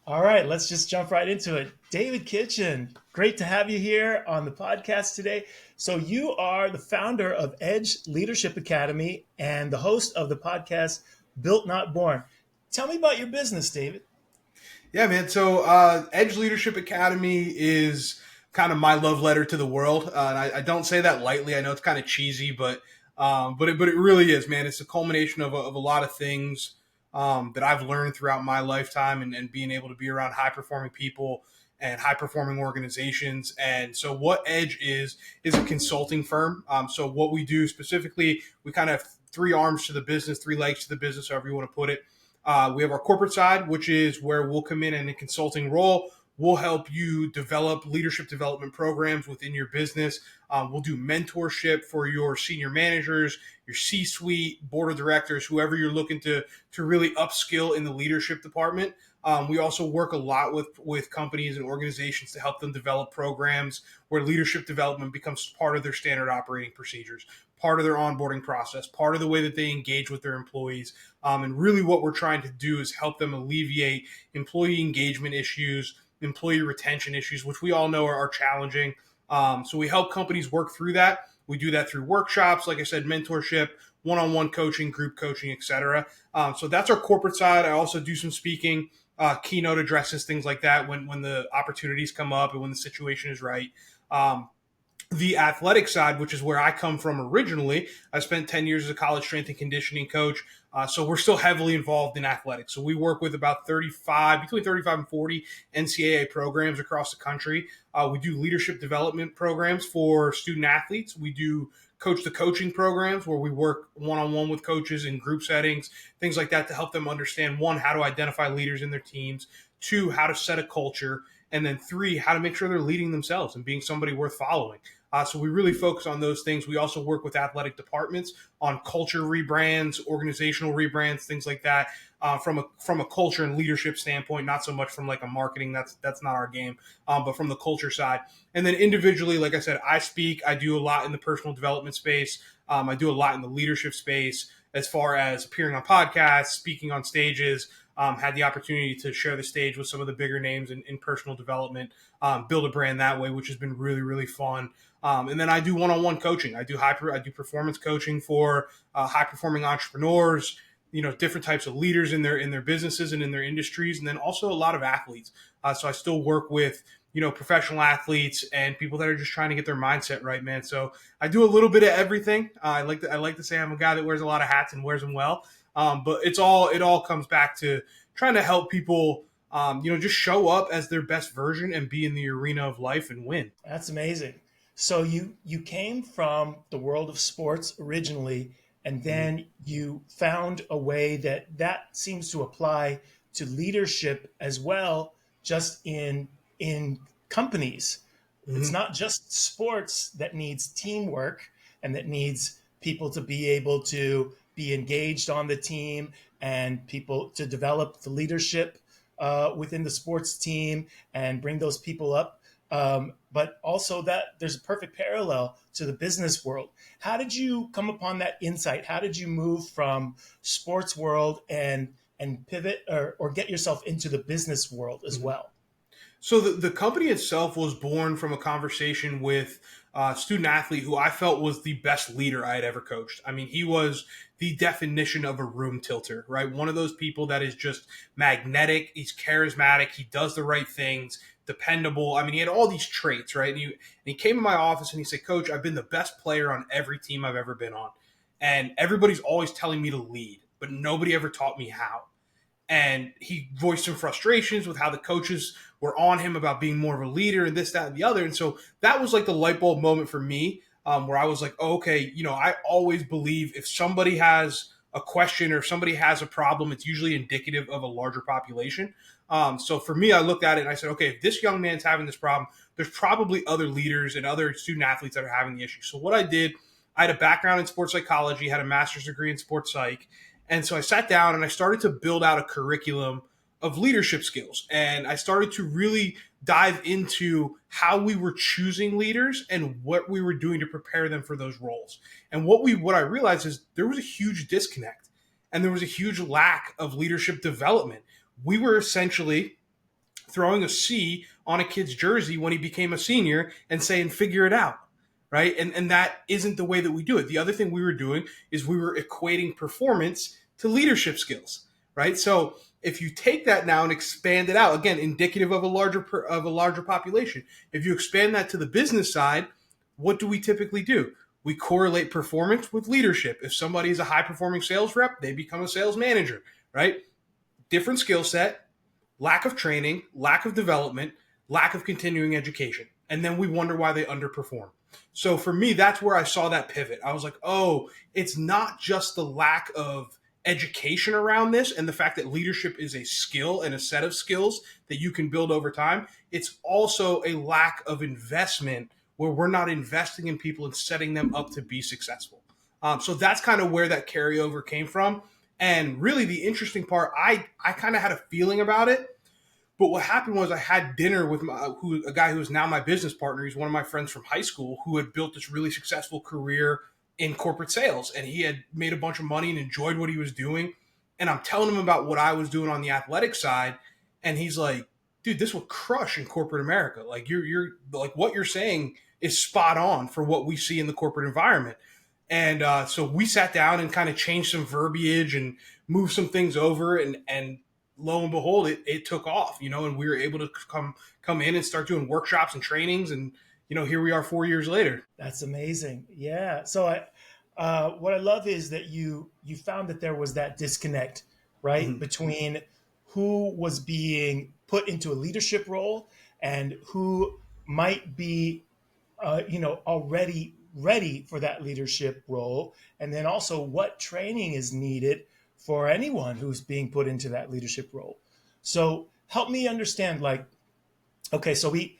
All right, let's just jump right into it. David Kitchen, great to have you here on the podcast today. So, you are the founder of Edge Leadership Academy and the host of the podcast Built Not Born. Tell me about your business, David. Yeah, man. So Edge Leadership Academy is kind of my love letter to the world, and I don't say that lightly. I know it's kind of cheesy, but it really is, man. It's a culmination of a lot of things that I've learned throughout my lifetime, and being able to be around high performing people and high performing organizations. And so, what Edge is a consulting firm. So what we do specifically, we kind of have three arms to the business, three legs to the business, however you want to put it. We have our corporate side, which is where we'll come in a consulting role. We'll help you develop leadership development programs within your business. We'll do mentorship for your senior managers, your C-suite, board of directors, whoever you're looking to really upskill in the leadership department. We also work a lot with companies and organizations to help them develop programs where leadership development becomes part of their standard operating procedures, part of their onboarding process, part of the way that they engage with their employees. And really what we're trying to do is help them alleviate employee engagement issues, employee retention issues, which we all know are challenging. So we help companies work through that. We do that through workshops, like I said, mentorship, one-on-one coaching, group coaching, etc. So that's our corporate side. I also do some speaking, keynote addresses, things like that when the opportunities come up and when the situation is right. The athletic side, which is where I come from originally. I spent 10 years as a college strength and conditioning coach. So we're still heavily involved in athletics. So we work with about between 35 and 40 NCAA programs across the country. We do leadership development programs for student athletes. We do coach the coaching programs where we work one-on-one with coaches in group settings, things like that to help them understand, one, how to identify leaders in their teams, two, how to set a culture, and then three, how to make sure they're leading themselves and being somebody worth following. So we really focus on those things. We also work with athletic departments on culture rebrands, organizational rebrands, things like that, from a culture and leadership standpoint. Not so much from like a marketing. That's not our game, but from the culture side. And then individually, like I said, I speak. I do a lot in the personal development space. I do a lot in the leadership space as far as appearing on podcasts, speaking on stages. Had the opportunity to share the stage with some of the bigger names in personal development, build a brand that way, which has been really, really fun. And then I do one-on-one coaching. I do performance coaching for high-performing entrepreneurs, different types of leaders in their businesses and in their industries, and then also a lot of athletes. So I still work with professional athletes and people that are just trying to get their mindset right, man. So I do a little bit of everything. I like to say I'm a guy that wears a lot of hats and wears them well. But it all comes back to trying to help people, just show up as their best version and be in the arena of life and win. That's amazing. So you came from the world of sports originally, and Mm-hmm. then you found a way that seems to apply to leadership as well, just in companies. It's Mm-hmm. not just sports that needs teamwork and that needs people to be able to be engaged on the team and people to develop the leadership within the sports team and bring those people up. But also that there's a perfect parallel to the business world. How did you come upon that insight? How did you move from sports world and pivot or get yourself into the business world as Mm-hmm. well? So the company itself was born from a conversation with a student athlete who I felt was the best leader I had ever coached. I mean, he was the definition of a room tilter, right? One of those people that is just magnetic. He's charismatic. He does the right things, dependable. I mean, he had all these traits, right? And he came in my office and he said, Coach, I've been the best player on every team I've ever been on. And everybody's always telling me to lead, but nobody ever taught me how. And he voiced some frustrations with how the coaches were on him about being more of a leader and this, that, and the other. And so that was like the light bulb moment for me, where I was like, oh, okay, I always believe if somebody has a question or if somebody has a problem, it's usually indicative of a larger population. So for me, I looked at it and I said, okay, if this young man's having this problem, there's probably other leaders and other student athletes that are having the issue. So what I did, I had a background in sports psychology, had a master's degree in sports psych. And so I sat down and I started to build out a curriculum of leadership skills. And I started to really dive into how we were choosing leaders and what we were doing to prepare them for those roles. And what I realized is there was a huge disconnect and there was a huge lack of leadership development. We were essentially throwing a C on a kid's jersey when he became a senior and saying, figure it out. Right. And that isn't the way that we do it. The other thing we were doing is we were equating performance to leadership skills. Right. So if you take that now and expand it out, again, indicative of a larger population, if you expand that to the business side, what do we typically do? We correlate performance with leadership. If somebody is a high performing sales rep, they become a sales manager, right? Different skill set, lack of training, lack of development, lack of continuing education. And then we wonder why they underperform. So for me, that's where I saw that pivot. I was like, oh, it's not just the lack of education around this and the fact that leadership is a skill and a set of skills that you can build over time. It's also a lack of investment where we're not investing in people and setting them up to be successful. So that's kind of where that carryover came from. And really the interesting part, I kind of had a feeling about it. But what happened was I had dinner with a guy who is now my business partner. He's one of my friends from high school who had built this really successful career in corporate sales. And he had made a bunch of money and enjoyed what he was doing. And I'm telling him about what I was doing on the athletic side. And he's like, dude, this will crush in corporate America. Like you're like what you're saying is spot on for what we see in the corporate environment. And so we sat down and kind of changed some verbiage and moved some things over and lo and behold, it took off, and we were able to come in and start doing workshops and trainings. And, here we are 4 years later. That's amazing. Yeah. So what I love is that you found that there was that disconnect, right? Mm-hmm. Between who was being put into a leadership role and who might be, already ready for that leadership role. And then also what training is needed for anyone who's being put into that leadership role. So help me understand, okay, so we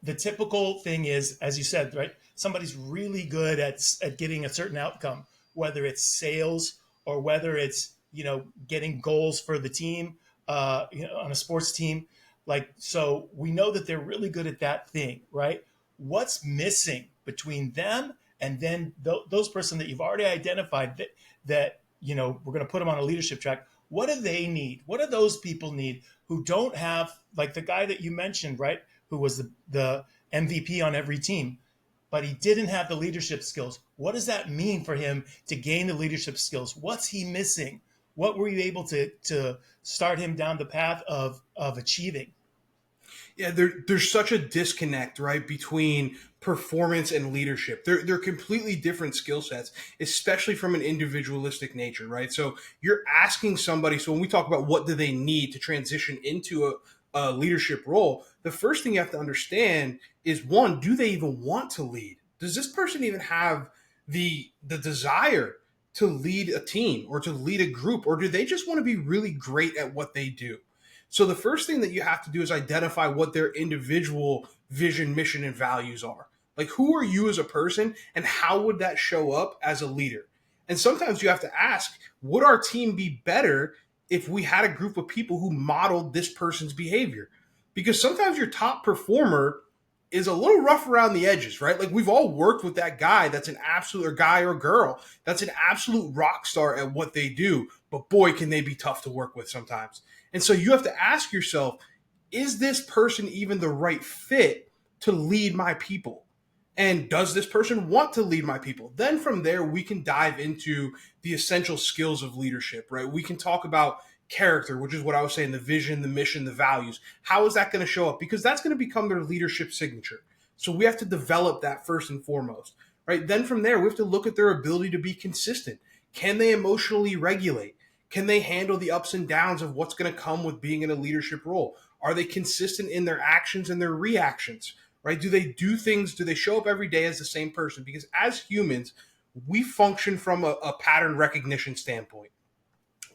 the typical thing is, as you said, right? Somebody's really good at getting a certain outcome, whether it's sales or whether it's, getting goals for the team, on a sports team. So we know that they're really good at that thing, right? What's missing between them and then those person that you've already identified that we're going to put them on a leadership track? What do they need? What do those people need who don't have, like the guy that you mentioned, right? Who was the MVP on every team, but he didn't have the leadership skills. What does that mean for him to gain the leadership skills? What's he missing? What were you able to start him down the path of achieving? Yeah, there's such a disconnect, right, between performance and leadership. They're completely different skill sets, especially from an individualistic nature, right? So you're asking somebody, so when we talk about what do they need to transition into a leadership role, the first thing you have to understand is, one, do they even want to lead? Does this person even have the desire to lead a team or to lead a group, or do they just want to be really great at what they do? So the first thing that you have to do is identify what their individual vision, mission, and values are. Like, who are you as a person and how would that show up as a leader? And sometimes you have to ask, would our team be better if we had a group of people who modeled this person's behavior? Because sometimes your top performer is a little rough around the edges, right? Like, we've all worked with that guy that's an absolute, or guy or girl that's an absolute rock star at what they do, but boy, can they be tough to work with sometimes. And so you have to ask yourself, is this person even the right fit to lead my people? And does this person want to lead my people? Then from there, we can dive into the essential skills of leadership, right? We can talk about character, which is what I was saying, the vision, the mission, the values. How is that going to show up? Because that's going to become their leadership signature. So we have to develop that first and foremost, right? Then from there, we have to look at their ability to be consistent. Can they emotionally regulate? Can they handle the ups and downs of what's going to come with being in a leadership role? Are they consistent in their actions and their reactions, right? Do they do things? Do they show up every day as the same person? Because as humans, we function from a pattern recognition standpoint.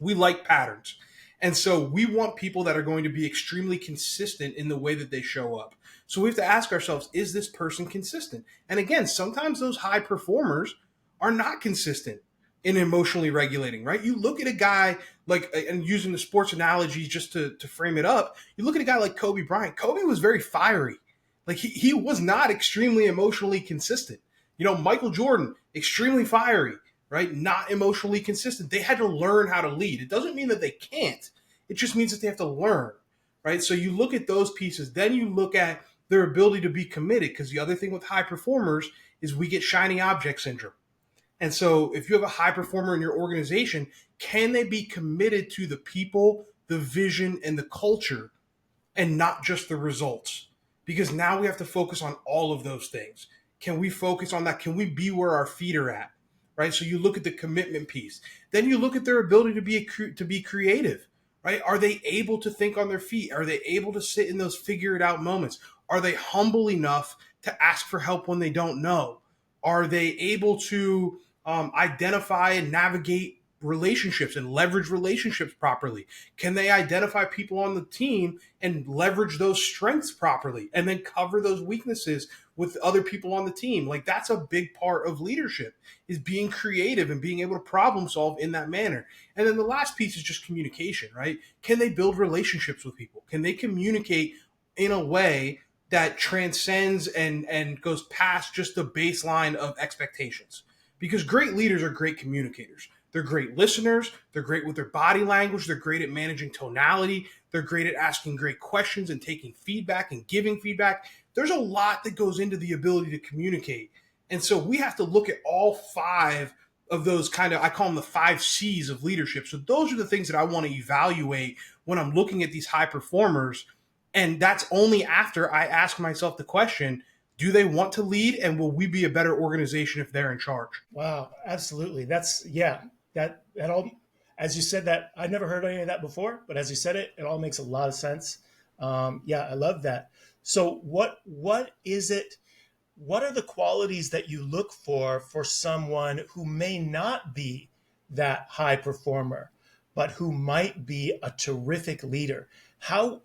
We like patterns. And so we want people that are going to be extremely consistent in the way that they show up. So we have to ask ourselves, is this person consistent? And again, sometimes those high performers are not consistent in emotionally regulating, right? You look at a guy like, and using the sports analogy just to frame it up, you look at a guy like Kobe Bryant. Kobe was very fiery. Like he was not extremely emotionally consistent. Michael Jordan, extremely fiery, right? Not emotionally consistent. They had to learn how to lead. It doesn't mean that they can't. It just means that they have to learn. right? So you look at those pieces, then you look at their ability to be committed, because the other thing with high performers is we get shiny object syndrome. And so if you have a high performer in your organization, can they be committed to the people, the vision, and the culture, and not just the results? Because now we have to focus on all of those things. Can we focus on that? Can we be where our feet are at? Right? So you look at the commitment piece. Then you look at their ability to be creative. Right? Are they able to think on their feet? Are they able to sit in those figure it out moments? Are they humble enough to ask for help when they don't know? Are they able to identify and navigate relationships and leverage relationships properly? Can they identify people on the team and leverage those strengths properly and then cover those weaknesses with other people on the team? Like, that's a big part of leadership, is being creative and being able to problem solve in that manner. And then the last piece is just communication, right? Can they build relationships with people? Can they communicate in a way that transcends and goes past just the baseline of expectations? Because great leaders are great communicators. They're great listeners. They're great with their body language. They're great at managing tonality. They're great at asking great questions and taking feedback and giving feedback. There's a lot that goes into the ability to communicate. And so we have to look at all five of those kind of, I call them the 5 C's of leadership. So those are the things that I want to evaluate when I'm looking at these high performers. And that's only after I ask myself the question, do they want to lead, and will we be a better organization if they're in charge? Wow, absolutely. That's yeah. That all, as you said that, I'd never heard any of that before, but as you said it, it all makes a lot of sense. Yeah, I love that. So what is it? What are the qualities that you look for someone who may not be that high performer, but who might be a terrific leader? How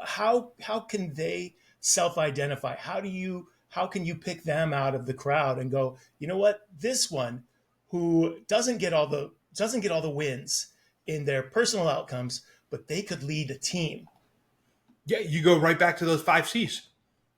can they self-identify? How can you pick them out of the crowd and go, you know what, this one who doesn't get all the wins in their personal outcomes, but they could lead a team. Yeah, you go right back to those 5 C's.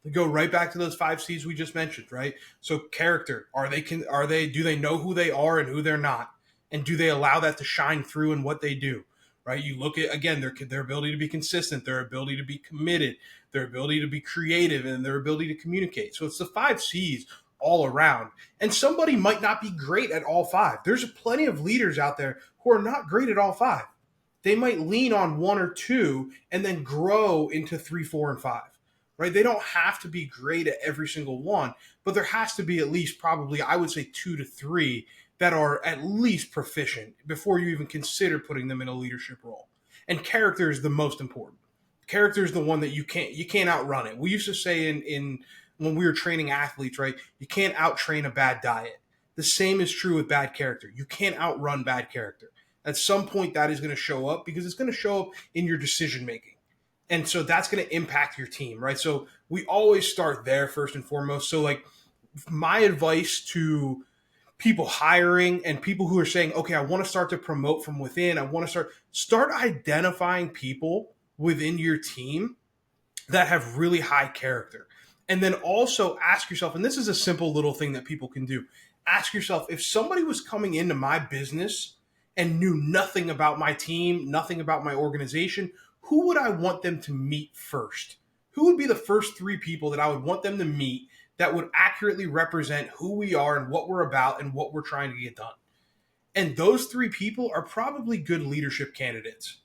You go right back to those 5 C's we just mentioned, right? So character, do they know who they are and who they're not? And do they allow that to shine through in what they do? Right? You look at, again, their ability to be consistent, their ability to be committed, their ability to be creative, and their ability to communicate. So it's the 5 C's all around. And somebody might not be great at all five. There's plenty of leaders out there who are not great at all five. They might lean on one or two and then grow into 3, 4, and 5. Right? They don't have to be great at every single one, but there has to be at least, probably, I would say, 2 to 3 that are at least proficient before you even consider putting them in a leadership role. And character is the most important. Character is the one that you can't outrun it. We used to say in when we were training athletes, right? You can't out-train a bad diet. The same is true with bad character. You can't outrun bad character. At some point, that is going to show up, because it's going to show up in your decision making. And so that's going to impact your team, right? So we always start there first and foremost. So, like, my advice to people hiring and people who are saying, okay, I want to start to promote from within, I want to start identifying people within your team that have really high character. And then also ask yourself, and this is a simple little thing that people can do, ask yourself, if somebody was coming into my business and knew nothing about my team, nothing about my organization, who would I want them to meet first? Who would be the first 3 people that I would want them to meet that would accurately represent who we are and what we're about and what we're trying to get done? And those 3 people are probably good leadership candidates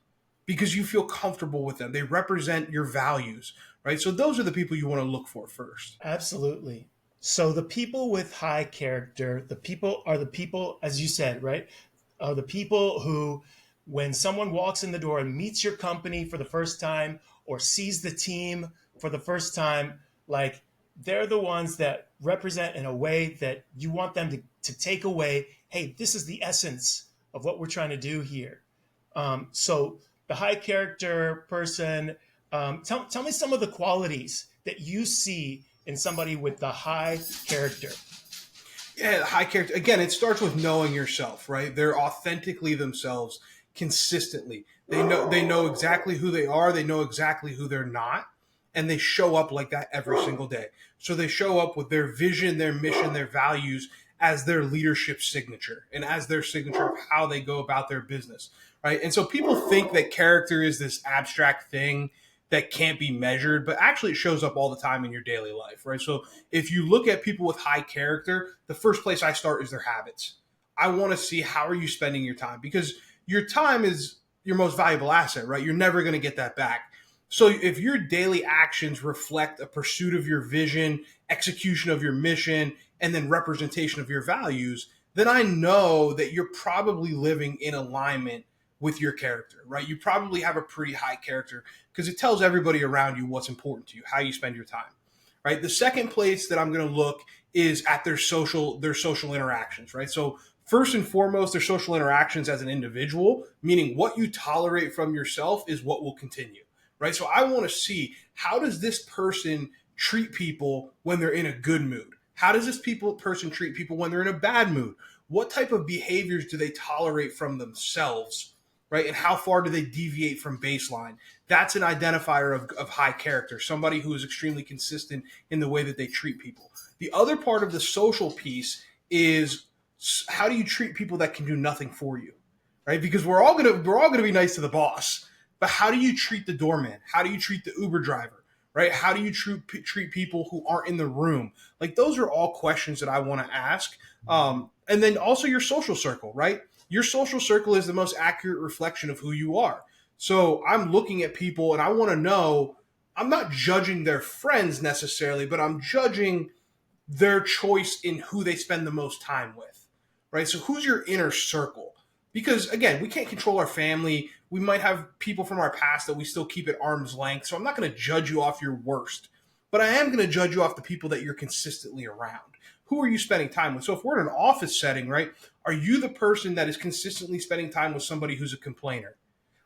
because you feel comfortable with them. They represent your values, right? So those are the people you want to look for first. Absolutely. So the people with high character, the people, as you said, right? Are the people who, when someone walks in the door and meets your company for the first time or sees the team for the first time, like, they're the ones that represent in a way that you want them to take away, hey, this is the essence of what we're trying to do here. So the high character person, tell me some of the qualities that you see in somebody with the high character. Yeah, high character. Again, it starts with knowing yourself, right? They're authentically themselves consistently. They know exactly who they are. They know exactly who they're not. And they show up like that every single day. So they show up with their vision, their mission, their values as their leadership signature and as their signature of how they go about their business, right? And so people think that character is this abstract thing that can't be measured, but actually it shows up all the time in your daily life, right? So if you look at people with high character, the first place I start is their habits. I want to see how are you spending your time, because your time is your most valuable asset, right? You're never going to get that back. So if your daily actions reflect a pursuit of your vision, execution of your mission, and then representation of your values, then I know that you're probably living in alignment with your character, right? You probably have a pretty high character because it tells everybody around you what's important to you, how you spend your time, right? The second place that I'm going to look is at their social interactions, right? So first and foremost, their social interactions as an individual, meaning what you tolerate from yourself is what will continue, right? So I want to see, how does this person treat people when they're in a good mood? How does this person treat people when they're in a bad mood? What type of behaviors do they tolerate from themselves, right? And how far do they deviate from baseline? That's an identifier of high character, somebody who is extremely consistent in the way that they treat people. The other part of the social piece is, how do you treat people that can do nothing for you, right? Because we're all gonna be nice to the boss, but how do you treat the doorman? How do you treat the Uber driver, right? How do you treat people who aren't in the room? Like, those are all questions that I want to ask. And then also your social circle, right? Your social circle is the most accurate reflection of who you are. So I'm looking at people and I want to know, I'm not judging their friends necessarily, but I'm judging their choice in who they spend the most time with, right? So who's your inner circle? Because again, we can't control our family. We might have people from our past that we still keep at arm's length. So I'm not going to judge you off your worst, but I am going to judge you off the people that you're consistently around. Who are you spending time with? So if we're in an office setting, right, are you the person that is consistently spending time with somebody who's a complainer?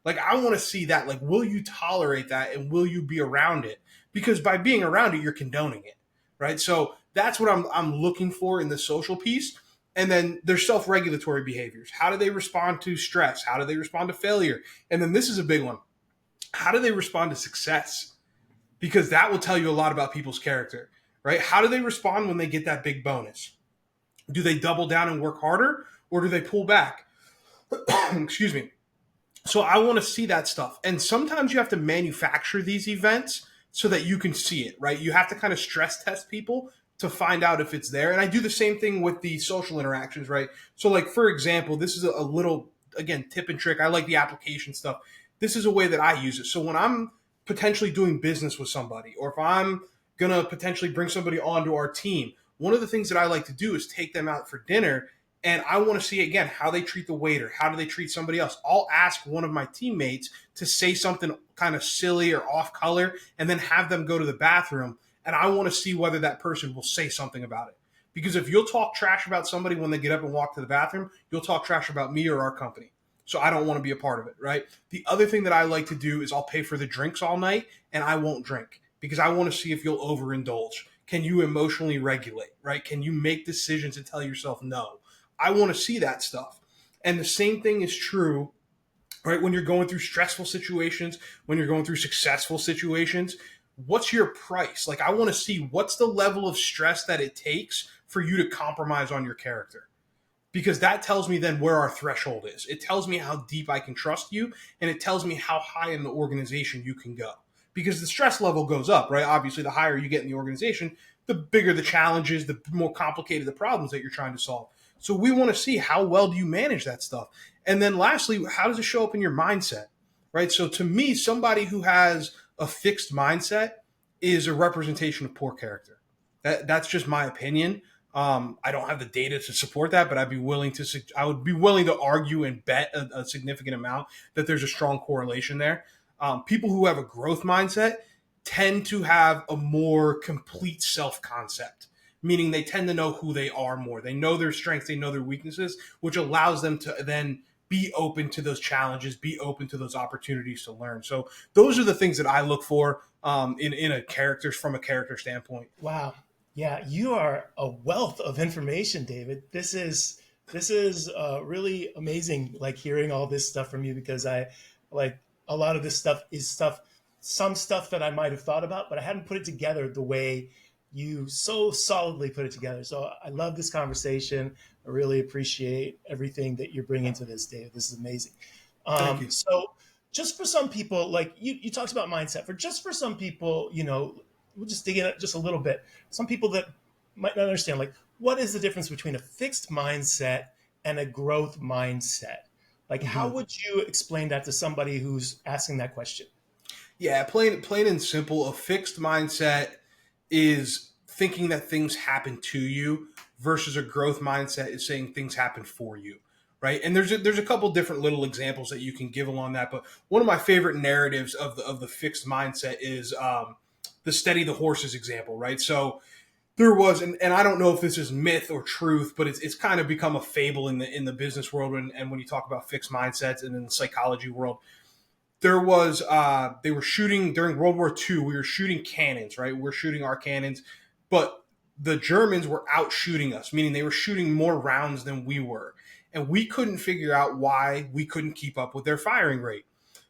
Like, I want to see that. Like, will you tolerate that and will you be around it? Because by being around it, you're condoning it, right? So that's what I'm looking for in the social piece. And then their self-regulatory behaviors. How do they respond to stress? How do they respond to failure? And then this is a big one. How do they respond to success? Because that will tell you a lot about people's character, right? How do they respond when they get that big bonus? Do they double down and work harder, or do they pull back? Excuse me. So I want to see that stuff. And sometimes you have to manufacture these events so that you can see it, right? You have to kind of stress test people to find out if it's there. And I do the same thing with the social interactions, right? So, like, for example, this is a little, again, tip and trick. I like the application stuff. This is a way that I use it. So when I'm potentially doing business with somebody, or if I'm going to potentially bring somebody onto our team, one of the things that I like to do is take them out for dinner. And I want to see, again, how they treat the waiter. How do they treat somebody else? I'll ask one of my teammates to say something kind of silly or off color and then have them go to the bathroom. And I want to see whether that person will say something about it. Because if you'll talk trash about somebody when they get up and walk to the bathroom, you'll talk trash about me or our company. So I don't want to be a part of it, right? The other thing that I like to do is I'll pay for the drinks all night and I won't drink because I want to see if you'll overindulge. Can you emotionally regulate, right? Can you make decisions and tell yourself no? I want to see that stuff. And the same thing is true, right? When you're going through stressful situations, when you're going through successful situations, what's your price? Like, I want to see what's the level of stress that it takes for you to compromise on your character. Because that tells me then where our threshold is. It tells me how deep I can trust you, and it tells me how high in the organization you can go. Because the stress level goes up, right? Obviously, the higher you get in the organization, the bigger the challenges, the more complicated the problems that you're trying to solve. So we want to see, how well do you manage that stuff? And then lastly, how does it show up in your mindset, right? So to me, somebody who has a fixed mindset is a representation of poor character. That's just my opinion. I don't have the data to support that, but I would be willing to argue and bet a significant amount that there's a strong correlation there. People who have a growth mindset tend to have a more complete self-concept, meaning they tend to know who they are more. They know their strengths, they know their weaknesses, which allows them to then be open to those challenges, be open to those opportunities to learn. So those are the things that I look for in a character, from a character standpoint. Wow. Yeah, you are a wealth of information, David. This is really amazing. Like, hearing all this stuff from you, because I like a lot of this stuff is some stuff that I might have thought about, but I hadn't put it together the way you so solidly put it together. So I love this conversation. I really appreciate everything that you're bringing to this, David. This is amazing. Thank you. So just for some people, like you talked about mindset, for some people, we'll just dig in it just a little bit. Some people that might not understand, like, what is the difference between a fixed mindset and a growth mindset? Like, how Mhm. would you explain that to somebody who's asking that question? Yeah, plain and simple. A fixed mindset is thinking that things happen to you versus a growth mindset is saying things happen for you, right? And there's a couple different little examples that you can give along that, but one of my favorite narratives of the fixed mindset is the steady the horses example, right? So there was, and I don't know if this is myth or truth, but it's kind of become a fable in the business world and when you talk about fixed mindsets and in the psychology world, there was they were shooting during World War II. We were shooting cannons, right? We're shooting our cannons, but the Germans were out shooting us, meaning they were shooting more rounds than we were, and we couldn't figure out why we couldn't keep up with their firing rate.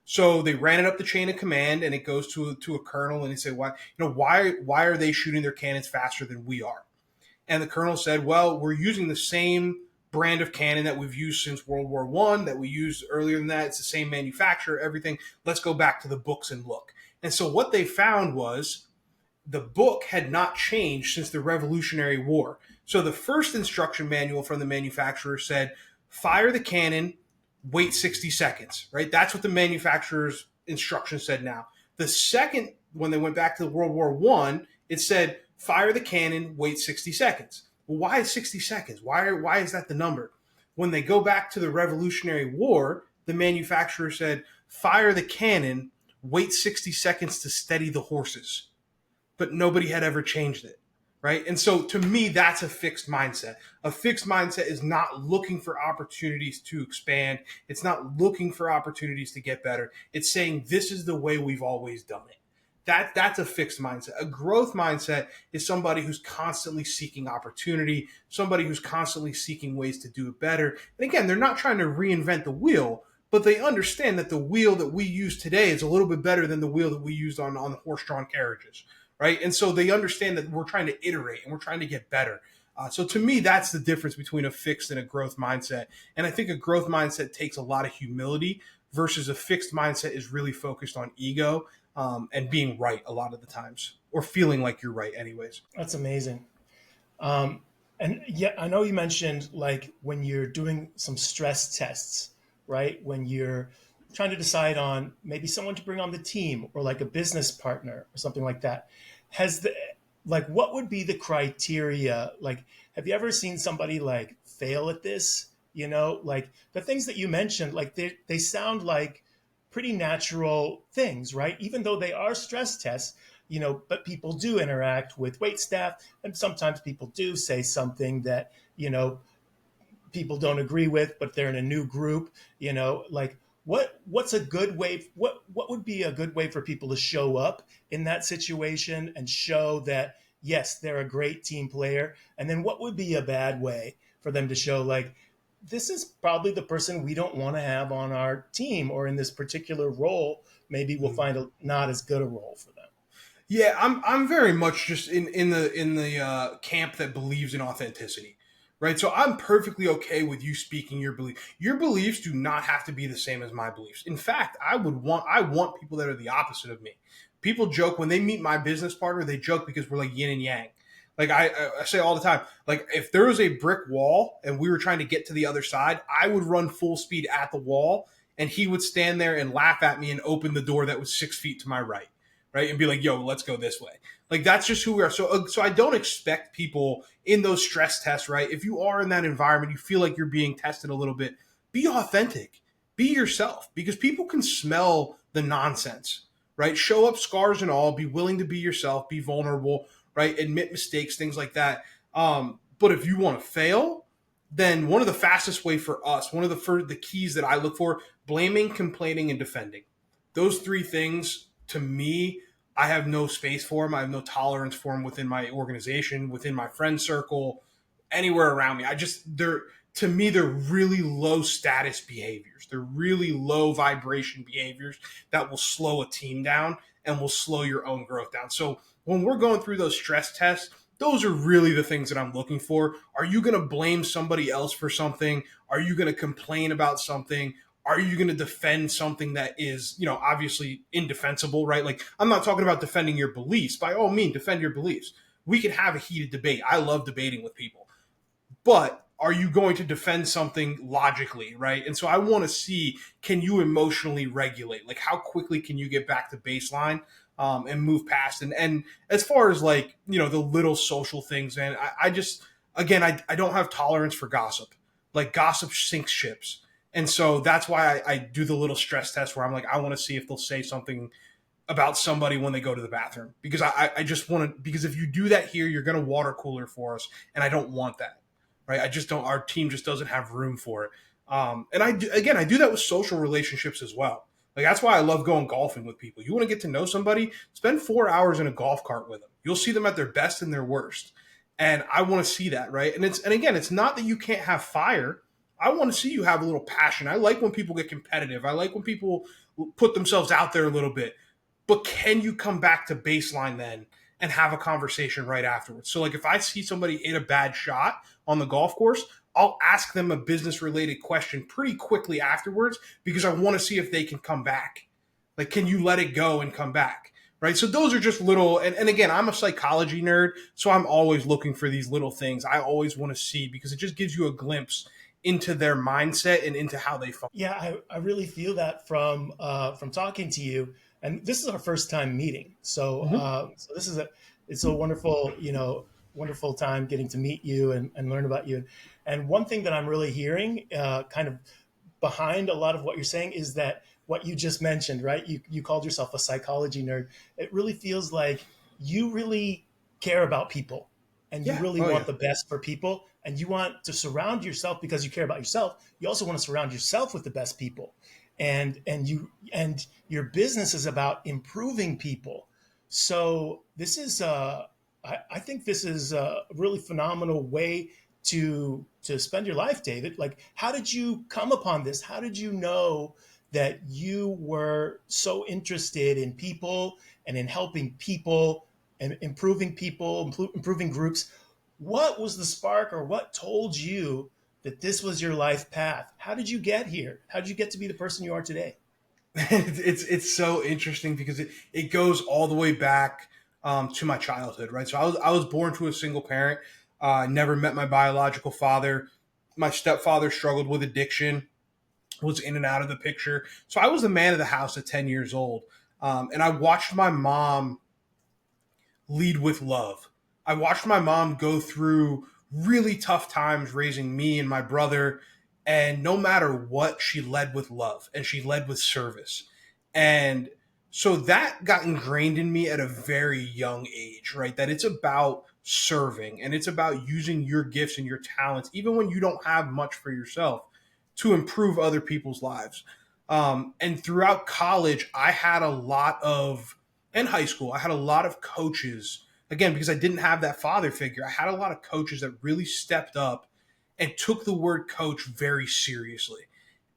So they ran it up the chain of command, and it goes to a colonel, and he said, "Why, why are they shooting their cannons faster than we are?" And the colonel said, well, we're using the same brand of cannon that we've used since World War One, that we used earlier than that. It's the same manufacturer, everything. Let's go back to the books and look. And so what they found was the book had not changed since the Revolutionary War. So the first instruction manual from the manufacturer said, fire the cannon, wait 60 seconds, right? That's what the manufacturer's instruction said now. The second, when they went back to World War One, it said, fire the cannon, wait 60 seconds. Well, why is 60 seconds? Why is that the number? When they go back to the Revolutionary War, the manufacturer said, fire the cannon, wait 60 seconds to steady the horses, but nobody had ever changed it. Right. And so to me, that's a fixed mindset. A fixed mindset is not looking for opportunities to expand. It's not looking for opportunities to get better. It's saying this is the way we've always done it. That's a fixed mindset. A growth mindset is somebody who's constantly seeking opportunity, somebody who's constantly seeking ways to do it better. And again, they're not trying to reinvent the wheel, but they understand that the wheel that we use today is a little bit better than the wheel that we used on the horse-drawn carriages, right? And so they understand that we're trying to iterate and we're trying to get better. So to me, that's the difference between a fixed and a growth mindset. And I think a growth mindset takes a lot of humility versus a fixed mindset is really focused on ego and being right a lot of the times or feeling like you're right anyways. That's amazing. Um, and yeah, I know you mentioned like when you're doing some stress tests, right? When you're trying to decide on maybe someone to bring on the team or like a business partner or something like that. Has the like what would be the criteria? Like, have you ever seen somebody like fail at this? Like the things that you mentioned, like they sound like pretty natural things, right? Even though they are stress tests, but people do interact with wait staff, and sometimes people do say something that people don't agree with, but they're in a new group. Like what's a good way? What would be a good way for people to show up in that situation and show that yes, they're a great team player, and then what would be a bad way for them to show like this is probably the person we don't want to have on our team or in this particular role. Maybe we'll Mhm. find not as good a role for them. Yeah, I'm very much just in the camp that believes in authenticity, right? So I'm perfectly okay with you speaking your belief. Your beliefs do not have to be the same as my beliefs. In fact, I want people that are the opposite of me. People joke when they meet my business partner, they joke because we're like yin and yang. Like I say all the time, like if there was a brick wall and we were trying to get to the other side, I would run full speed at the wall and he would stand there and laugh at me and open the door that was 6 feet to my right? And be like, yo, let's go this way. Like that's just who we are. So I don't expect people in those stress tests, right? If you are in that environment, you feel like you're being tested a little bit, be authentic, be yourself because people can smell the nonsense, right? Show up scars and all, be willing to be yourself, be vulnerable, right? Admit mistakes, things like that. But if you want to fail, then one of the fastest way for us, one of the keys that I look for, blaming, complaining, and defending. Those three things to me, I have no space for them. I have no tolerance for them within my organization, within my friend circle, anywhere around me. They're, to me, they're really low status behaviors. They're really low vibration behaviors that will slow a team down and will slow your own growth down. So when we're going through those stress tests, those are really the things that I'm looking for. Are you going to blame somebody else for something? Are you going to complain about something? Are you going to defend something that is, obviously indefensible, right? Like, I'm not talking about defending your beliefs. By all means, defend your beliefs. We can have a heated debate. I love debating with people. But are you going to defend something logically, right? And so I want to see, can you emotionally regulate? Like, how quickly can you get back to baseline, and move past? And as far as, like, the little social things, man, I just, again, I don't have tolerance for gossip. Like, gossip sinks ships. And so that's why I do the little stress test where I'm like, I want to see if they'll say something about somebody when they go to the bathroom, because I just want to, because if you do that here, you're going to water cooler for us. And I don't want that, right? I just don't, our team just doesn't have room for it. And I do that with social relationships as well. Like, that's why I love going golfing with people. You want to get to know somebody, spend 4 hours in a golf cart with them. You'll see them at their best and their worst. And I want to see that, right? And again, it's not that you can't have fire. I want to see you have a little passion. I like when people get competitive. I like when people put themselves out there a little bit. But can you come back to baseline then and have a conversation right afterwards? So, like, if I see somebody hit a bad shot on the golf course, I'll ask them a business related question pretty quickly afterwards, because I want to see if they can come back. Like, can you let it go and come back? Right. So those are just little, and again, I'm a psychology nerd, so I'm always looking for these little things. I always want to see, because it just gives you a glimpse into their mindset and into how they function. Yeah, I really feel that from talking to you. And this is our first time meeting, so Mm-hmm. so this is a it's a wonderful, wonderful time getting to meet you and learn about you. And one thing that I'm really hearing, kind of behind a lot of what you're saying, is that what you just mentioned, right? You called yourself a psychology nerd. It really feels like you really care about people, and you Yeah. really Oh, want yeah. the best for people, and you want to surround yourself, because you care about yourself. You also want to surround yourself with the best people, and your business is about improving people. So this is I think this is a really phenomenal way to spend your life, David. Like, how did you come upon this? How did you know that you were so interested in people and in helping people and improving people, improving groups? What was the spark, or what told you that this was your life path? How did you get here? How did you get to be the person you are today? It's so interesting, because it goes all the way back, to my childhood, right? So I was born to a single parent. Never met my biological father. My stepfather struggled with addiction, was in and out of the picture. So I was the man of the house at 10 years old, and I watched my mom lead with love. I watched my mom go through really tough times raising me and my brother. And no matter what, she led with love and she led with service. And so that got ingrained in me at a very young age, right? That it's about serving and it's about using your gifts and your talents, even when you don't have much for yourself, to improve other people's lives. And throughout college, I had a lot of, in high school, I had a lot of coaches. Again, because I didn't have that father figure, I had a lot of coaches that really stepped up and took the word coach very seriously.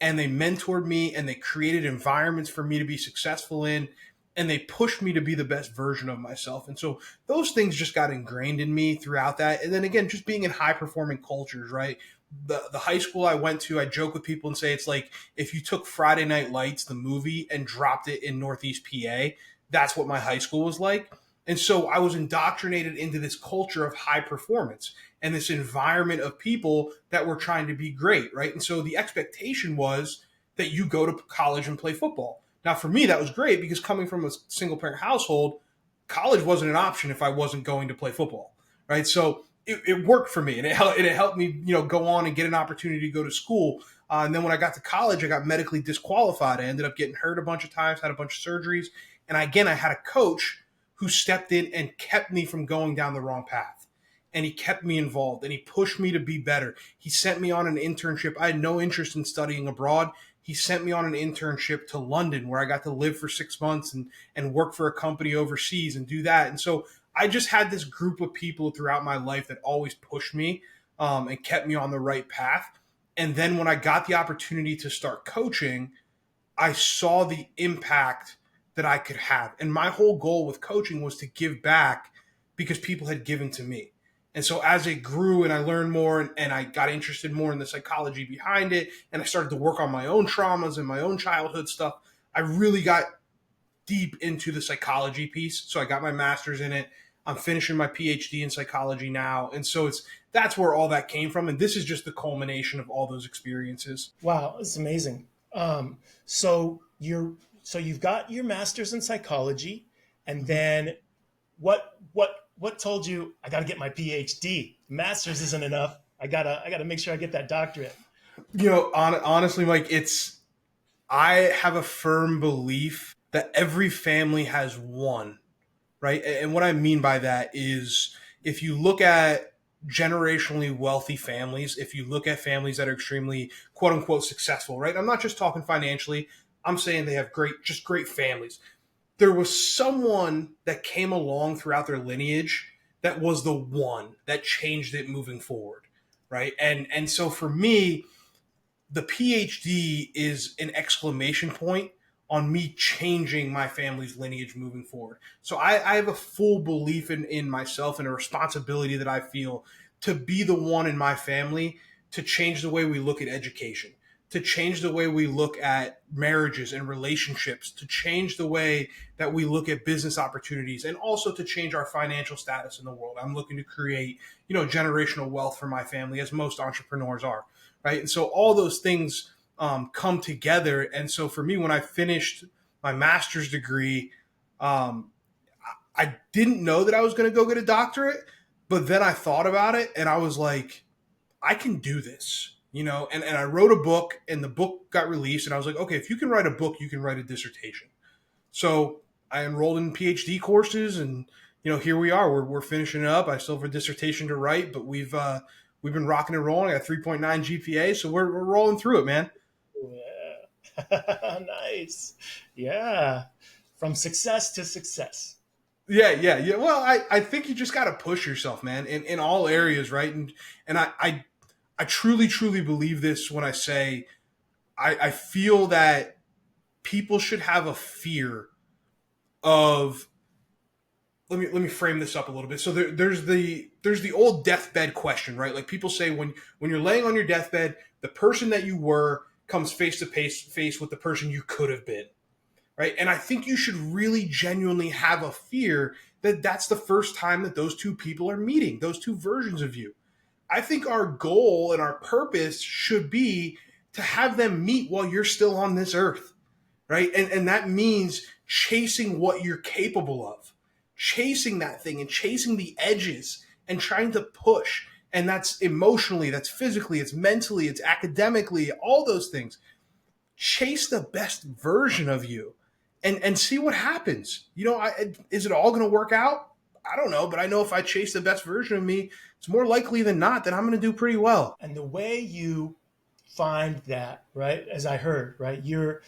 And they mentored me and they created environments for me to be successful in. And they pushed me to be the best version of myself. And so those things just got ingrained in me throughout that. And then again, just being in high performing cultures, right? The high school I went to, I joke with people and say it's like if you took Friday Night Lights, the movie, and dropped it in Northeast PA. That's what my high school was like. And so I was indoctrinated into this culture of high performance and this environment of people that were trying to be great, right? And so the expectation was that you go to college and play football. Now, for me, that was great, because coming from a single parent household, college wasn't an option if I wasn't going to play football, right? So it worked for me, and it helped me, go on and get an opportunity to go to school. And then when I got to college, I got medically disqualified. I ended up getting hurt a bunch of times, had a bunch of surgeries, and again, I had a coach who stepped in and kept me from going down the wrong path. And he kept me involved and he pushed me to be better. He sent me on an internship. I had no interest in studying abroad. He sent me on an internship to London, where I got to live for 6 months and work for a company overseas and do that. And so I just had this group of people throughout my life that always pushed me, and kept me on the right path. And then when I got the opportunity to start coaching, I saw the impact that I could have. And my whole goal with coaching was to give back, because people had given to me. And so as it grew and I learned more and I got interested more in the psychology behind it, and I started to work on my own traumas and my own childhood stuff, I really got deep into the psychology piece. So I got my master's in it. I'm finishing my PhD in psychology now. And so that's where all that came from. And this is just the culmination of all those experiences. Wow, it's amazing. So you've got your master's in psychology, and then what told you I got to get my PhD? Master's isn't enough. I gotta make sure I get that doctorate. Honestly, Mike, I have a firm belief that every family has one, right? And what I mean by that is if you look at generationally wealthy families, if you look at families that are extremely quote unquote successful, right? I'm not just talking financially. I'm saying they have great families. There was someone that came along throughout their lineage that was the one that changed it moving forward, right? And so for me, the PhD is an exclamation point on me changing my family's lineage moving forward. So I have a full belief in myself and a responsibility that I feel to be the one in my family to change the way we look at education, to change the way we look at marriages and relationships, to change the way that we look at business opportunities, and also to change our financial status in the world. I'm looking to create, generational wealth for my family, as most entrepreneurs are, right? And so all those things come together. And so for me, when I finished my master's degree, I didn't know that I was going to go get a doctorate, but then I thought about it and I was like, I can do this, and I wrote a book and the book got released and I was like, okay, if you can write a book, you can write a dissertation. So I enrolled in PhD courses and, here we are, we're finishing it up. I still have a dissertation to write, but we've been rocking and rolling. I got 3.9 GPA. So we're rolling through it, man. Yeah. Nice. Yeah. From success to success. Yeah. Well, I think you just got to push yourself, man, in all areas, right? And I truly believe this when I say I feel that people should have a fear of. Let me frame this up a little bit. So there's the old deathbed question, right? Like people say when you're laying on your deathbed, the person that you were comes face to face with the person you could have been, right? And I think you should really genuinely have a fear that that's the first time that those two people are meeting, those two versions of you. I think our goal and our purpose should be to have them meet while you're still on this earth, right? And that means chasing what you're capable of, chasing that thing and chasing the edges and trying to push. And that's emotionally, that's physically, it's mentally, it's academically, all those things. Chase the best version of you and see what happens. Is it all going to work out? I don't know, but I know if I chase the best version of me, it's more likely than not that I'm going to do pretty well. And the way you find that, right, as I heard, right, you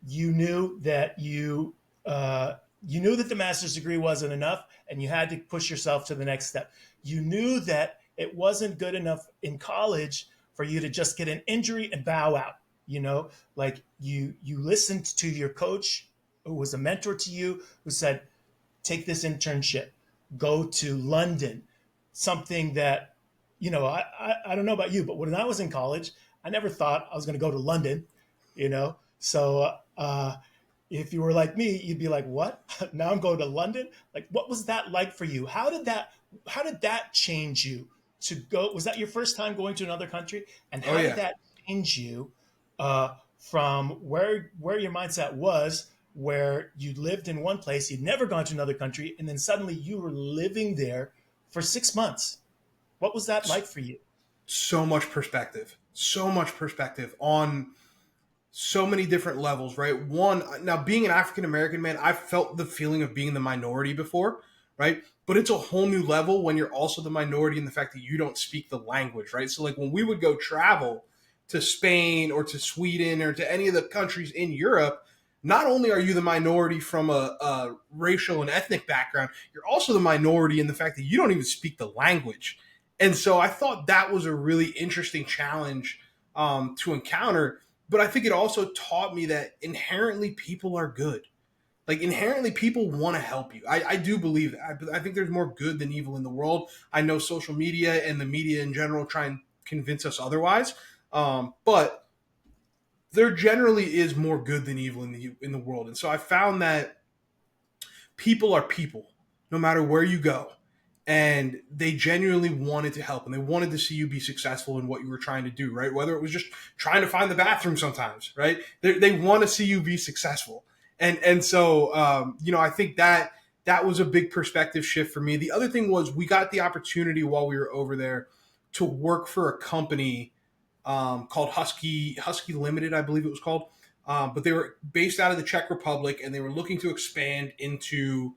knew that you knew that the master's degree wasn't enough and you had to push yourself to the next step. You knew that it wasn't good enough in college for you to just get an injury and bow out. Like you listened to your coach who was a mentor to you, who said, take this internship, go to London, something that, I don't know about you, but when I was in college, I never thought I was going to go to London, So if you were like me, you'd be like, what? Now I'm going to London? Like, what was that like for you? How did that change you to go? Was that your first time going to another country? And how did that change you from where your mindset was, where you lived in one place, you'd never gone to another country, and then suddenly you were living there for 6 months? What was that like for you? So much perspective on so many different levels, right? One, now being an African American man, I've felt the feeling of being the minority before, right? But it's a whole new level when you're also the minority in the fact that you don't speak the language, right? So like when we would go travel to Spain or to Sweden or to any of the countries in Europe, not only are you the minority from a racial and ethnic background, you're also the minority in the fact that you don't even speak the language. And so I thought that was a really interesting challenge to encounter. But I think it also taught me that inherently people are good. Like inherently, people want to help you. I do believe that. I think there's more good than evil in the world. I know social media and the media in general try and convince us otherwise, but there generally is more good than evil in the world. And so I found that people are people, no matter where you go. And they genuinely wanted to help and they wanted to see you be successful in what you were trying to do, right? Whether it was just trying to find the bathroom sometimes, right? They want to see you be successful. And so, I think that was a big perspective shift for me. The other thing was we got the opportunity while we were over there to work for a company called Husky Limited, I believe it was called. But they were based out of the Czech Republic, and they were looking to expand into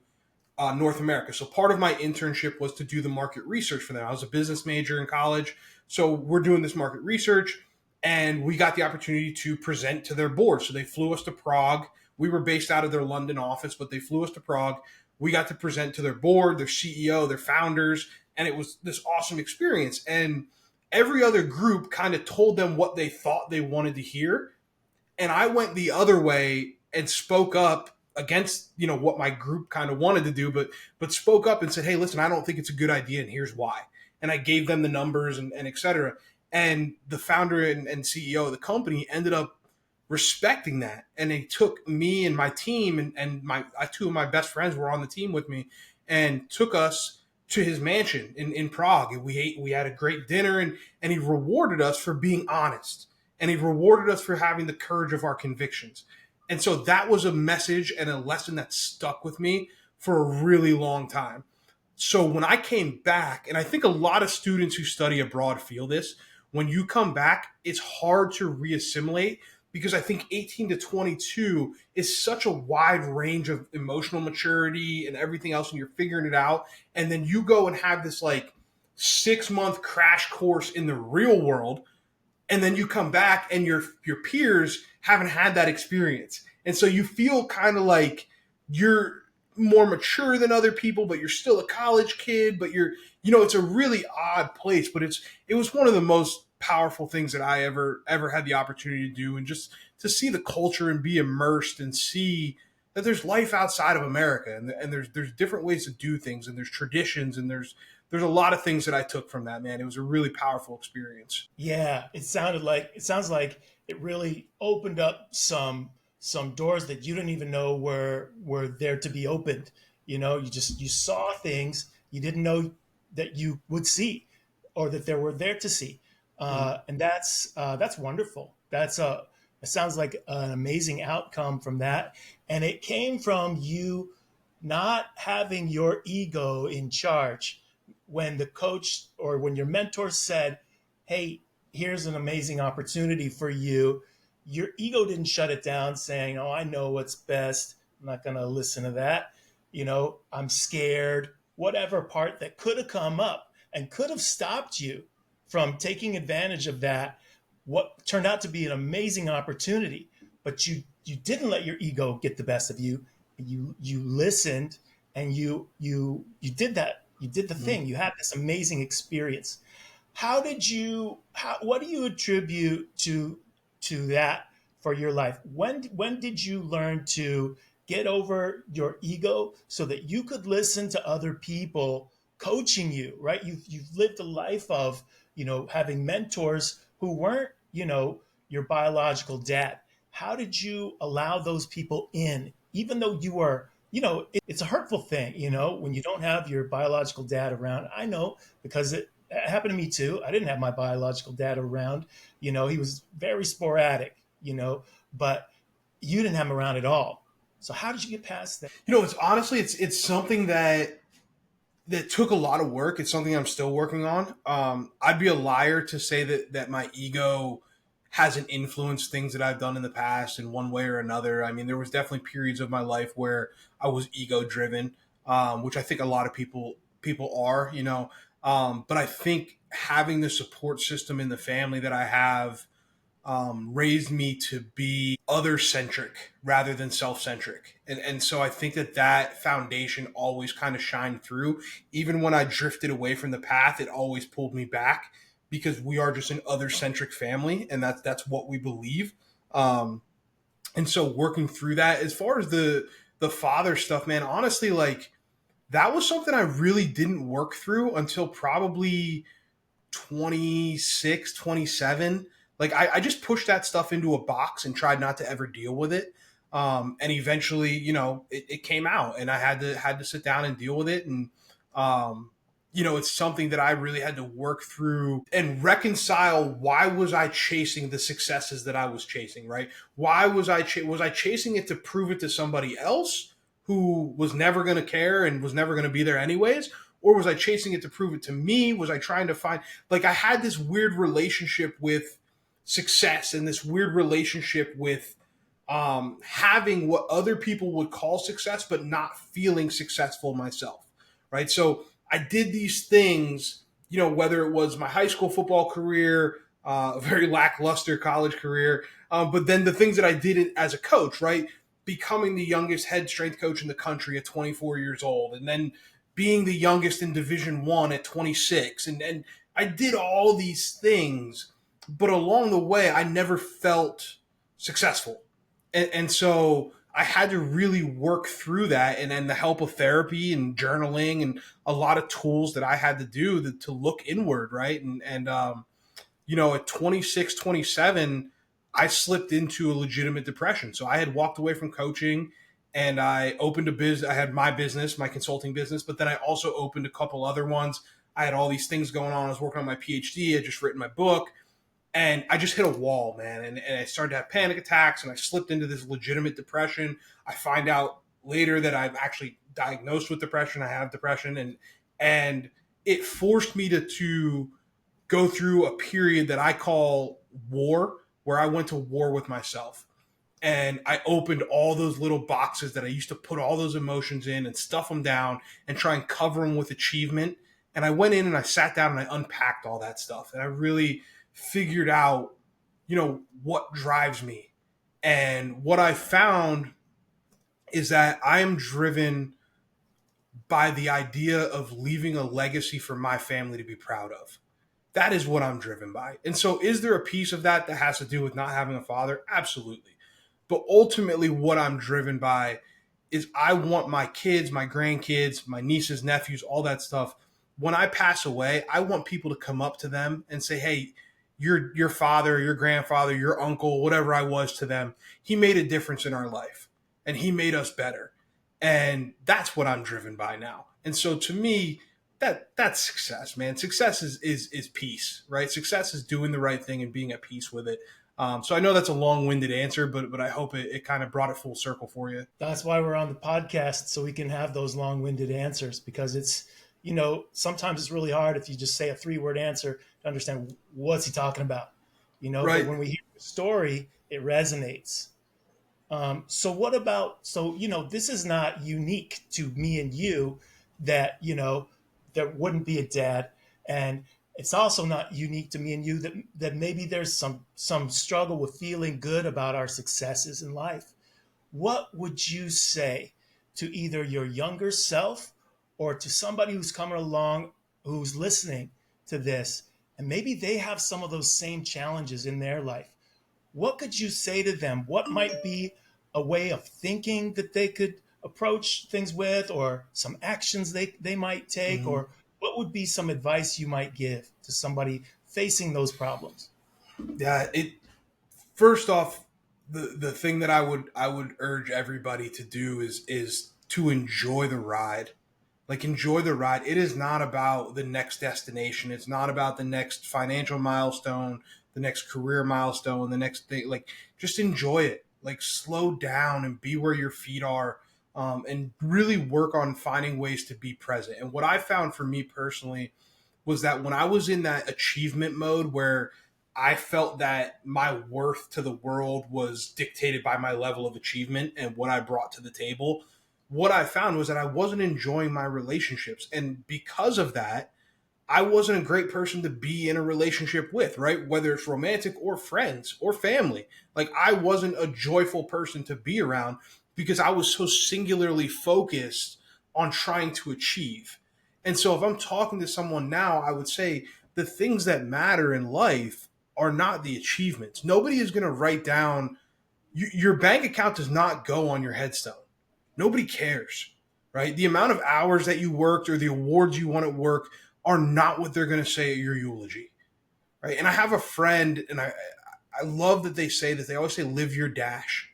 North America. So part of my internship was to do the market research for them. I was a business major in college, so we're doing this market research, and we got the opportunity to present to their board. So they flew us to Prague. We were based out of their London office, but they flew us to Prague. We got to present to their board, their CEO, their founders, and it was this awesome experience. And every other group kind of told them what they thought they wanted to hear, and I went the other way and spoke up against what my group kind of wanted to do, but spoke up and said, hey, listen, I don't think it's a good idea, and here's why. And I gave them the numbers and et cetera. And the founder and CEO of the company ended up respecting that, and they took me and my team and my two of my best friends were on the team with me, and took us to his mansion in Prague, and we had a great dinner, and he rewarded us for being honest, and he rewarded us for having the courage of our convictions. And so that was a message and a lesson that stuck with me for a really long time. So when I came back, and I think a lot of students who study abroad feel this, when you come back, it's hard to reassimilate, because I think 18 to 22 is such a wide range of emotional maturity and everything else, and you're figuring it out. And then you go and have this like 6-month crash course in the real world, and then you come back and your peers haven't had that experience, and so you feel kind of like you're more mature than other people, but you're still a college kid, but it's a really odd place, but it was one of the most powerful things that I ever had the opportunity to do, and just to see the culture and be immersed and see that there's life outside of America, and there's different ways to do things, and there's traditions, and there's a lot of things that I took from that, man. It was a really powerful experience. Yeah, it sounds like it really opened up some doors that you didn't even know were there to be opened. You saw things you didn't know that you would see, or that there were there to see, and that's wonderful. It sounds like an amazing outcome from that, and it came from you not having your ego in charge when the coach or when your mentor said, hey, here's an amazing opportunity for you. Your ego didn't shut it down saying, oh, I know what's best. I'm not going to listen to that. I'm scared, whatever part that could have come up and could have stopped you from taking advantage of that, what turned out to be an amazing opportunity. But you didn't let your ego get the best of you. You listened, and you did that. You did the thing. You had this amazing experience. What do you attribute to that for your life? When did you learn to get over your ego so that you could listen to other people coaching you, right? You've lived a life of, having mentors who weren't, your biological dad. How did you allow those people in, even though you were, it's a hurtful thing, when you don't have your biological dad around. I know, because it happened to me too. I didn't have my biological dad around. He was very sporadic, but you didn't have him around at all. So how did you get past that? It's something that took a lot of work. It's something I'm still working on. I'd be a liar to say that my ego hasn't influenced things that I've done in the past in one way or another. I mean, there was definitely periods of my life where I was ego driven, which I think a lot of people are, but I think having the support system in the family that I have raised me to be other centric rather than self centric. And so I think that foundation always kind of shined through. Even when I drifted away from the path, it always pulled me back, because we are just an other centric family, and that's what we believe. And so working through that, as far as the father stuff, man, honestly, like that was something I really didn't work through until probably 26, 27. Like I just pushed that stuff into a box and tried not to ever deal with it. And eventually, it came out, and I had to sit down and deal with it. And um, it's something that I really had to work through and reconcile. Why was I chasing the successes that I was chasing? Right? Why was I chasing it to prove it to somebody else who was never going to care and was never going to be there anyways? Or was I chasing it to prove it to me? Was I trying to find, like, I had this weird relationship with success and this weird relationship with having what other people would call success, but not feeling successful myself, right? So I did these things, whether it was my high school football career, a very lackluster college career, but then the things that I did as a coach, right? Becoming the youngest head strength coach in the country at 24 years old, and then being the youngest in Division One at 26, and I did all these things, but along the way, I never felt successful, and so I had to really work through that, and then the help of therapy and journaling and a lot of tools that I had to do to look inward, right, and at 26, 27, I slipped into a legitimate depression. So I had walked away from coaching and I opened a business. I had my business, my consulting business, but then I also opened a couple other ones. I had all these things going on. I was working on my PhD. I had just written my book, and I just hit a wall, man. And I started to have panic attacks, and I slipped into this legitimate depression. I find out later that I'm actually diagnosed with depression. I have depression, and it forced me to go through a period that I call war, where I went to war with myself. And I opened all those little boxes that I used to put all those emotions in and stuff them down and try and cover them with achievement. And I went in and I sat down and I unpacked all that stuff. And I really figured out, what drives me. And what I found is that I am driven by the idea of leaving a legacy for my family to be proud of. That is what I'm driven by. And so, is there a piece of that has to do with not having a father? Absolutely. But ultimately, what I'm driven by is I want my kids, my grandkids, my nieces, nephews, all that stuff. When I pass away, I want people to come up to them and say, hey, your father, your grandfather, your uncle, whatever I was to them, he made a difference in our life and he made us better. And that's what I'm driven by now. And so to me, that's success, man. Success is peace, right? Success is doing the right thing and being at peace with it. So I know that's a long-winded answer, but I hope it kind of brought it full circle for you. That's why we're on the podcast, so we can have those long-winded answers, because it's, sometimes it's really hard if you just say a 3-word answer to understand what's he talking about, Right. but when we hear the story, it resonates. So what about, this is not unique to me and you, that, there wouldn't be a dad. And it's also not unique to me and you that maybe there's some struggle with feeling good about our successes in life. What would you say to either your younger self or to somebody who's coming along, who's listening to this, and maybe they have some of those same challenges in their life? What could you say to them? What might be a way of thinking that they could approach things with, or some actions they might take, Mm-hmm. or what would be some advice you might give to somebody facing those problems? Yeah. First off, the thing that I would urge everybody to do is to enjoy the ride. Like, enjoy the ride. It is not about the next destination. It's not about the next financial milestone, the next career milestone, the next thing. Like, just enjoy it. Like, slow down and be where your feet are, and really work on finding ways to be present. And what I found for me personally was that when I was in that achievement mode where I felt that my worth to the world was dictated by my level of achievement and what I brought to the table, what I found was that I wasn't enjoying my relationships. And because of that, I wasn't a great person to be in a relationship with, right? Whether it's romantic or friends or family. Like, I wasn't a joyful person to be around because I was so singularly focused on trying to achieve. And so if I'm talking to someone now, I would say the things that matter in life are not the achievements. Nobody is going to write down, your bank account does not go on your headstone. Nobody cares, right? The amount of hours that you worked or the awards you won at work are not what they're going to say at your eulogy, right? And I have a friend, and I love that they say that. They always say, live your dash.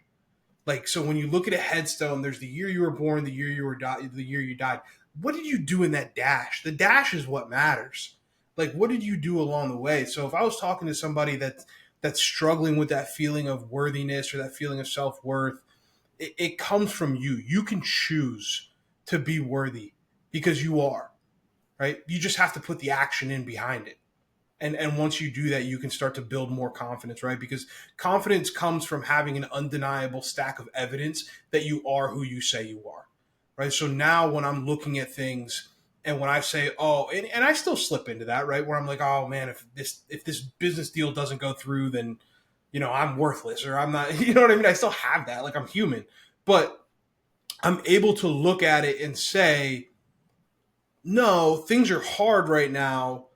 Like, so when you look at a headstone, there's the year you were born, the year the year you died. What did you do in that dash? The dash is what matters. Like, what did you do along the way? So if I was talking to somebody that's struggling with that feeling of worthiness or that feeling of self-worth, it comes from you. You can choose to be worthy because you are, right? You just have to put the action in behind it. And once you do that, you can start to build more confidence, right? Because confidence comes from having an undeniable stack of evidence that you are who you say you are, right? So now when I'm looking at things and when I say, oh, and I still slip into that, right? Where I'm like, oh man, if this business deal doesn't go through, then, I'm worthless or I'm not, you know what I mean? I still have that, like I'm human, but I'm able to look at it and say, no, things are hard right now,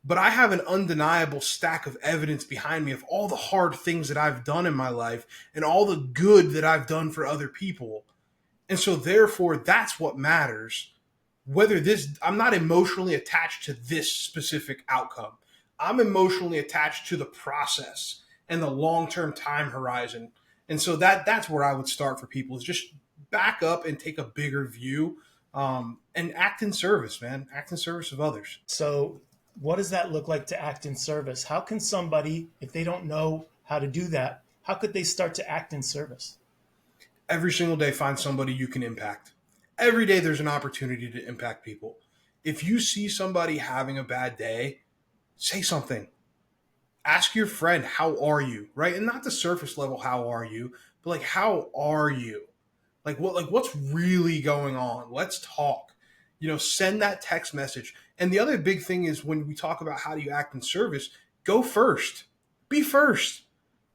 but I have an undeniable stack of evidence behind me of all the hard things that I've done in my life and all the good that I've done for other people. And so therefore, that's what matters. I'm not emotionally attached to this specific outcome. I'm emotionally attached to the process and the long-term time horizon. And so that's where I would start for people, is just back up and take a bigger view, and act in service, man. Act in service of others. So, what does that look like to act in service? How can somebody, if they don't know how to do that, how could they start to act in service? Every single day, find somebody you can impact. Every day, there's an opportunity to impact people. If you see somebody having a bad day, say something. Ask your friend, how are you? Right? And not the surface level, how are you? But like, how are you? What's really going on? Let's talk. Send that text message. And the other big thing is, when we talk about how do you act in service, go first. Be first.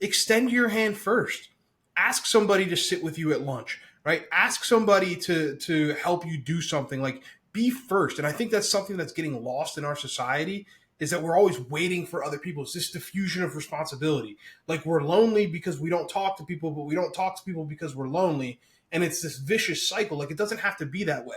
Extend your hand first. Ask somebody to sit with you at lunch, right? Ask somebody to help you do something. Like, be first. And I think that's something that's getting lost in our society, is that we're always waiting for other people. It's this diffusion of responsibility. Like, we're lonely because we don't talk to people, but we don't talk to people because we're lonely. And it's this vicious cycle. Like, it doesn't have to be that way.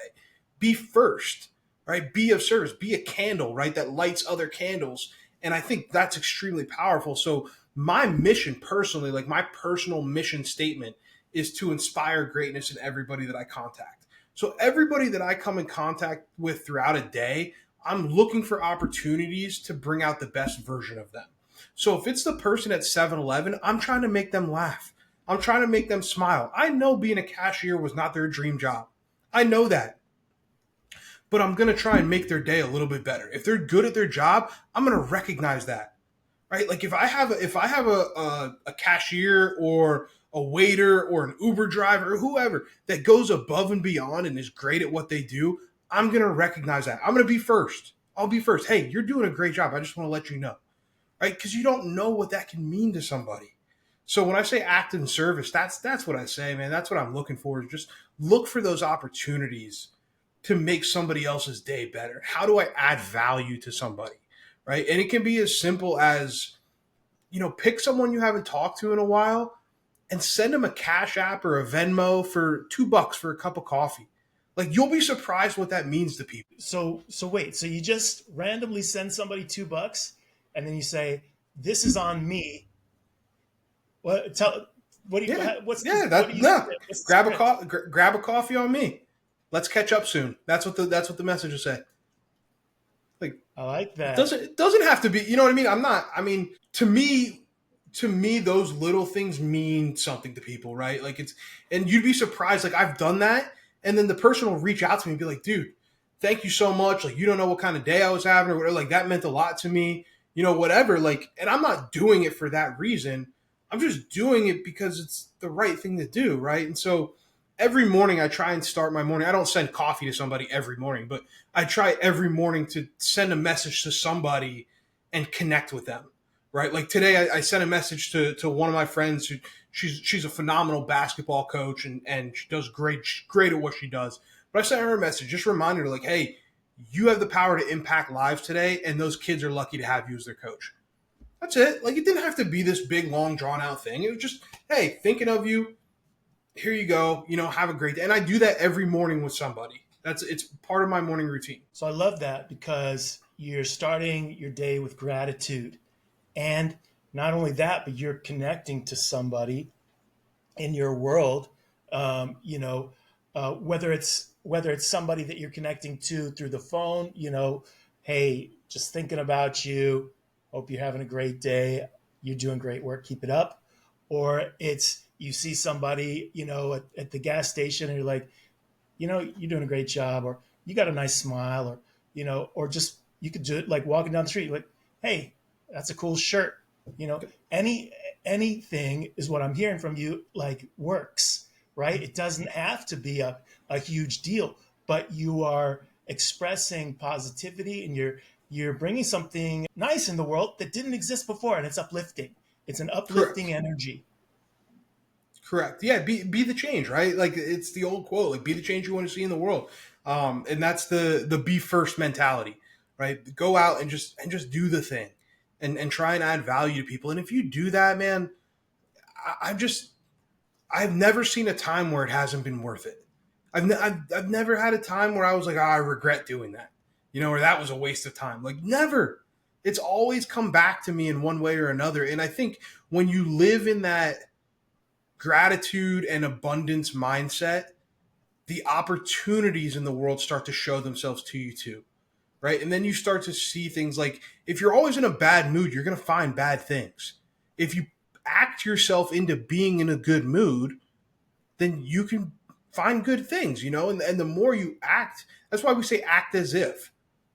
Be first, right? Be of service. Be a candle, right, that lights other candles. And I think that's extremely powerful. So my mission personally, like my personal mission statement, is to inspire greatness in everybody that I contact. So everybody that I come in contact with throughout a day, I'm looking for opportunities to bring out the best version of them. So if it's the person at 7-Eleven, I'm trying to make them laugh. I'm trying to make them smile. I know being a cashier was not their dream job. I know that. But I'm going to try and make their day a little bit better. If they're good at their job, I'm going to recognize that. Right? Like, if I have a cashier or a waiter or an Uber driver or whoever that goes above and beyond and is great at what they do, I'm going to recognize that. I'm going to be first. I'll be first. Hey, you're doing a great job. I just want to let you know. Right? Because you don't know what that can mean to somebody. So when I say act in service, that's what I say, man. That's what I'm looking for, is just look for those opportunities to make somebody else's day better. How do I add value to somebody? Right? And it can be as simple as, pick someone you haven't talked to in a while and send them a Cash App or a Venmo for $2 for a cup of coffee. Like, you'll be surprised what that means to people. So wait, so you just randomly send somebody $2 and then you say, this is on me. What do you? Yeah, What's yeah. what do you Grab a coffee on me. Let's catch up soon. That's what the message will say. Like, I like that. It doesn't have to be. You know what I mean? To me, those little things mean something to people, right? Like, and you'd be surprised. Like, I've done that, and then the person will reach out to me and be like, "Dude, thank you so much. Like, you don't know what kind of day I was having, or whatever. Like, that meant a lot to me. Whatever. Like, and I'm not doing it for that reason. I'm just doing it because it's the right thing to do, right? And so every morning I try and start my morning. I don't send coffee to somebody every morning, but I try every morning to send a message to somebody and connect with them, right? Like today I sent a message to one of my friends who she's a phenomenal basketball coach and she does great at what she does. But I sent her a message, just reminding her, like, hey, you have the power to impact lives today, and those kids are lucky to have you as their coach. That's it. Like, it didn't have to be this big, long, drawn out thing. It was just, hey, thinking of you, here you go, have a great day. And I do that every morning with somebody. It's part of my morning routine. So I love that because you're starting your day with gratitude. And not only that, but you're connecting to somebody in your world. Whether it's somebody that you're connecting to through the phone, hey, just thinking about you. Hope you're having a great day. You're doing great work. Keep it up. Or it's you see somebody, at the gas station, and you're like, you're doing a great job, or you got a nice smile, or or just you could do it like walking down the street, like, hey, that's a cool shirt. You know, any anything is what I'm hearing from you, like works, right? It doesn't have to be a huge deal, but you are expressing positivity and you're bringing something nice in the world that didn't exist before, and it's uplifting. It's an uplifting Correct. energy. Correct. Yeah, be the change, right? Like it's the old quote, like be the change you want to see in the world. And that's the be first mentality, right? Go out and just do the thing and try and add value to people. And if you do that, man, I've just I've never seen a time where it hasn't been worth it. I've never had a time where I was like, I regret doing that, or that was a waste of time. Like, never. It's always come back to me in one way or another. And I think when you live in that gratitude and abundance mindset, the opportunities in the world start to show themselves to you too, right? And then you start to see things like if you're always in a bad mood, you're going to find bad things. If you act yourself into being in a good mood, then you can find good things, and the more you act, that's why we say act as if.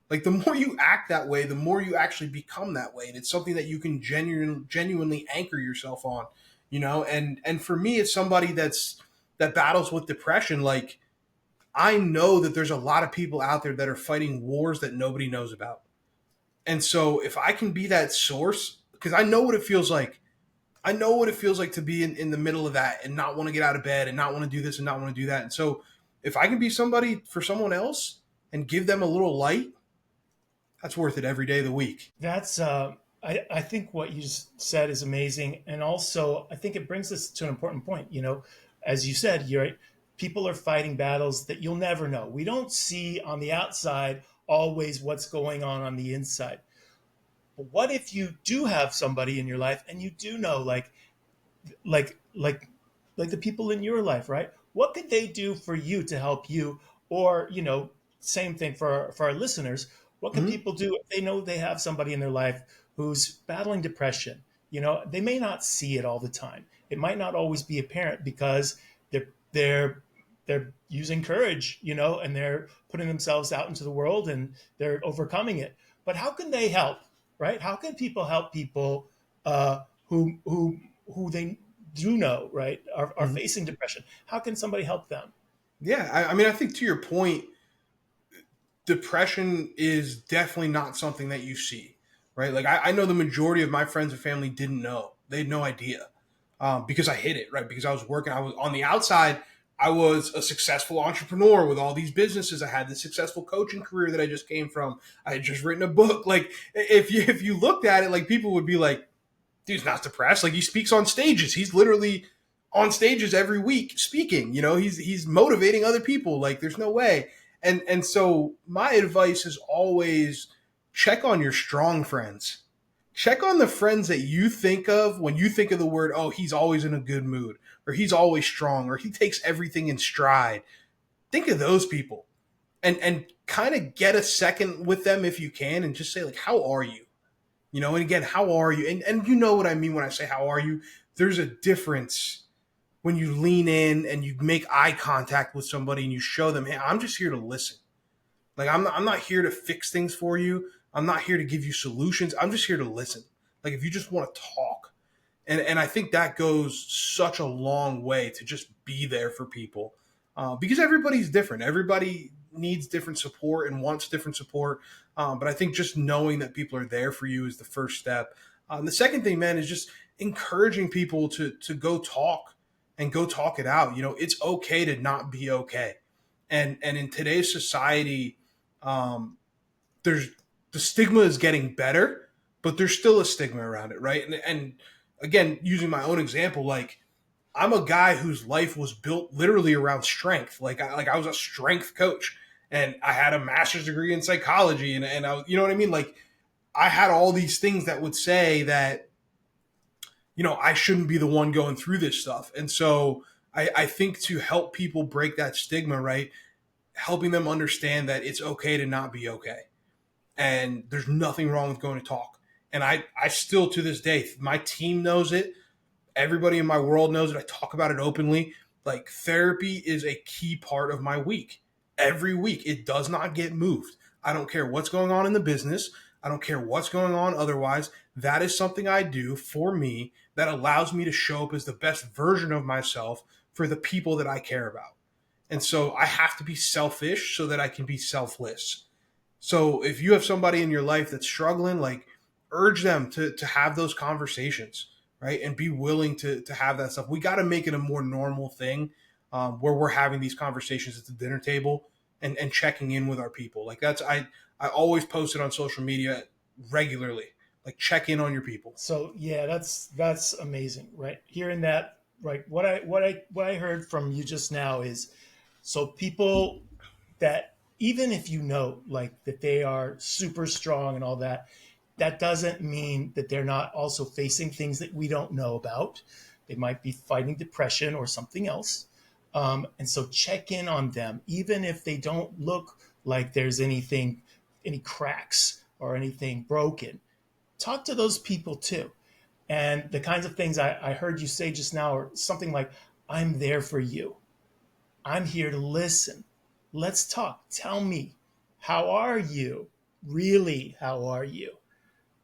Like the more you act that way, the more you actually become that way. And it's something that you can genuinely anchor yourself on, and for me, as somebody that battles with depression, like I know that there's a lot of people out there that are fighting wars that nobody knows about. And so if I can be that source, because I know what it feels like. I know what it feels like to be in the middle of that and not want to get out of bed and not want to do this and not want to do that. And so if I can be somebody for someone else and give them a little light, that's worth it every day of the week. That's I think what you just said is amazing, and also I think it brings us to an important point. As you said, you're right, people are fighting battles that you'll never know. We don't see on the outside always what's going on the inside. But what if you do have somebody in your life and you do know, like like like the people in your life, right? What could they do for you to help you? Or, same thing for our listeners. What can Mm-hmm. people do if they know they have somebody in their life who's battling depression? They may not see it all the time. It might not always be apparent because they're they're using courage, and they're putting themselves out into the world and they're overcoming it. But how can they help, right? How can people help people who they do know, right, are Mm-hmm. facing depression? How can somebody help them? Yeah, I mean, I think to your point, depression is definitely not something that you see, right? Like I know the majority of my friends and family didn't know; they had no idea, because I hid it, right? Because I was working, I was on the outside. I was a successful entrepreneur with all these businesses. I had the successful coaching career that I just came from. I had just written a book. Like if you looked at it, like people would be like, dude's not depressed. Like he speaks on stages. He's literally on stages every week speaking. He's motivating other people. Like there's no way. And so my advice is always check on your strong friends. Check on the friends that you think of when you think of the word, oh, he's always in a good mood, or he's always strong, or he takes everything in stride. Think of those people and kind of get a second with them if you can and just say, like, how are you? And again, how are you? And you know what I mean when I say how are you? There's a difference when you lean in and you make eye contact with somebody and you show them, hey, I'm just here to listen. Like I'm not here to fix things for you. I'm not here to give you solutions. I'm just here to listen. Like if you just want to talk. And I think that goes such a long way to just be there for people, because everybody's different. Everybody needs different support and wants different support. But I think just knowing that people are there for you is the first step. The second thing, man, is just encouraging people to go talk and go talk it out. It's okay to not be okay. And in today's society, um, there's the stigma is getting better, but there's still a stigma around it, right? And again, using my own example, like I'm a guy whose life was built literally around strength. I was a strength coach, and I had a master's degree in psychology, and I, you know what I mean? Like, I had all these things that would say that, I shouldn't be the one going through this stuff. And so I think to help people break that stigma, right? Helping them understand that it's okay to not be okay. And there's nothing wrong with going to talk. And I still, to this day, my team knows it. Everybody in my world knows it. I talk about it openly. Like, therapy is a key part of my week. Every week, it does not get moved. I don't care what's going on in the business. I don't care what's going on otherwise. That is something I do for me that allows me to show up as the best version of myself for the people that I care about. And so I have to be selfish so that I can be selfless. So if you have somebody in your life that's struggling, like, urge them to have those conversations, right? And be willing to have that stuff. We got to make it a more normal thing, where we're having these conversations at the dinner table and checking in with our people. Like, I always post it on social media regularly. Like, check in on your people. So yeah, that's amazing, right? Hearing that, right? What I heard from you just now is, so people that, even if you know, like, that they are super strong and all that, that doesn't mean that they're not also facing things that we don't know about. They might be fighting depression or something else. And so check in on them, even if they don't look like there's any cracks or anything broken. Talk to those people too. And the kinds of things I heard you say just now are something like, I'm there for you. I'm here to listen. Let's talk. Tell me, how are you? Really, how are you?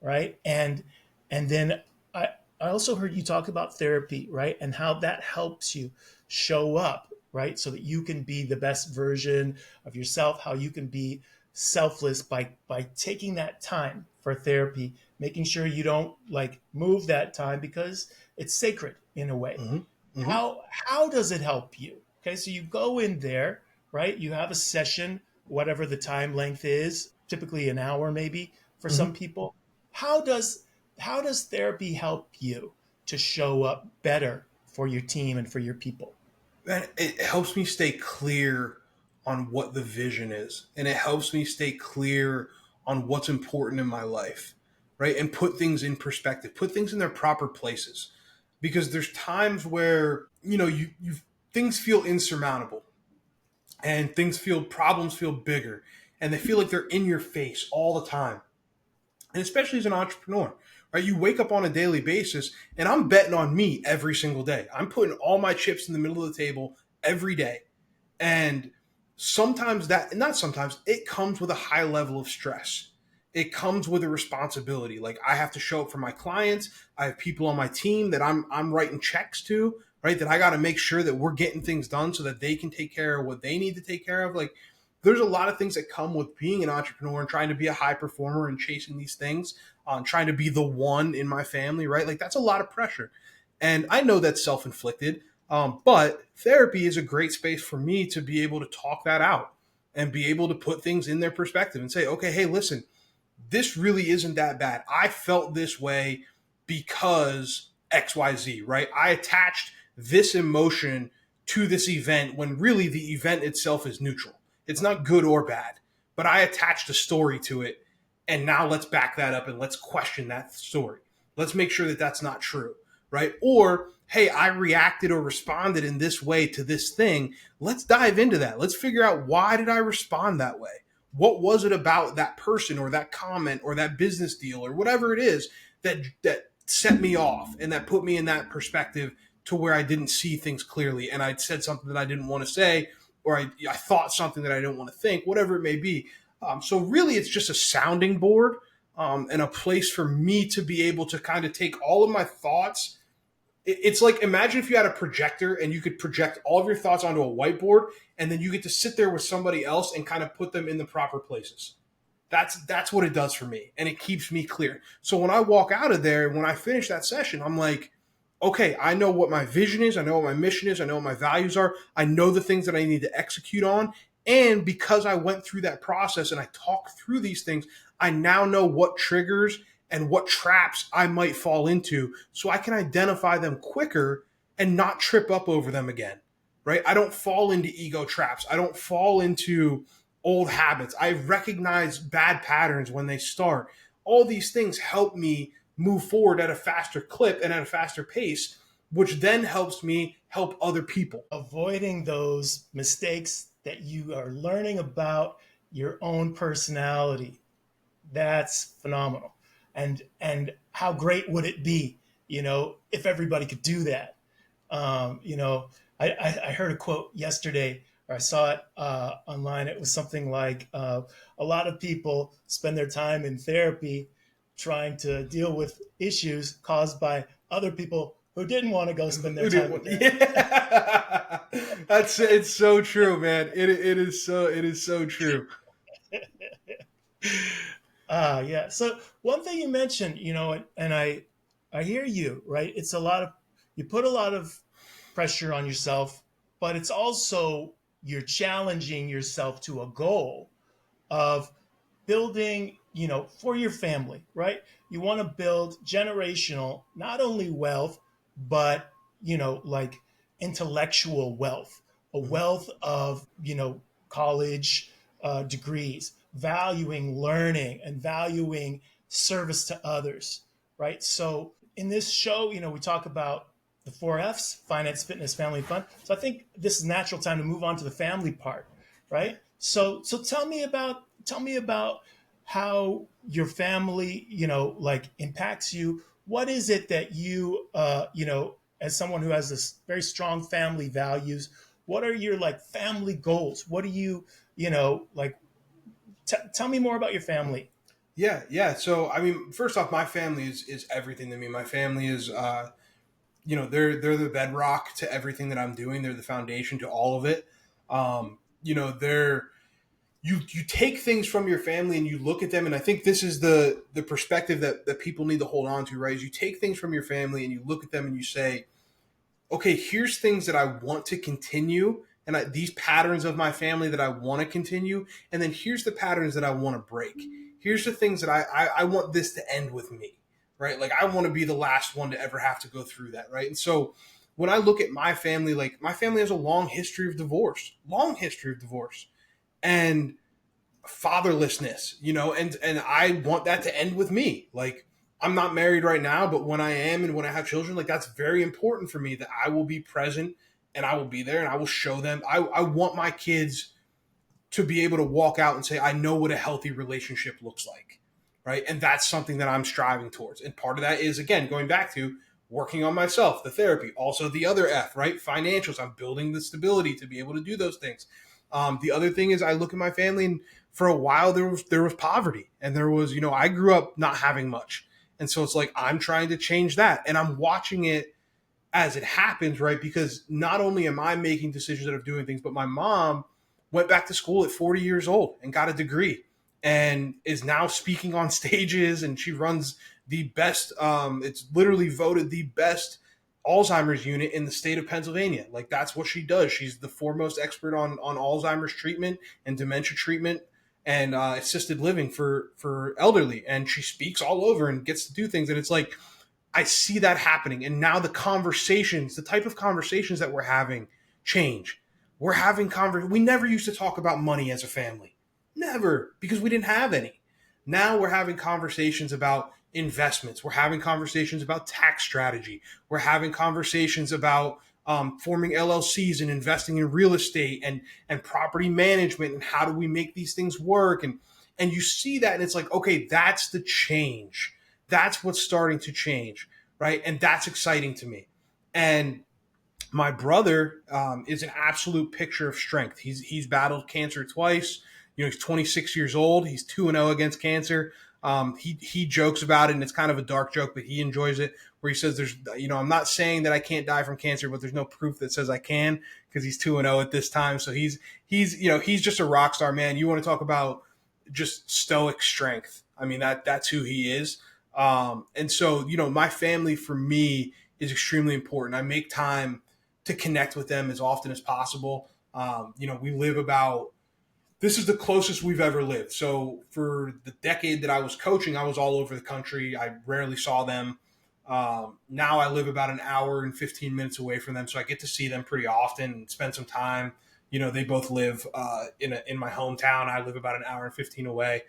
Right? And then I also heard you talk about therapy, right? And how that helps you show up, right? So that you can be the best version of yourself, how you can be selfless by taking that time for therapy, making sure you don't, like, move that time because it's sacred in a way. Mm-hmm. Mm-hmm. How does it help you? Okay, so you go in there, right? You have a session, whatever the time length is, typically an hour maybe for Mm-hmm. some people. How does how does therapy help you to show up better for your team and for your people? Man, it helps me stay clear on what the vision is, and it helps me stay clear on what's important in my life, right? And put things in perspective, put things in their proper places, because there's times where, you things feel insurmountable, and problems feel bigger, and they feel like they're in your face all the time. And especially as an entrepreneur, right? You wake up on a daily basis, and I'm betting on me every single day. I'm putting all my chips in the middle of the table every day. And sometimes not sometimes, it comes with a high level of stress. It comes with a responsibility. Like, I have to show up for my clients. I have people on my team that I'm writing checks to, right? That I got to make sure that we're getting things done so that they can take care of what they need to take care of. Like, there's a lot of things that come with being an entrepreneur and trying to be a high performer and chasing these things, trying to be the one in my family, right? Like, that's a lot of pressure. And I know that's self-inflicted, but therapy is a great space for me to be able to talk that out and be able to put things in their perspective and say, okay, hey, listen, this really isn't that bad. I felt this way because XYZ, right? I attached this emotion to this event when really the event itself is neutral. It's not good or bad, but I attached a story to it. And now let's back that up and let's question that story. Let's make sure that that's not true, right? Or, hey, I reacted or responded in this way to this thing. Let's dive into that. Let's figure out, why did I respond that way? What was it about that person or that comment or that business deal or whatever it is that set me off and that put me in that perspective to where I didn't see things clearly, and I said something that I didn't want to say, or I thought something that I didn't want to think, whatever it may be. So really, it's just a sounding board, and a place for me to be able to kind of take all of my thoughts. It's like, imagine if you had a projector and you could project all of your thoughts onto a whiteboard, and then you get to sit there with somebody else and kind of put them in the proper places. That's what it does for me, and it keeps me clear. So when I walk out of there, when I finish that session, I'm like, okay, I know what my vision is. I know what my mission is. I know what my values are. I know the things that I need to execute on. And because I went through that process and I talked through these things, I now know what triggers and what traps I might fall into, so I can identify them quicker and not trip up over them again, right? I don't fall into ego traps. I don't fall into old habits. I recognize bad patterns when they start. All these things help me move forward at a faster clip and at a faster pace, which then helps me help other people. Avoiding those mistakes that you are learning about your own personality, that's phenomenal. And how great would it be, if everybody could do that? I heard a quote yesterday, or I saw it online. It was something like, a lot of people spend their time in therapy trying to deal with issues caused by other people who didn't want to go spend their time with therapy. Yeah. It's so true, man. It is so true. Yeah. So one thing you mentioned, and I hear you, right? It's a lot of, you put a lot of pressure on yourself, but it's also you're challenging yourself to a goal of building, for your family, right? You want to build generational, not only wealth, but, like intellectual wealth, a Mhm. wealth of, college degrees, valuing learning and valuing service to others, right? So in this show, we talk about the four F's: finance, fitness, family, fun. So I think this is a natural time to move on to the family part, right? So tell me about how your family, like impacts you. What is it that you, as someone who has this very strong family values, what are your like family goals? What do you, like, tell me more about your family. Yeah, yeah. So I mean, first off, my family is everything to me. My family is they're the bedrock to everything that I'm doing. They're the foundation to all of it. They're you take things from your family and you look at them, and I think this is the perspective that people need to hold on to, right? Is you take things from your family and you look at them and you say, okay, here's things that I want to continue, and these patterns of my family that I want to continue, and then here's the patterns that I want to break. Here's the things that I want this to end with me, right? Like I want to be the last one to ever have to go through that, right? And so when I look at my family, like my family has a long history of divorce, and fatherlessness, and I want that to end with me. Like I'm not married right now, but when I am and when I have children, like that's very important for me that I will be present and I will be there and I will show them. I want my kids to be able to walk out and say, I know what a healthy relationship looks like. Right. And that's something that I'm striving towards. And part of that is, again, going back to working on myself, the therapy, also the other F, right? Financials. I'm building the stability to be able to do those things. The other thing is I look at my family, and for a while there was poverty, and there was, I grew up not having much. And so it's like, I'm trying to change that, and I'm watching it as it happens, right? Because not only am I making decisions that are doing things, but my mom went back to school at 40 years old and got a degree and is now speaking on stages, and she runs the best, it's literally voted the best Alzheimer's unit in the state of Pennsylvania. Like that's what she does. She's the foremost expert on Alzheimer's treatment and dementia treatment and assisted living for elderly. And she speaks all over and gets to do things. And it's like, I see that happening. And now the type of conversations that we're having change. We never used to talk about money as a family. Never, because we didn't have any. Now we're having conversations about investments. We're having conversations about tax strategy. We're having conversations about forming LLCs and investing in real estate and property management, and how do we make these things work. And you see that, and it's like, okay, that's the change. That's what's starting to change, right? And that's exciting to me. And my brother is an absolute picture of strength. He's battled cancer twice. He's 26 years old. He's 2-0 against cancer. He jokes about it, and it's kind of a dark joke, but he enjoys it. Where he says, "There's, I'm not saying that I can't die from cancer, but there's no proof that says I can, because he's 2-0 at this time." So he's just a rock star, man. You want to talk about just stoic strength? I mean, that's who he is. And so my family for me is extremely important. I make time to connect with them as often as possible. We live about, this is the closest we've ever lived. So for the decade that I was coaching, I was all over the country. I rarely saw them. Now I live about an hour and 15 minutes away from them, so I get to see them pretty often and spend some time. They both live in my hometown. I live about an hour and 15 away,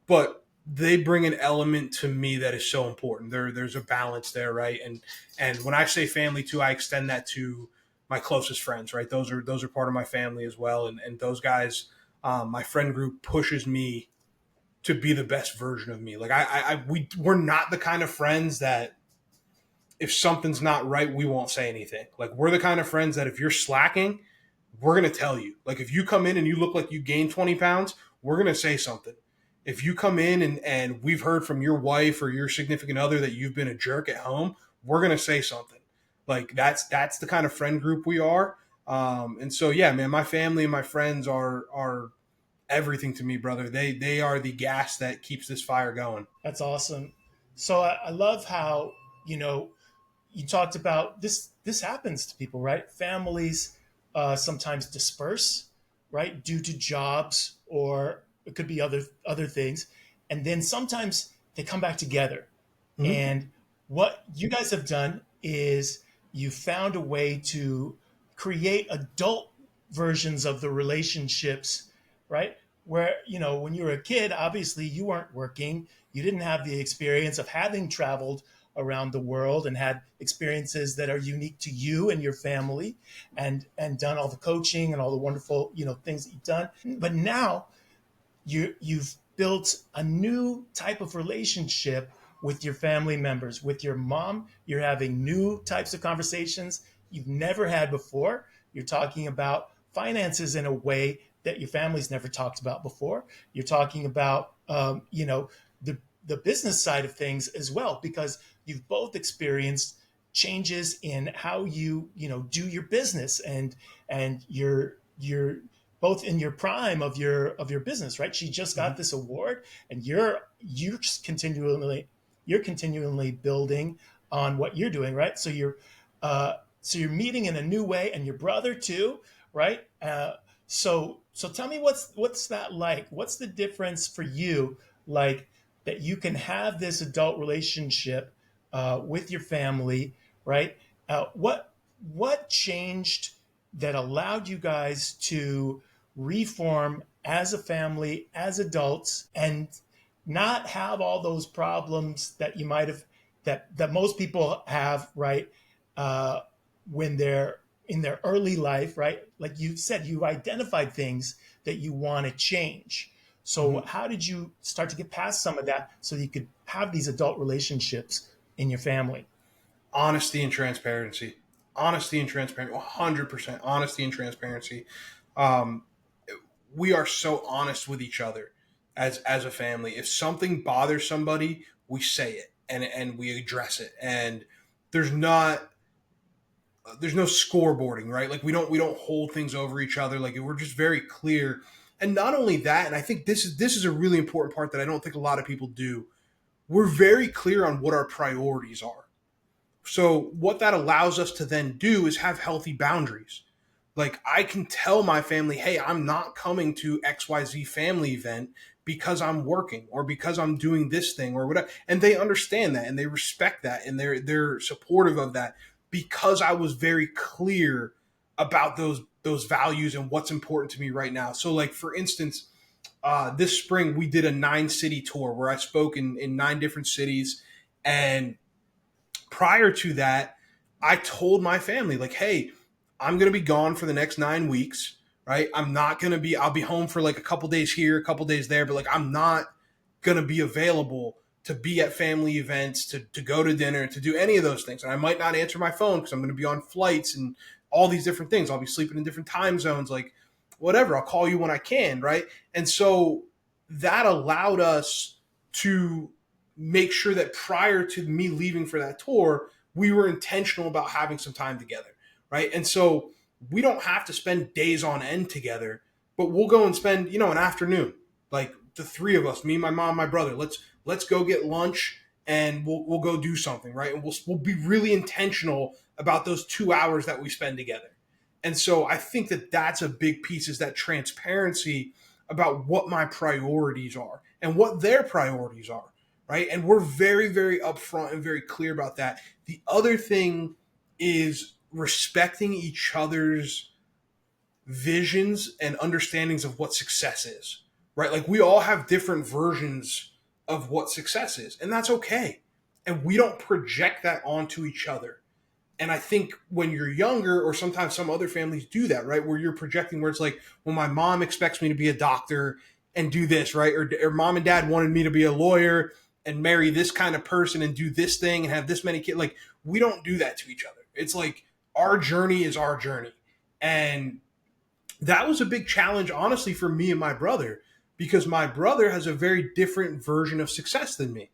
but they bring an element to me that is so important. There's a balance there, right? And when I say family too, I extend that to my closest friends, right? Those are part of my family as well, and those guys, my friend group pushes me to be the best version of me. Like we're not the kind of friends that if something's not right, we won't say anything. Like we're the kind of friends that if you're slacking, we're gonna tell you. Like if you come in and you look like you gained 20 pounds, we're gonna say something. If you come in and we've heard from your wife or your significant other that you've been a jerk at home, we're gonna say something. Like that's the kind of friend group we are. And so yeah, man, my family and my friends are everything to me, brother. They are the gas that keeps this fire going. That's awesome. So I love how, you know, you talked about this. This happens to people, right? Families sometimes disperse, right, due to jobs, or it could be other things, and then sometimes they come back together. Mm-hmm. And what you guys have done is you found a way to create adult versions of the relationships, right? Where, when you were a kid, obviously you weren't working. You didn't have the experience of having traveled around the world and had experiences that are unique to you and your family, and done all the coaching and all the wonderful, things that you've done. But now you've built a new type of relationship with your family members. With your mom, you're having new types of conversations you've never had before. You're talking about finances in a way that your family's never talked about before. You're talking about the business side of things as well, because you've both experienced changes in how do your business, and you're both in your prime of your business, right? She just got this award, and you're just continually building on what you're doing, right? So you're meeting in a new way, and your brother too, right? So tell me, what's that like? What's the difference for you, like, that you can have this adult relationship with your family, right? What changed that allowed you guys to reform as a family, as adults, and not have all those problems that you might have, that most people have, right? Uh, when they're in their early life, right? Like you said, you identified things that you want to change. So Mm-hmm. how did you start to get past some of that so you could have these adult relationships in your family? Honesty and transparency. Honesty and transparency. 100% honesty and transparency. Um, we are so honest with each other as a family. If something bothers somebody, we say it and we address it. And there's not there's no scoreboarding, right? Like we don't hold things over each other. Like we're just very clear. And not only that, and I think this is a really important part that I don't think a lot of people do. We're very clear on what our priorities are. So what that allows us to then do is have healthy boundaries. Like I can tell my family, hey, I'm not coming to XYZ family event because I'm working or because I'm doing this thing or whatever. And they understand that and they respect that and they're supportive of that because I was very clear about those values and what's important to me right now. So like for instance, this spring we did a 9-city tour where I spoke in 9 different cities. And prior to that, I told my family, like, hey, I'm going to be gone for the next 9 weeks, right? I'll be home for like a couple days here, a couple days there, but like, I'm not going to be available to be at family events, to go to dinner, to do any of those things. And I might not answer my phone because I'm going to be on flights and all these different things. I'll be sleeping in different time zones, like whatever. I'll call you when I can, right? And so that allowed us to make sure that prior to me leaving for that tour, we were intentional about having some time together, right? And so we don't have to spend days on end together, but we'll go and spend, an afternoon, like the three of us, me, my mom, my brother. Let's go get lunch and we'll go do something, right? And we'll be really intentional about those 2 hours that we spend together. And so I think that that's a big piece, is that transparency about what my priorities are and what their priorities are, right? And we're very, very upfront and very clear about that. The other thing is respecting each other's visions and understandings of what success is, right? Like we all have different versions of what success is, and that's okay. And we don't project that onto each other. And I think when you're younger, or sometimes some other families do that, right? Where you're projecting, where it's like, well, my mom expects me to be a doctor and do this, right? Or mom and dad wanted me to be a lawyer and marry this kind of person and do this thing and have this many kids. Like, we don't do that to each other. It's like our journey is our journey. And that was a big challenge, honestly, for me and my brother, because my brother has a very different version of success than me,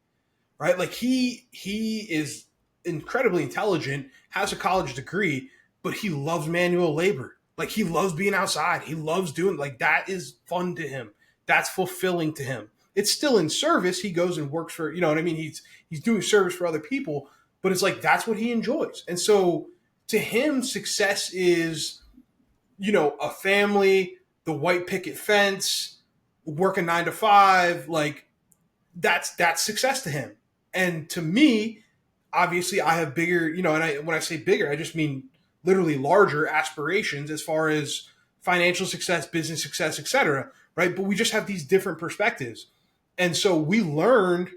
right? Like he is incredibly intelligent, has a college degree, but he loves manual labor. Like he loves being outside. He loves doing like that is fun to him. That's fulfilling to him. It's still in service. He goes and works for, you know what I mean? He's doing service for other people, but it's like that's what he enjoys. And so to him, success is, you know, a family, the white picket fence, working 9 to 5, like that's success to him. And to me, obviously I have bigger, you know, when I say bigger, I just mean literally larger aspirations as far as financial success, business success, etc. Right? But we just have these different perspectives. And so we learned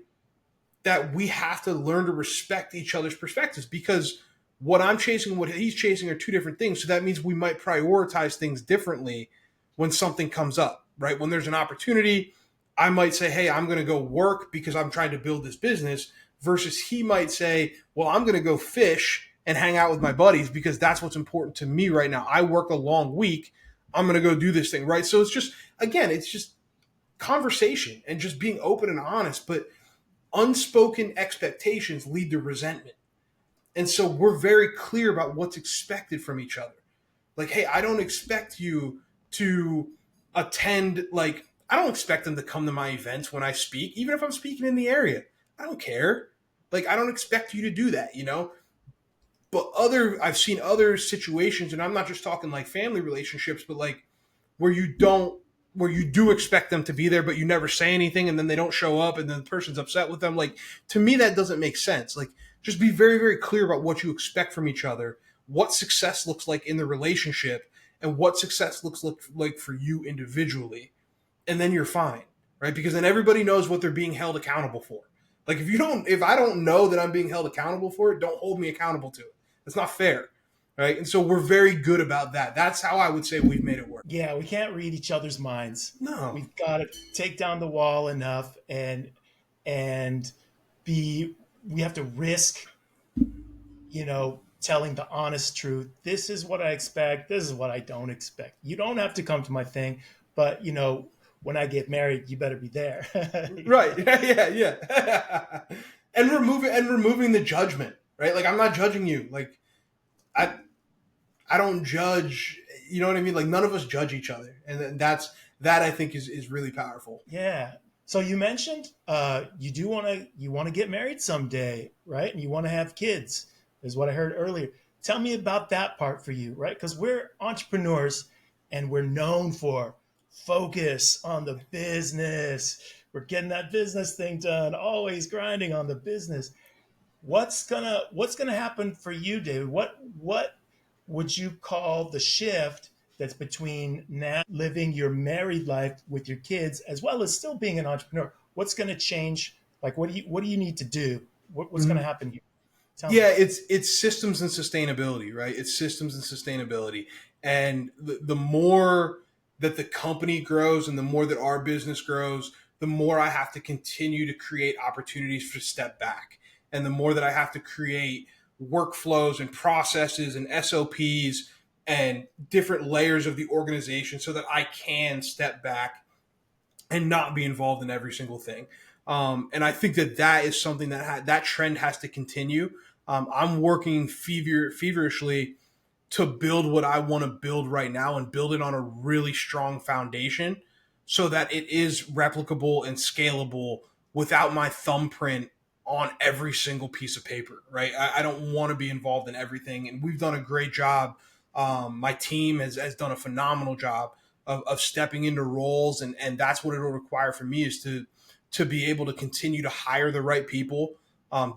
that we have to learn to respect each other's perspectives, because what I'm chasing and what he's chasing are two different things. So that means we might prioritize things differently when something comes up, right? When there's an opportunity, I might say, hey, I'm going to go work because I'm trying to build this business, versus he might say, well, I'm going to go fish and hang out with my buddies because that's what's important to me right now. I work a long week. I'm going to go do this thing, right? So it's just, again, it's just conversation and just being open and honest, but unspoken expectations lead to resentment. And so we're very clear about what's expected from each other. Like, hey, I don't expect you to attend, like, I don't expect them to come to my events when I speak, even if I'm speaking in the area. I don't care. Like, I don't expect you to do that, you know? But I've seen other situations, and I'm not just talking like family relationships, but like where you do expect them to be there, but you never say anything, and then they don't show up, and then the person's upset with them. Like, to me, that doesn't make sense. Like, just be very, very clear about what you expect from each other, what success looks like in the relationship, and what success looks like for you individually. And then you're fine, right? Because then everybody knows what they're being held accountable for. Like, if I don't know that I'm being held accountable for it, don't hold me accountable to it. That's not fair, right? And so we're very good about that. That's how I would say we've made it work. Yeah, we can't read each other's minds. No. We've got to take down the wall enough and be we have to risk, you know, telling the honest truth. This is what I expect. This is what I don't expect. You don't have to come to my thing, but you know, when I get married, you better be there. Right. Yeah. And removing the judgment, right? Like, I'm not judging you. Like, I don't judge, you know what I mean? Like, none of us judge each other. And that I think is really powerful. Yeah. So you mentioned you want to get married someday, right? And you want to have kids, is what I heard earlier. Tell me about that part for you, right? Because we're entrepreneurs and we're known for focus on the business. We're getting that business thing done, always grinding on the business. What's gonna happen for you, David? What would you call the shift that's between now living your married life with your kids as well as still being an entrepreneur? What's going to change? Like, what do you need to do? What's going to happen here? Tell me. Yeah, it's systems and sustainability, right? It's systems and sustainability. And the more that the company grows and the more that our business grows, the more I have to continue to create opportunities for step back. And the more that I have to create workflows and processes and SOPs and different layers of the organization so that I can step back and not be involved in every single thing. And I think that is something that trend has to continue. I'm working feverishly to build what I want to build right now and build it on a really strong foundation so that it is replicable and scalable without my thumbprint on every single piece of paper, right? I don't want to be involved in everything. And we've done a great job. My team has done a phenomenal job of stepping into roles. And that's what it'll require for me is to to be able to continue to hire the right people,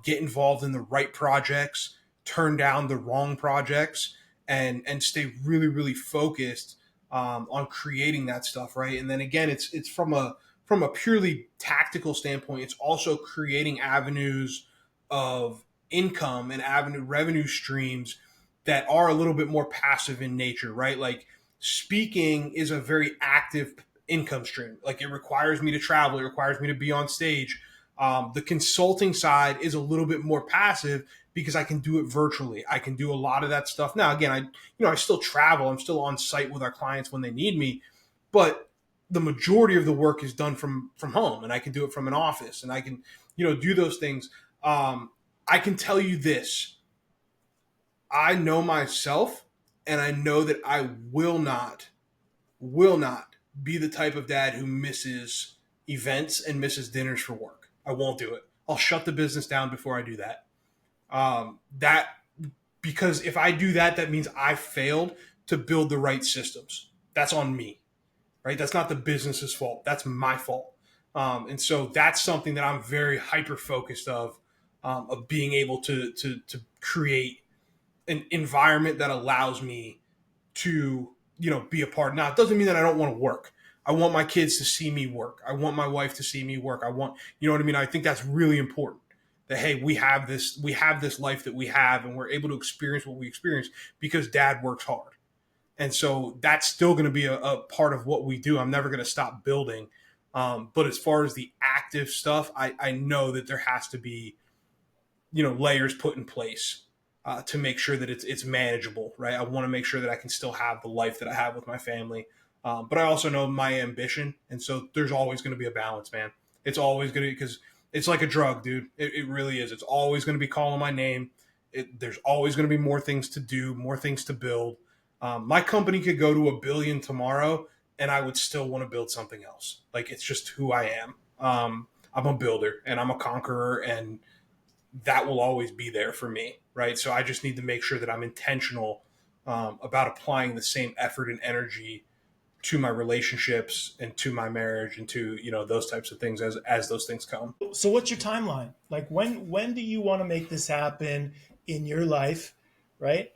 get involved in the right projects, turn down the wrong projects, and stay really really focused on creating that stuff, right? And then again, it's from a purely tactical standpoint. It's also creating avenues of income and avenue revenue streams that are a little bit more passive in nature, right? Like speaking is a very active income stream. Like it requires me to travel, it requires me to be on stage. The consulting side is a little bit more passive because I can do it virtually. I can do a lot of that stuff. Now, again, I still travel. I'm still on site with our clients when they need me, but the majority of the work is done from home, and I can do it from an office, and I can do those things. I can tell you this: I know myself, and I know that I will not be the type of dad who misses events and misses dinners for work. I won't do it. I'll shut the business down before I do that. That because if I do that, that means I failed to build the right systems. That's on me, right? That's not the business's fault. That's my fault. And so that's something that I'm very hyper focused of being able to create an environment that allows me to be a part. Now, it doesn't mean that I don't want to work. I want my kids to see me work. I want my wife to see me work. I want, you know what I mean? I think that's really important that, hey, we have this life that we have, and we're able to experience what we experience because dad works hard. And so that's still going to be a part of what we do. I'm never going to stop building. But as far as the active stuff, I know that there has to be, layers put in place to make sure that it's manageable, right? I want to make sure that I can still have the life that I have with my family. But I also know my ambition. And so there's always going to be a balance, man. It's always going to be, because it's like a drug, dude. It really is. It's always going to be calling my name. There's always going to be more things to do, more things to build. My company could go to 1 billion tomorrow, and I would still want to build something else. Like, it's just who I am. I'm a builder, and I'm a conqueror, and that will always be there for me, right? So I just need to make sure that I'm intentional about applying the same effort and energy to my relationships and to my marriage and to those types of things as those things come. So what's your timeline? Like when do you want to make this happen in your life, right?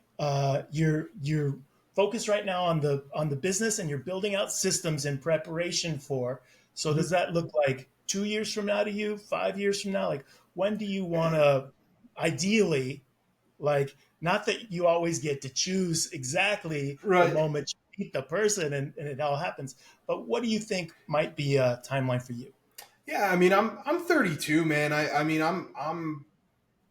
You're focused right now on the business, and you're building out systems in preparation for. So does that look like 2 years from now to you, 5 years from now? Like when do you want to ideally, like, not that you always get to choose exactly the Right. moment you meet the person and it all happens, but what do you think might be a timeline for you? Yeah, I mean, I'm 32, man. I mean, I'm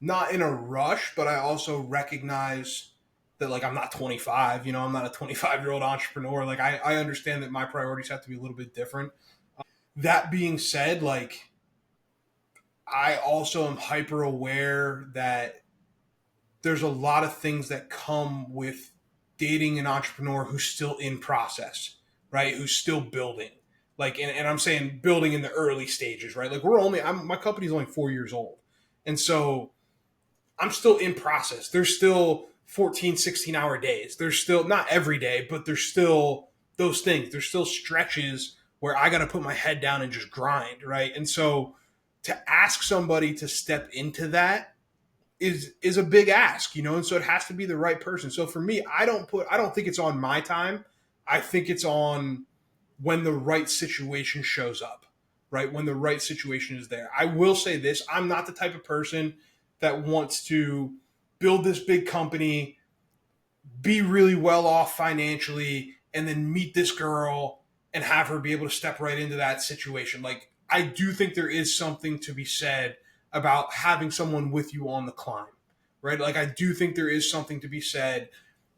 not in a rush, but I also recognize that, like, I'm not 25. I'm not a 25-year-old entrepreneur. Like, I understand that my priorities have to be a little bit different. That being said, like, I also am hyper aware that there's a lot of things that come with dating an entrepreneur who's still in process, right? Who's still building. Like, and I'm saying building in the early stages, right? Like, my company's only 4 years old. And so I'm still in process. There's still 14, 16-hour days. There's still, not every day, but there's still those things. There's still stretches where I got to put my head down and just grind, right? And so to ask somebody to step into that is a big ask, and so it has to be the right person. So for me, I don't think it's on my time. I think it's on when the right situation shows up, right? When the right situation is there. I will say this: I'm not the type of person that wants to build this big company, be really well off financially, and then meet this girl and have her be able to step right into that situation. Like, I do think there is something to be said about having someone with you on the climb, right? Like, I do think there is something to be said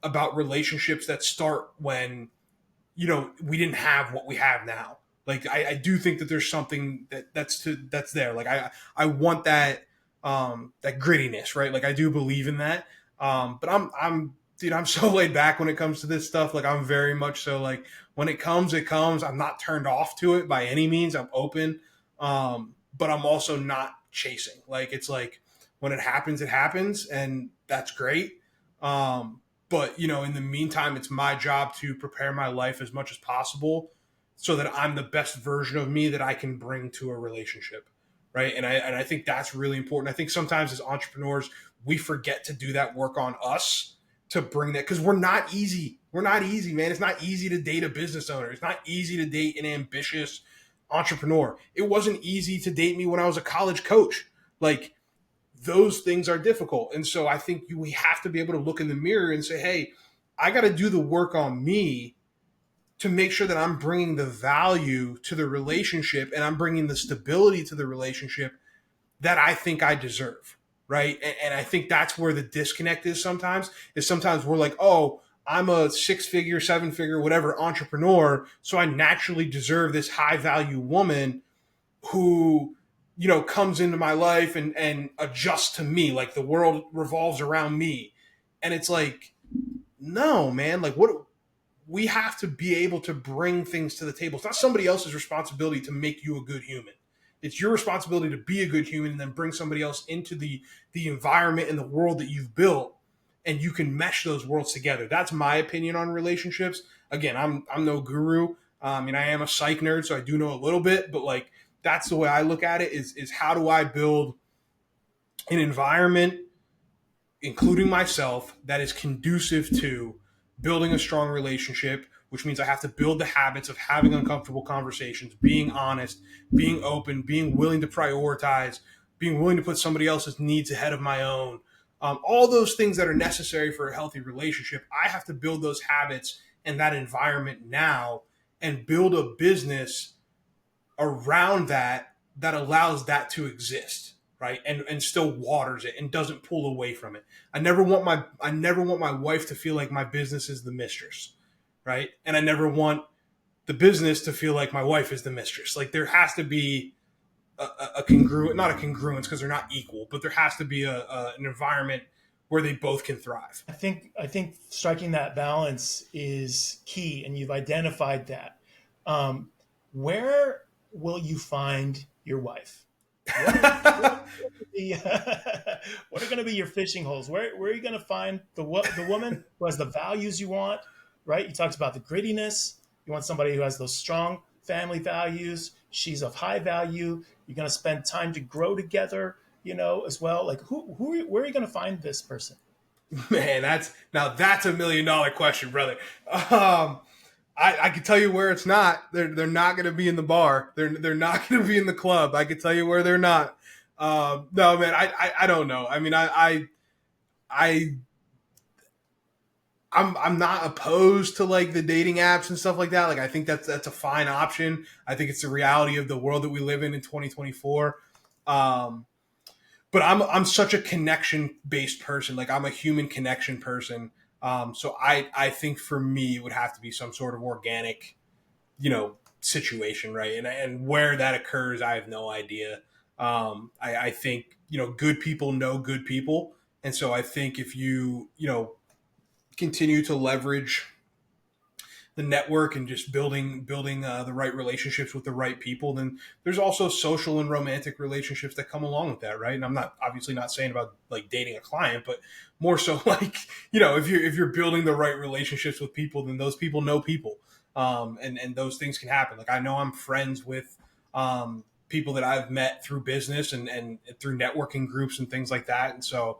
about relationships that start when, we didn't have what we have now. Like, I do think that there's something that's there. Like, I want that grittiness, right? Like, I do believe in that. But dude, I'm so laid back when it comes to this stuff. Like, I'm very much so, like, when it comes, it comes. I'm not turned off to it by any means. I'm open. But I'm also not chasing. Like, it's like, when it happens, and that's great. But in the meantime, it's my job to prepare my life as much as possible so that I'm the best version of me that I can bring to a relationship. Right. And I think that's really important. I think sometimes as entrepreneurs, we forget to do that work on us to bring that, because we're not easy. We're not easy, man. It's not easy to date a business owner. It's not easy to date an ambitious entrepreneur. It wasn't easy to date me when I was a college coach. Like, those things are difficult. And so I think we have to be able to look in the mirror and say, hey, I got to do the work on me to make sure that I'm bringing the value to the relationship and I'm bringing the stability to the relationship that I think I deserve. Right. And I think that's where the disconnect is sometimes we're like, oh, I'm a 6-figure, 7-figure, whatever entrepreneur. So I naturally deserve this high value woman who, comes into my life and adjusts to me. Like the world revolves around me. And it's like, no, man, like what we have to be able to bring things to the table. It's not somebody else's responsibility to make you a good human. It's your responsibility to be a good human and then bring somebody else into the environment and the world that you've built, and you can mesh those worlds together. That's my opinion on relationships. Again, I'm no guru. And I am a psych nerd, so I do know a little bit, but like that's the way I look at it is how do I build an environment, including myself, that is conducive to building a strong relationship, which means I have to build the habits of having uncomfortable conversations, being honest, being open, being willing to prioritize, being willing to put somebody else's needs ahead of my own. All those things that are necessary for a healthy relationship, I have to build those habits and that environment now and build a business around that allows that to exist, right? And still waters it and doesn't pull away from it. I never want my wife to feel like my business is the mistress, right? And I never want the business to feel like my wife is the mistress. Like there has to be a congruent, not a congruence because they're not equal, but there has to be an environment where they both can thrive. I think striking that balance is key, and you've identified that. Where will you find your wife? What are the, what are going to be your fishing holes? Where are you going to find the woman who has the values you want? Right? You talked about the grittiness. You want somebody who has those strong family values. She's of high value. You're going to spend time to grow together, as well. Like where are you going to find this person? Man, that's $1 million question, brother. I can tell you where it's not. They're not going to be in the bar. They're not going to be in the club. I can tell you where they're not. No, man, I don't know. I mean, I'm not opposed to like the dating apps and stuff like that. Like I think that's a fine option. I think it's the reality of the world that we live in 2024. But I'm such a connection based person. Like I'm a human connection person. So I think for me it would have to be some sort of organic, situation, right? And where that occurs, I have no idea. I think good people know good people, and so I think if continue to leverage the network and just building the right relationships with the right people, then there's also social and romantic relationships that come along with that, right? And I'm not obviously not saying about like dating a client, but more so like if you're building the right relationships with people, then those people know people, and those things can happen. Like I know I'm friends with people that I've met through business and through networking groups and things like that, and so.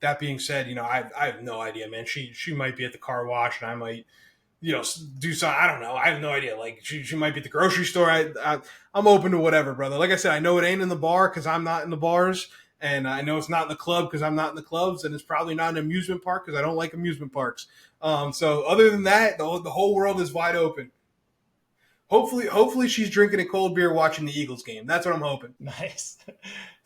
That being said, I have no idea, man. She might be at the car wash, and I might do something. I don't know. I have no idea. Like she might be at the grocery store. I'm open to whatever, brother. Like I said, I know it ain't in the bar because I'm not in the bars, and I know it's not in the club because I'm not in the clubs, and it's probably not an amusement park because I don't like amusement parks. So other than that, the whole world is wide open. Hopefully she's drinking a cold beer watching the Eagles game. That's what I'm hoping. Nice.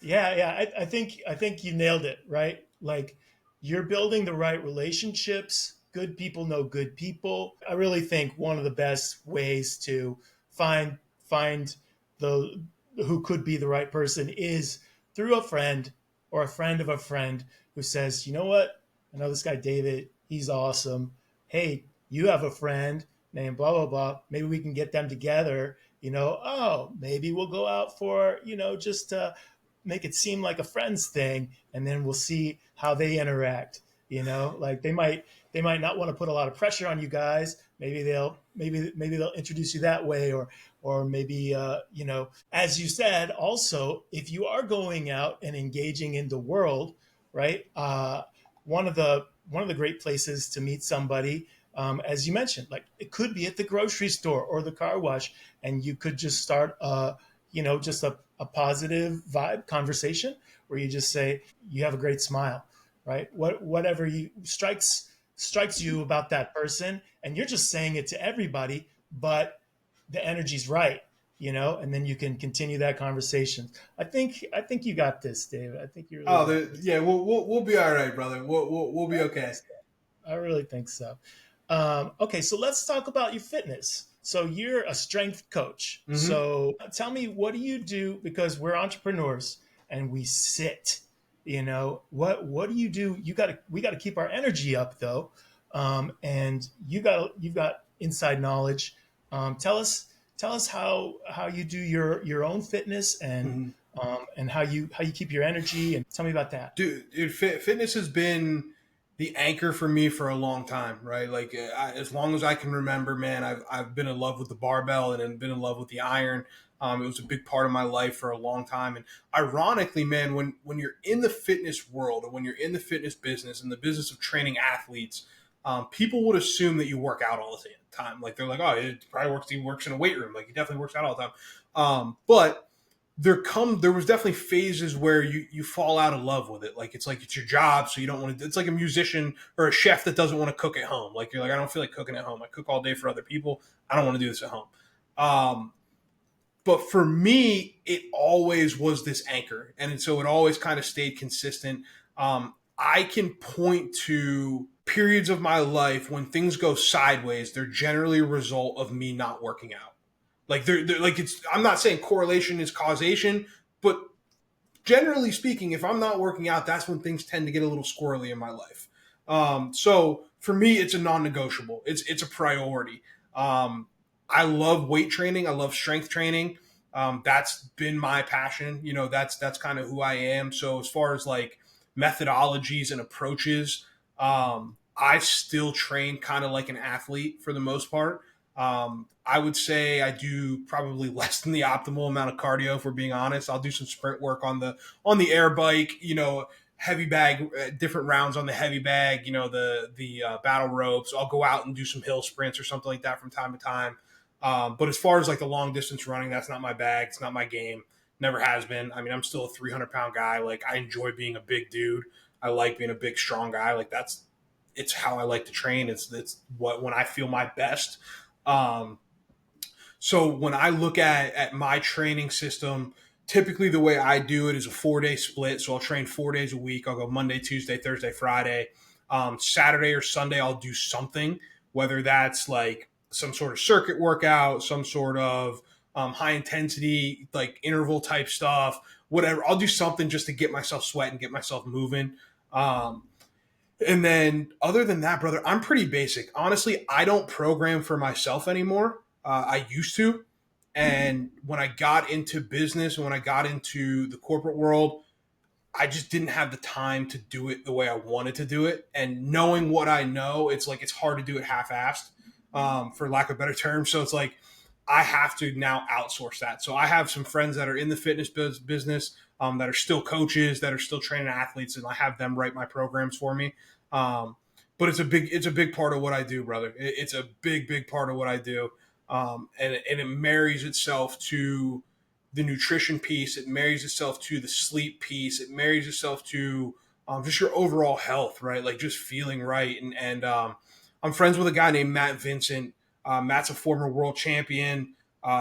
Yeah. I think you nailed it, right? Like you're building the right relationships. Good people know good people. I really think one of the best ways to find the who could be the right person is through a friend or a friend of a friend who says, you know what? I know this guy David, he's awesome. Hey, you have a friend named blah blah blah. Maybe we can get them together. Oh, maybe we'll go out for, just make it seem like a friends thing, and then we'll see how they interact. Like they they might not want to put a lot of pressure on you guys. Maybe they'll introduce you that way, or maybe as you said, also if you are going out and engaging in the world, right? One of the great places to meet somebody, as you mentioned, like it could be at the grocery store or the car wash, and you could just start just a positive vibe conversation where you just say you have a great smile, right? Whatever you strikes you about that person, and you're just saying it to everybody, but the energy's right, and then you can continue that conversation. I think you got this, David. I think you really Oh, got this. yeah, we'll be all right, brother. We'll be I think okay. so. I really think so. Okay, so let's talk about your fitness. So you're a strength coach. Hmm. So tell me, what do you do? Because we're entrepreneurs and we sit. What do you do? We got to keep our energy up though, and you've got inside knowledge. Tell us how you do your own fitness, Hmm. and how you keep your energy, and tell me about that. Dude, fitness has been the anchor for me for a long time, right? Like as long as I can remember, man, I've been in love with the barbell and then been in love with the iron. It was a big part of my life for a long time. And ironically, man, when you're in the fitness world or when you're in the fitness business and the business of training athletes, people would assume that you work out all the time. Like they're like, oh, he works in a weight room. Like he definitely works out all the time. But there was definitely phases where you fall out of love with it. Like it's your job, so you don't want to. It's like a musician or a chef that doesn't want to cook at home. Like you're like, I don't feel like cooking at home. I cook all day for other people. I don't want to do this at home. Um, but for me, it always was this anchor, and so it always kind of stayed consistent. I can point to periods of my life when things go sideways. They're generally a result of me not working out. Like they're like it's. I'm not saying correlation is causation, but generally speaking, if I'm not working out, that's when things tend to get a little squirrely in my life. So for me, it's a non-negotiable. It's a priority. Um, I love weight training. I love strength training. That's been my passion. That's kind of who I am. So as far as like methodologies and approaches, I still train kind of like an athlete for the most part. I would say I do probably less than the optimal amount of cardio. If we're being honest, I'll do some sprint work on the air bike. Heavy bag, different rounds on the heavy bag. The battle ropes. I'll go out and do some hill sprints or something like that from time to time. But as far as like the long distance running, that's not my bag. It's not my game. Never has been. I mean, I'm still a 300-pound guy. Like I enjoy being a big dude. I like being a big, strong guy. Like it's how I like to train. It's what when I feel my best. Um, so when I look at my training system, typically the way I do it is a 4-day split. So I'll train 4 days a week. I'll go Monday, Tuesday, Thursday, Friday. Saturday or Sunday, I'll do something, whether that's like some sort of circuit workout, some sort of high intensity, like interval type stuff, whatever. I'll do something just to get myself sweating, get myself moving. Um, and then, other than that, brother, I'm pretty basic. Honestly, I don't program for myself anymore. I used to. And when I got into business and when I got into the corporate world, I just didn't have the time to do it the way I wanted to do it. And knowing what I know, it's like it's hard to do it half assed, for lack of a better term. So it's like I have to now outsource that. So I have some friends that are in the fitness business, that are still coaches, that are still training athletes, and I have them write my programs for me. Um, but it's a big part of what I do, brother. It's a big part of what I do, and it marries itself to the nutrition piece. It marries itself to the sleep piece. It marries itself to just your overall health, right? Like just feeling right. And I'm friends with a guy named Matt Vincent. Matt's a former world champion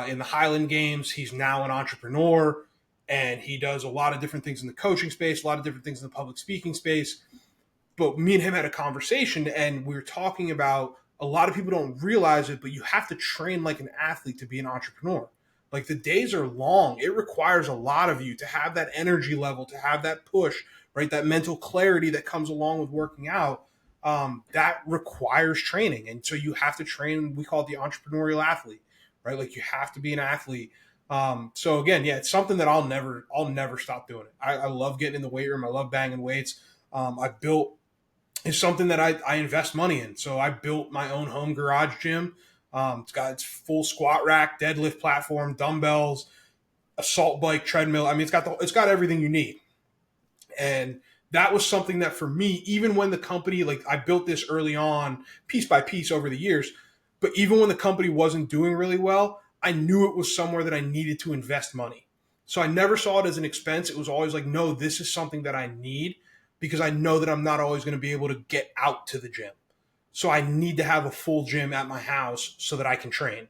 in the Highland Games. He's now an entrepreneur, and he does a lot of different things in the coaching space, a lot of different things in the public speaking space. But me and him had a conversation, and we were talking about a lot of people don't realize it, but you have to train like an athlete to be an entrepreneur. Like the days are long. It requires a lot of you to have that energy level, to have that push, right? That mental clarity that comes along with working out. That requires training. And so you have to train, we call it the entrepreneurial athlete, right? Like you have to be an athlete. So again, yeah, it's something that I'll never stop doing it. I love getting in the weight room. I love banging weights. I built is something that I invest money in. So I built my own home garage gym. It's got its full squat rack, deadlift platform, dumbbells, assault bike, treadmill. I mean, it's got everything you need. And that was something that for me, even when the company, like I built this early on, piece by piece over the years, but even when the company wasn't doing really well, I knew it was somewhere that I needed to invest money. So I never saw it as an expense. It was always like, no, this is something that I need because I know that I'm not always going to be able to get out to the gym. So I need to have a full gym at my house so that I can train.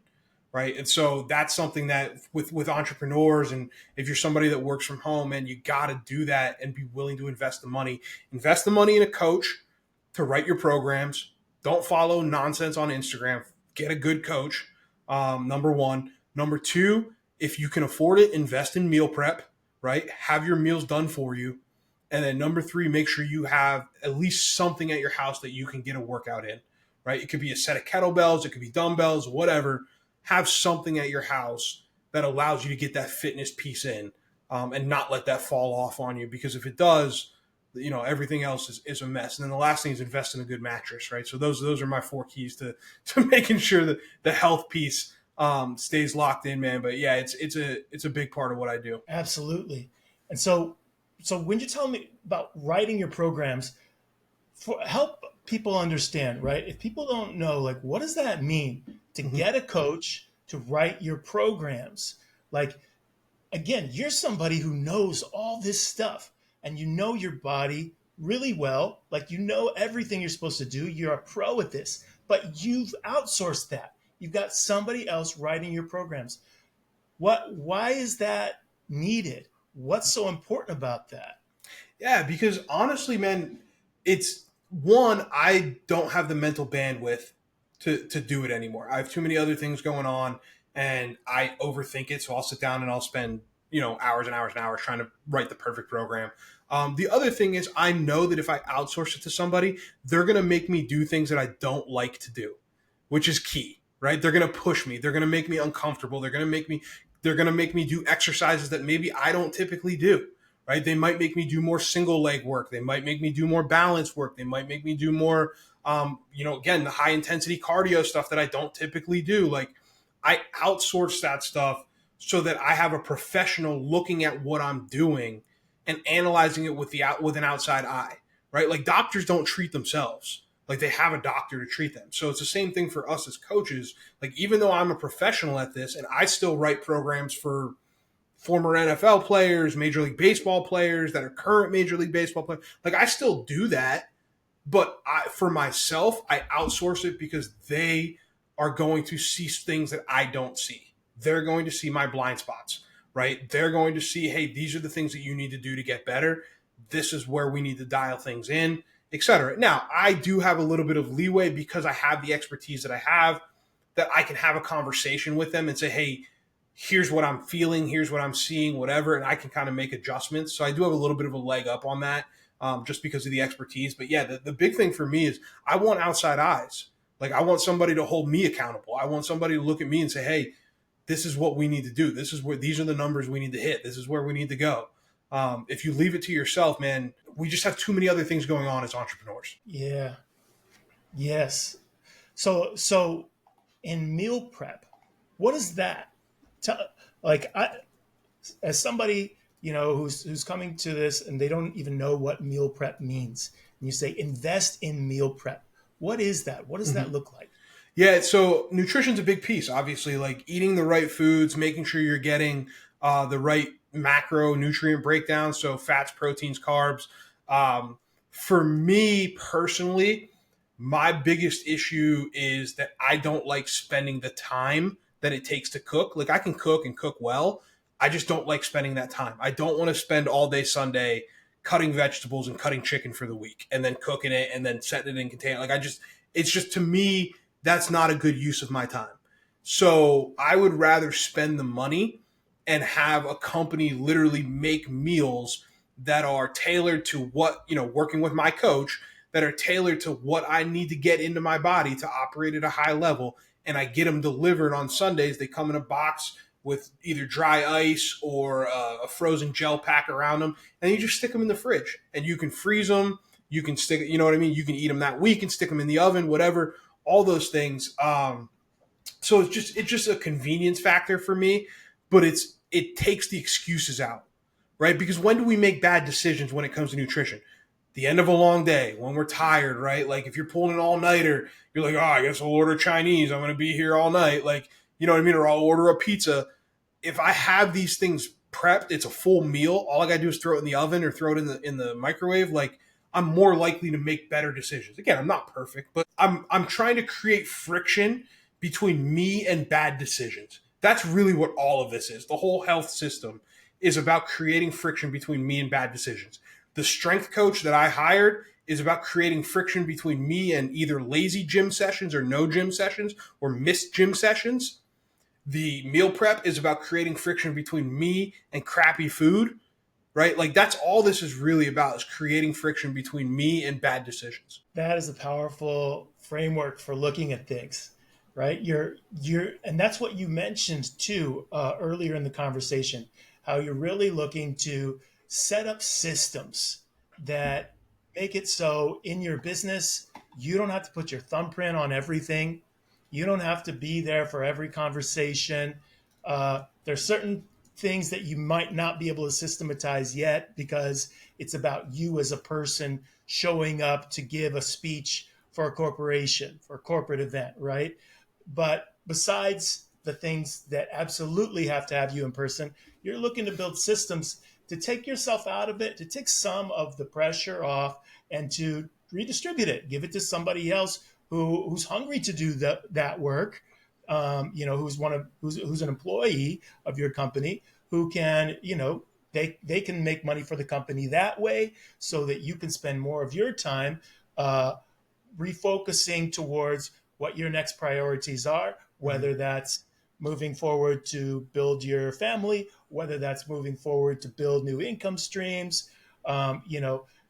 Right. And so that's something that with entrepreneurs, and if you're somebody that works from home, and you got to do that and be willing to invest the money in a coach to write your programs. Don't follow nonsense on Instagram. Get a good coach. Number one. Number two, if you can afford it, invest in meal prep, right? Have your meals done for you. And then number three, make sure you have at least something at your house that you can get a workout in, right? It could be a set of kettlebells, it could be dumbbells, whatever. Have something at your house that allows you to get that fitness piece in, and not let that fall off on you. Because if it does, everything else is a mess. And then the last thing is invest in a good mattress, right? So those are my four keys to making sure that the health piece stays locked in, man. But yeah, it's a big part of what I do. Absolutely. And so when you tell me about writing your programs, help people understand, right? If people don't know, like, what does that mean to Mm-hmm. get a coach to write your programs? Like, again, you're somebody who knows all this stuff and you know your body really well. Like, you know everything you're supposed to do. You're a pro at this, but you've outsourced that. You've got somebody else writing your programs. Why is that needed? What's so important about that? Yeah, because honestly, man, it's one, I don't have the mental bandwidth to do it anymore. I have too many other things going on and I overthink it. So I'll sit down and I'll spend, hours and hours and hours trying to write the perfect program. The other thing is I know that if I outsource it to somebody, they're going to make me do things that I don't like to do, which is key, right? They're going to push me. They're going to make me uncomfortable. They're going to make me do exercises that maybe I don't typically do, right? They might make me do more single leg work. They might make me do more balance work. They might make me do more, again, the high intensity cardio stuff that I don't typically do. Like, I outsource that stuff so that I have a professional looking at what I'm doing and analyzing it with an outside eye, right? Like, doctors don't treat themselves. Like, they have a doctor to treat them. So it's the same thing for us as coaches. Like, even though I'm a professional at this and I still write programs for former NFL players, Major League Baseball players that are current Major League Baseball players. Like, I still do that, but for myself, I outsource it because they are going to see things that I don't see. They're going to see my blind spots, right? They're going to see, hey, these are the things that you need to do to get better. This is where we need to dial things in, etc. Now, I do have a little bit of leeway because I have the expertise that I have, that I can have a conversation with them and say, hey, here's what I'm feeling, here's what I'm seeing, whatever, and I can kind of make adjustments. So I do have a little bit of a leg up on that, just because of the expertise. But yeah, the big thing for me is I want outside eyes. Like, I want somebody to hold me accountable. I want somebody to look at me and say, hey, this is what we need to do. These are the numbers we need to hit. This is where we need to go. If you leave it to yourself, man, we just have too many other things going on as entrepreneurs. Yeah. Yes. So in meal prep, what is that? Tell, like, as somebody who's coming to this and they don't even know what meal prep means, and you say invest in meal prep. What is that? What does that look like? Yeah, so nutrition's a big piece, obviously, like eating the right foods, making sure you're getting the right macronutrient breakdown, so fats, proteins, carbs. For me personally, my biggest issue is that I don't like spending the time that it takes to cook. Like, I can cook and cook well. I just don't like spending that time. I don't want to spend all day Sunday cutting vegetables and cutting chicken for the week and then cooking it and then setting it in container. It's just, to me, that's not a good use of my time. So I would rather spend the money and have a company literally make meals that are tailored to what, working with my coach, that are tailored to what I need to get into my body to operate at a high level. And I get them delivered on Sundays. They come in a box with either dry ice or a frozen gel pack around them. And you just stick them in the fridge and you can freeze them. You can stick, you know what I mean? You can eat them that week and stick them in the oven, whatever, all those things. So it's just a convenience factor for me, but it takes the excuses out, right? Because when do we make bad decisions when it comes to nutrition? The end of a long day, when we're tired, right? Like if you're pulling an all nighter, you're like, oh, I guess I'll order Chinese. I'm going to be here all night. Like, you know what I mean? Or I'll order a pizza. If I have these things prepped, it's a full meal. All I got to do is throw it in the oven or throw it in the microwave. Like I'm more likely to make better decisions. Again, I'm not perfect, but I'm trying to create friction between me and bad decisions. That's really what all of this is. The whole health system is about creating friction between me and bad decisions. The strength coach that I hired is about creating friction between me and either lazy gym sessions or no gym sessions or missed gym sessions. The meal prep is about creating friction between me and crappy food, right? Like that's all this is really about, is creating friction between me and bad decisions. That is a powerful framework for looking at things, right? And that's what you mentioned too earlier in the conversation, how you're really looking to set up systems that make it so in your business you don't have to put your thumbprint on everything. You don't have to be there for every conversation. There's certain things that you might not be able to systematize yet because it's about you as a person showing up to give a speech for a corporation, for a corporate event, right? But besides the things that absolutely have to have you in person, you're looking to build systems to take yourself out of it, to take some of the pressure off and to redistribute it, give it to somebody else who's hungry to do that work, who's an employee of your company, who can, they can make money for the company that way, so that you can spend more of your time refocusing towards what your next priorities are, whether that's moving forward to build your family, whether that's moving forward to build new income streams, and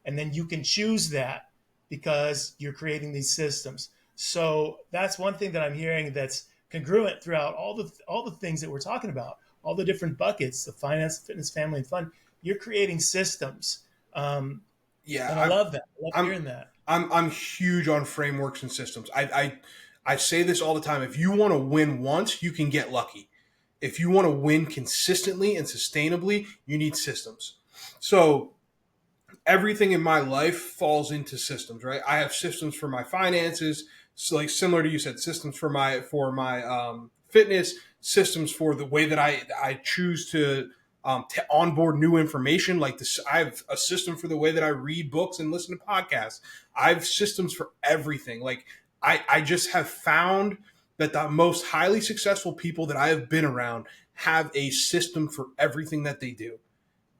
then you can choose that because you're creating these systems. So that's one thing that I'm hearing that's congruent throughout all the things that we're talking about, all the different buckets, the finance, fitness, family, and fun. You're creating systems, Yeah, and I love that. I love I'm hearing that. I'm huge on frameworks and systems. I say this all the time. If you want to win once, you can get lucky. If you want to win consistently and sustainably, you need systems. So everything in my life falls into systems, right? I have systems for my finances, so like similar to you said, systems for my fitness, systems for the way that I choose to onboard new information. Like this, I have a system for the way that I read books and listen to podcasts. I have systems for everything. Like I just have found that the most highly successful people that I have been around have a system for everything that they do.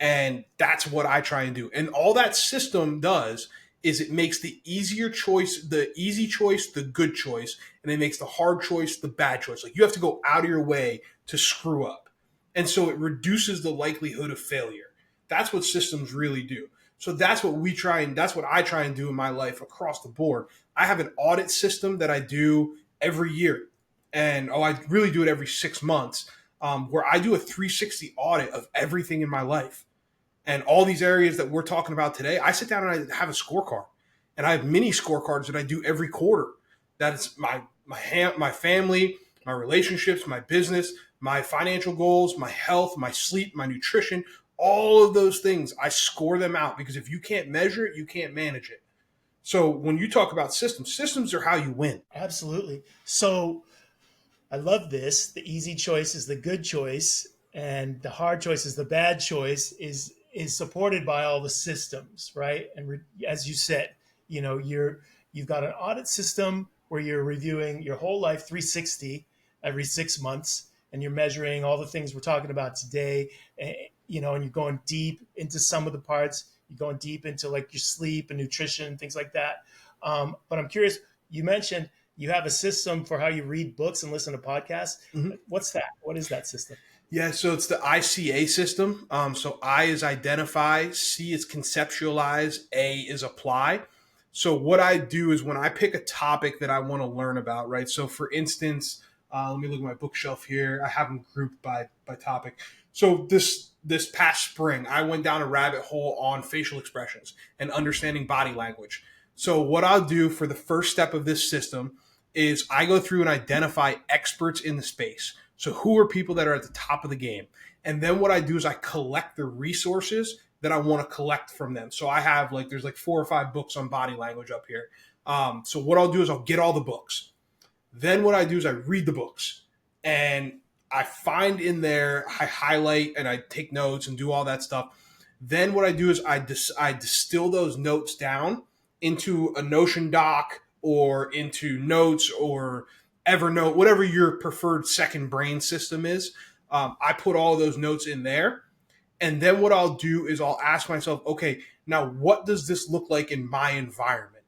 And that's what I try and do. And all that system does is it makes the easier choice, the easy choice, the good choice, and it makes the hard choice the bad choice. Like you have to go out of your way to screw up. And so it reduces the likelihood of failure. That's what systems really do. So that's what that's what I try and do in my life across the board. I have an audit system that I do every year. And I really do it every 6 months, where I do a 360 audit of everything in my life. And all these areas that we're talking about today, I sit down and I have a scorecard, and I have mini scorecards that I do every quarter. That is my family, my relationships, my business, my financial goals, my health, my sleep, my nutrition, all of those things. I score them out because if you can't measure it, you can't manage it. So when you talk about systems are how you win. Absolutely. So I love this. The easy choice is the good choice, and the hard choice is the bad choice. Is supported by all the systems, right? And as you said, you've got an audit system where you're reviewing your whole life 360 every 6 months, and you're measuring all the things we're talking about today. And you're going deep into some of the parts. You're going deep into like your sleep and nutrition and things like that. But I'm curious. You mentioned you have a system for how you read books and listen to podcasts. Mm-hmm. What's that? What is that system? Yeah, so it's the ICA system. So I is identify, C is conceptualize, A is apply. So what I do is when I pick a topic that I want to learn about, right? So for instance, let me look at my bookshelf here. I have them grouped by topic. So this past spring, I went down a rabbit hole on facial expressions and understanding body language. So what I'll do for the first step of this system is I go through and identify experts in the space. So who are people that are at the top of the game? And then what I do is I collect the resources that I want to collect from them. So I have there's 4 or 5 books on body language up here. So what I'll do is I'll get all the books. Then what I do is I read the books and I find in there, I highlight and I take notes and do all that stuff. Then what I do is I distill those notes down into a Notion doc or into Notes or Evernote, whatever your preferred second brain system is. I put all those notes in there. And then what I'll do is I'll ask myself, okay, now what does this look like in my environment?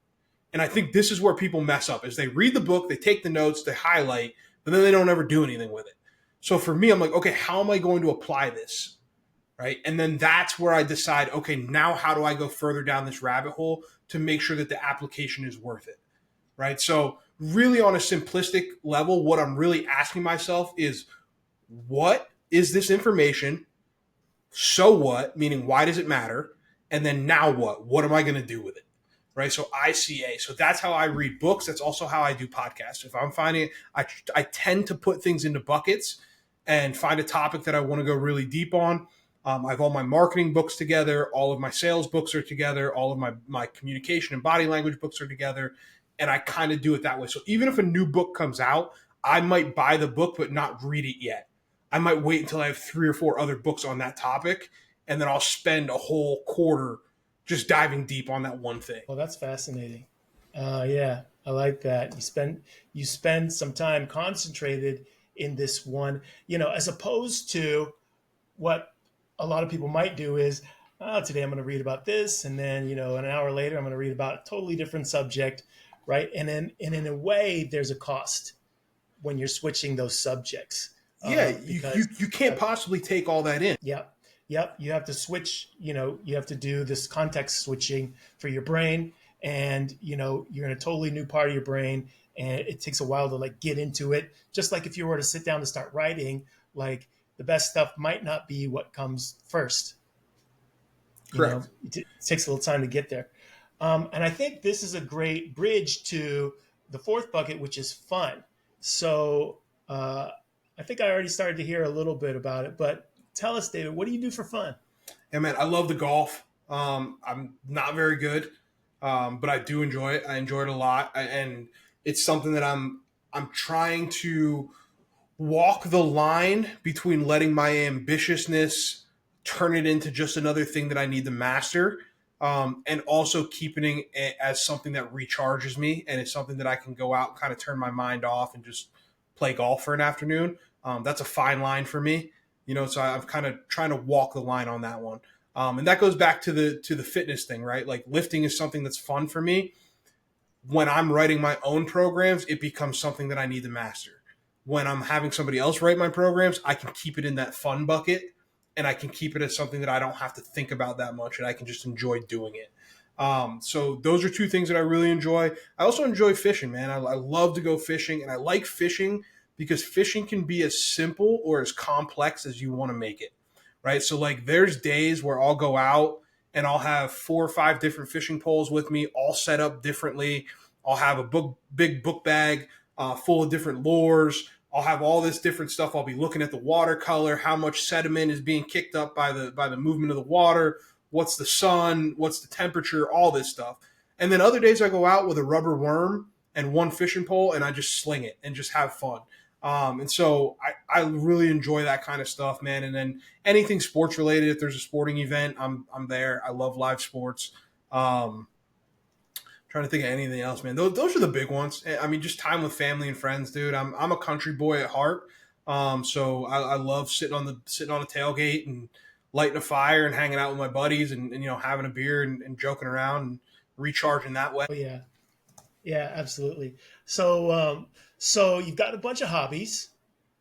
And I think this is where people mess up is they read the book, they take the notes, they highlight, but then they don't ever do anything with it. So for me, I'm like, okay, how am I going to apply this? Right. And then that's where I decide, okay, now how do I go further down this rabbit hole to make sure that the application is worth it? Right. So really on a simplistic level, what I'm really asking myself is, what is this information? So what? Meaning, why does it matter? And then now what? What am I going to do with it? Right. So ICA. So that's how I read books. That's also how I do podcasts. If I'm finding it, I tend to put things into buckets and find a topic that I want to go really deep on. I have all my marketing books together. All of my sales books are together. All of my communication and body language books are together. And I kind of do it that way. So even if a new book comes out, I might buy the book, but not read it yet. I might wait until I have 3 or 4 other books on that topic. And then I'll spend a whole quarter just diving deep on that one thing. Well, that's fascinating. Yeah, I like that. You spend some time concentrated in this one, as opposed to what a lot of people might do is, oh, today I'm going to read about this, and then an hour later I'm going to read about a totally different subject, right? And in a way, there's a cost when you're switching those subjects. Yeah, you can't possibly take all that in. Yep. You have to switch. You have to do this context switching for your brain, and you're in a totally new part of your brain, and it takes a while to get into it. Just like if you were to sit down to start writing, the best stuff might not be what comes first. Correct. It takes a little time to get there. And I think this is a great bridge to the 4th bucket, which is fun. So I think I already started to hear a little bit about it, but tell us, David, what do you do for fun? Yeah, man, I love the golf. I'm not very good, but I do enjoy it. I enjoy it a lot, and it's something that I'm trying to walk the line between letting my ambitiousness turn it into just another thing that I need to master, and also keeping it as something that recharges me and it's something that I can go out and kind of turn my mind off and just play golf for an afternoon. That's a fine line for me, so I'm kind of trying to walk the line on that one. And that goes back to the fitness thing, right? Like lifting is something that's fun for me. When I'm writing my own programs, it becomes something that I need to master. When I'm having somebody else write my programs, I can keep it in that fun bucket, and I can keep it as something that I don't have to think about that much, and I can just enjoy doing it. So those are 2 things that I really enjoy. I also enjoy fishing, man. I love to go fishing, and I like fishing because fishing can be as simple or as complex as you want to make it, right? So there's days where I'll go out and I'll have 4 or 5 different fishing poles with me, all set up differently. I'll have a big book bag full of different lures. I'll have all this different stuff. I'll be looking at the watercolor, how much sediment is being kicked up by the movement of the water, what's the sun, what's the temperature, all this stuff. And then other days I go out with a rubber worm and 1 fishing pole, and I just sling it and just have fun. And so I really enjoy that kind of stuff, man. And then anything sports related, if there's a sporting event, I'm there. I love live sports. Trying to think of anything else, man. Those are the big ones. I mean, just time with family and friends, dude. I'm a country boy at heart. So I love sitting on a tailgate and lighting a fire and hanging out with my buddies and having a beer and joking around and recharging that way. Oh, yeah. Yeah, absolutely. So you've got a bunch of hobbies,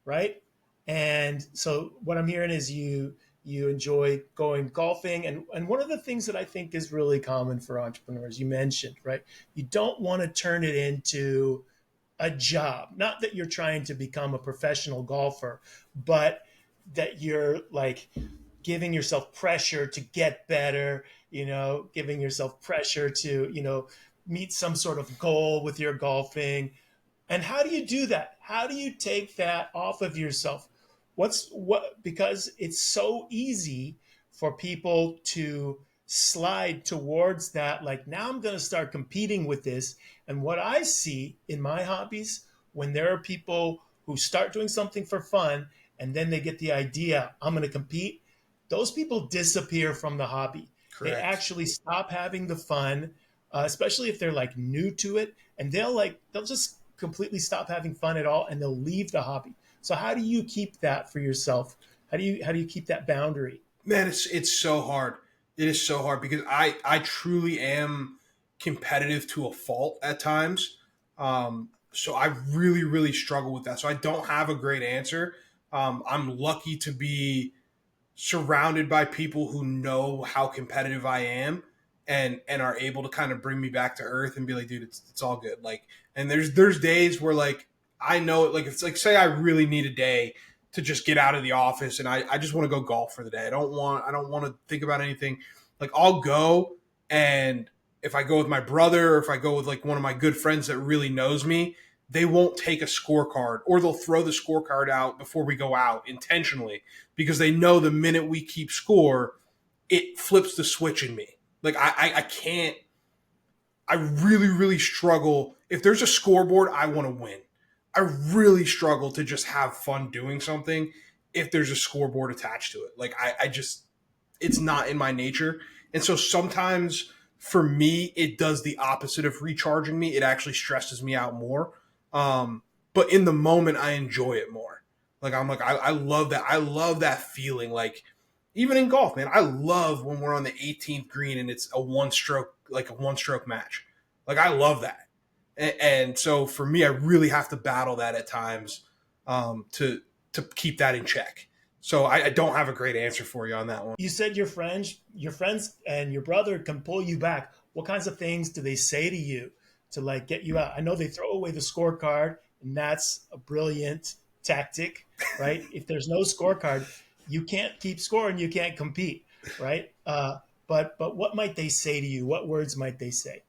right? And so what I'm hearing is you enjoy going golfing. And one of the things that I think is really common for entrepreneurs, you mentioned, right? You don't want to turn it into a job. Not that you're trying to become a professional golfer, but that you're giving yourself pressure to get better, giving yourself pressure to, meet some sort of goal with your golfing. And how do you do that? How do you take that off of yourself? Because it's so easy for people to slide towards that. Like, now I'm going to start competing with this. And what I see in my hobbies, when there are people who start doing something for fun and then they get the idea, I'm going to compete, those people disappear from the hobby. They Correct. actually stop having the fun, especially if they're like new to it, and they'll just completely stop having fun at all, and they'll leave the hobby. So how do you keep that for yourself? How do you keep that boundary? Man, it's so hard. It is so hard because I truly am competitive to a fault at times. So I really really struggle with that. So I don't have a great answer. I'm lucky to be surrounded by people who know how competitive I am and are able to kind of bring me back to earth and be like, dude, it's all good. Like, and there's days where like I know like it's like say I really need a day to just get out of the office and I just want to go golf for the day. I don't want to think about anything. Like I'll go, and if I go with my brother or if I go with like one of my good friends that really knows me, they won't take a scorecard or they'll throw the scorecard out before we go out intentionally because they know the minute we keep score, it flips the switch in me. Like I can't. I really really struggle. If there's a scoreboard, I want to win. I really struggle to just have fun doing something if there's a scoreboard attached to it. Like I just it's not in my nature. And so sometimes for me, it does the opposite of recharging me. It actually stresses me out more. But in the moment, I enjoy it more. Like I'm like, I love that. I love that feeling. Like even in golf, man, I love when we're on the 18th green and it's like a one stroke match. Like I love that. And so for me, I really have to battle that at times to keep that in check. So I don't have a great answer for you on that one. You said your friends and your brother can pull you back. What kinds of things do they say to you to like get you out? I know they throw away the scorecard, and that's a brilliant tactic, right? If there's no scorecard, you can't keep scoring, you can't compete, right? But what might they say to you? What words might they say?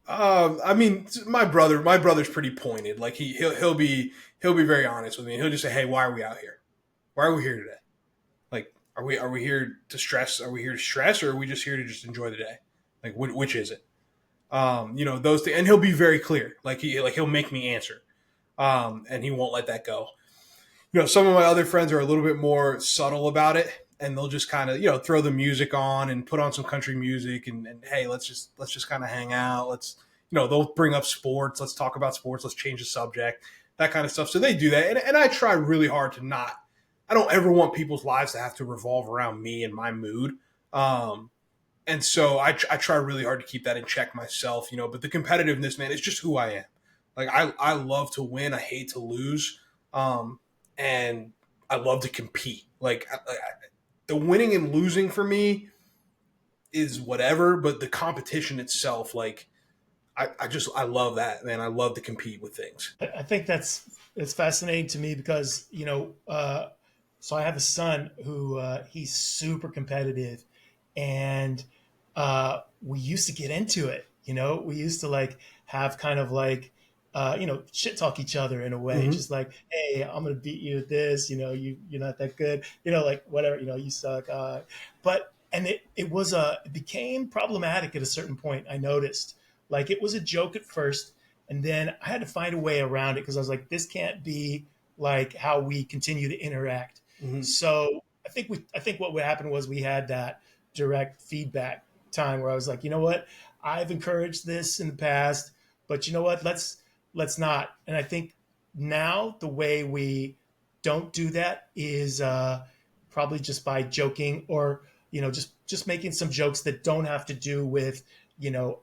I mean, my brother's pretty pointed. Like he'll be very honest with me. He'll just say, "Hey, why are we out here? Why are we here today? Like, are we here to stress? Are we here to stress, or are we just here to just enjoy the day? Like, which is it? Those things." And he'll be very clear. He'll make me answer, and he won't let that go. Some of my other friends are a little bit more subtle about it, and they'll just kind of throw the music on and put on some country music, and hey, let's just kind of hang out. They'll bring up sports. Let's talk about sports. Let's change the subject, that kind of stuff. So they do that, and I try really hard to not. I don't ever want people's lives to have to revolve around me and my mood. And so I try really hard to keep that in check myself, but the competitiveness, man, is just who I am. Like I love to win. I hate to lose. And I love to compete. Like the winning and losing for me is whatever, but the competition itself, like I love that, man. I love to compete with things. I think it's fascinating to me because so I have a son who he's super competitive, and we used to get into it. We used to like have kind of like shit talk each other in a way, Mm-hmm. just like, hey, I'm gonna beat you at this. You're not that good. Like whatever. You suck. But and it became problematic at a certain point. I noticed like it was a joke at first, and then I had to find a way around it because I was like, this can't be like how we continue to interact. Mm-hmm. So I think what would happen was we had that direct feedback time where I was like, you know what, I've encouraged this in the past, but you know what, let's not. And I think now the way we don't do that is probably just by joking or just making some jokes that don't have to do with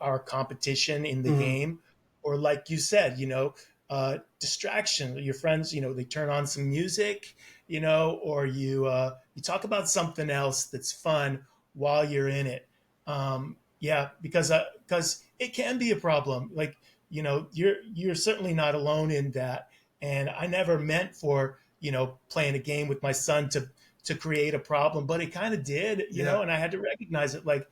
our competition in the Mm-hmm. game, or like you said, distraction. Your friends, they turn on some music, or you talk about something else that's fun while you're in it. Yeah, because it can be a problem. Like you're certainly not alone in that. And I never meant for playing a game with my son to create a problem, but it kind of did, Yeah. and I had to recognize it. Like,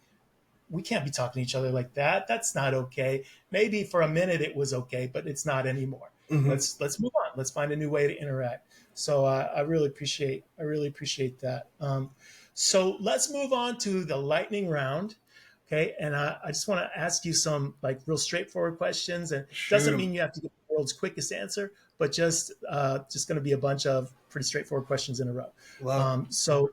we can't be talking to each other like that. That's not okay. Maybe for a minute it was okay, but it's not anymore. Hmm. Let's move on. Let's find a new way to interact. So I really appreciate that. So let's move on to the lightning round. Okay, and I just want to ask you some like real straightforward questions, and Shoot doesn't 'em. mean you have to get the world's quickest answer, but just going to be a bunch of pretty straightforward questions in a row. Love. So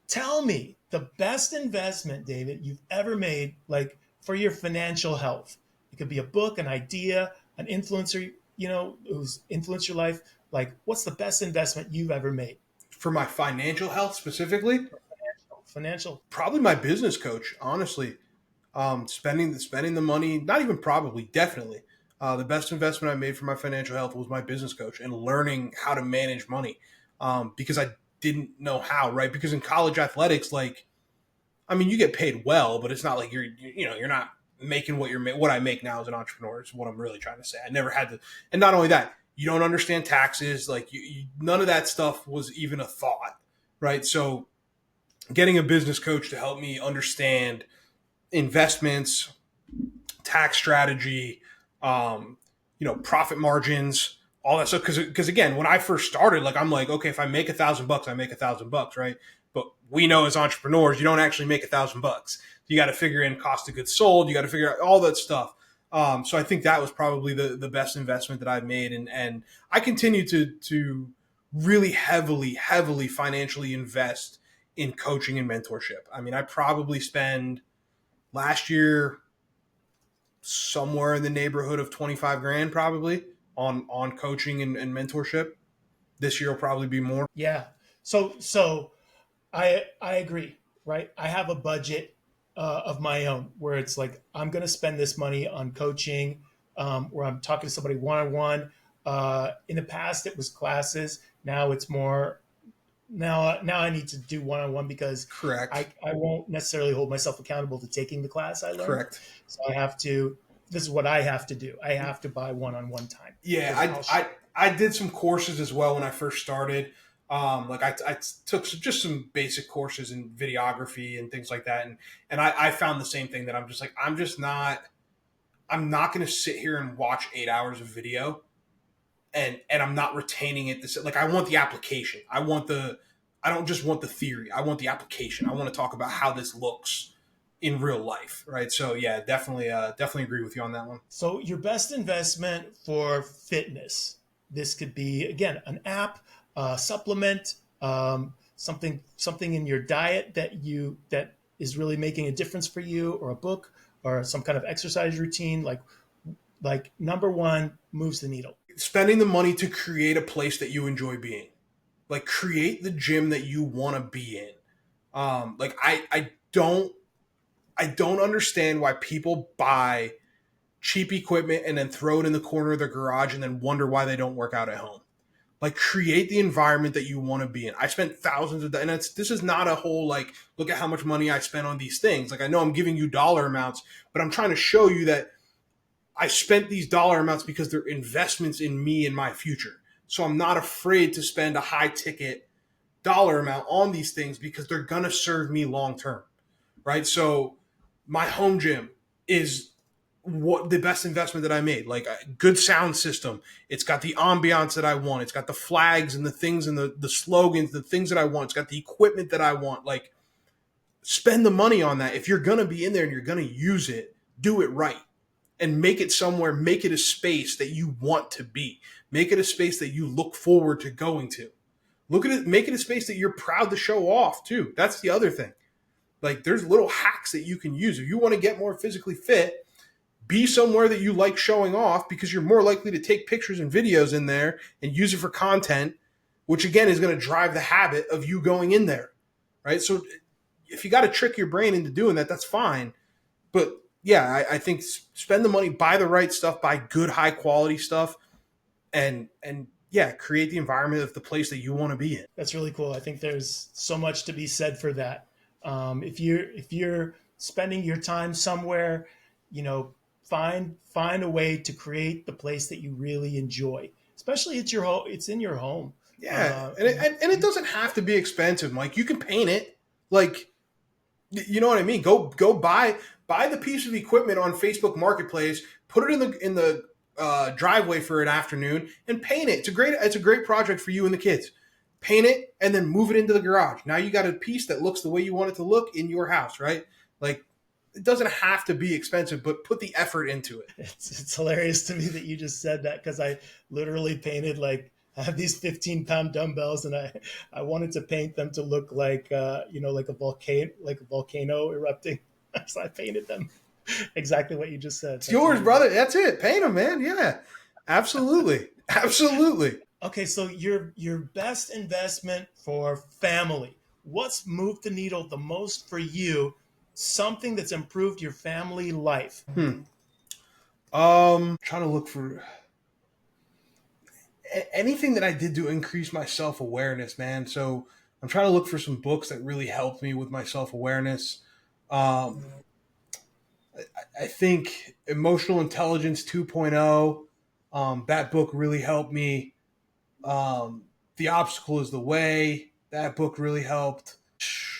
tell me the best investment, David, you've ever made, like for your financial health. It could be a book, an idea, an influencer, who's influenced your life. Like, what's the best investment you've ever made? For my financial health specifically, Financial. probably my business coach. Honestly, spending the money. Not even probably, definitely. The best investment I made for my financial health was my business coach and learning how to manage money, because I didn't know how. Right, because in college athletics, like, I mean, you get paid well, but it's not like you're not making what I make now as an entrepreneur. Is what I'm really trying to say. I never had to, and not only that, you don't understand taxes. Like, none of that stuff was even a thought, right? So, getting a business coach to help me understand investments, tax strategy, profit margins, all that stuff. Because again, when I first started, like, I'm like, okay, if I make $1,000, I make $1,000, right? But we know as entrepreneurs, you don't actually make $1,000. You got to figure in cost of goods sold. You got to figure out all that stuff. So I think that was probably the best investment that I've made, and I continue to really heavily financially invest in coaching and mentorship. I mean, I probably spend last year somewhere in the neighborhood of 25 grand probably on coaching and mentorship. This year will probably be more. Yeah. So I agree, right? I have a budget of my own where it's like I'm going to spend this money on coaching, where I'm talking to somebody one on one. In the past, it was classes. Now it's more. Now I need to do one on one because Correct. I won't necessarily hold myself accountable to taking the class I learned. Correct. So I have to. This is what I have to do. I have to buy one on one time Yeah, because I'll. I did some courses as well when I first started. Like, I took just some basic courses in videography and things like that, and I found the same thing, that I'm just like, I'm not going to sit here and watch 8 hours of video, and I'm not retaining it. Like, I want the application. I don't just want the theory. I want the application. I want to talk about how this looks in real life, right? So yeah, definitely agree with you on that one. So your best investment for fitness. This could be again an app, supplement, something in your diet that is really making a difference for you, or a book, or some kind of exercise routine. Like number one moves the needle. Spending the money to create a place that you enjoy being, like, create the gym that you want to be in. Like, I don't understand why people buy cheap equipment and then throw it in the corner of their garage and then wonder why they don't work out at home. Like, create the environment that you want to be in. I spent thousands of and this is not a whole, like, look at how much money I spent on these things. Like, I know I'm giving you dollar amounts, but I'm trying to show you that I spent these dollar amounts because they're investments in me and my future. So I'm not afraid to spend a high ticket dollar amount on these things because they're going to serve me long term, right? So my home gym is what the best investment that I made. Like, a good sound system. It's got the ambiance that I want. It's got the flags and the things and the slogans, the things that I want. It's got the equipment that I want. Like, spend the money on that. If you're going to be in there and you're going to use it, do it right. And make it somewhere, make it a space that you want to be. Make it a space that you look forward to going to. Look at it, make it a space that you're proud to show off too. That's the other thing. Like, there's little hacks that you can use. If you want to get more physically fit, be somewhere that you like showing off, because you're more likely to take pictures and videos in there and use it for content, which again is going to drive the habit of you going in there, right? So if you got to trick your brain into doing that, that's fine. But yeah, I think spend the money, buy the right stuff, buy good, high quality stuff, and yeah, create the environment of the place that you want to be in. That's really cool. I think there's so much to be said for that. If you're spending your time somewhere, find a way to create the place that you really enjoy. Especially it's in your home. Yeah, and And it doesn't have to be expensive, Mike. You can paint it. Like, you know what I mean? Go buy the piece of equipment on Facebook Marketplace, put it in the driveway for an afternoon, and paint it. It's a great project for you and the kids. Paint it and then move it into the garage. Now you got a piece that looks the way you want it to look in your house, right? Like, it doesn't have to be expensive, but put the effort into it. it's hilarious to me that you just said that, because I literally painted, like, I have these 15-pound dumbbells, and I wanted to paint them to look like like a volcano erupting. So I painted them exactly what you just said. It's That's yours, amazing. brother. That's it. Paint them, man. Yeah, absolutely, absolutely. Okay, so your best investment for family. What's moved the needle the most for you? Something that's improved your family life. Trying to look for anything that I did to increase my self awareness, man. So I'm trying to look for some books that really helped me with my self awareness. Um, I think Emotional Intelligence 2.0, that book really helped me. The Obstacle is the Way, that book really helped.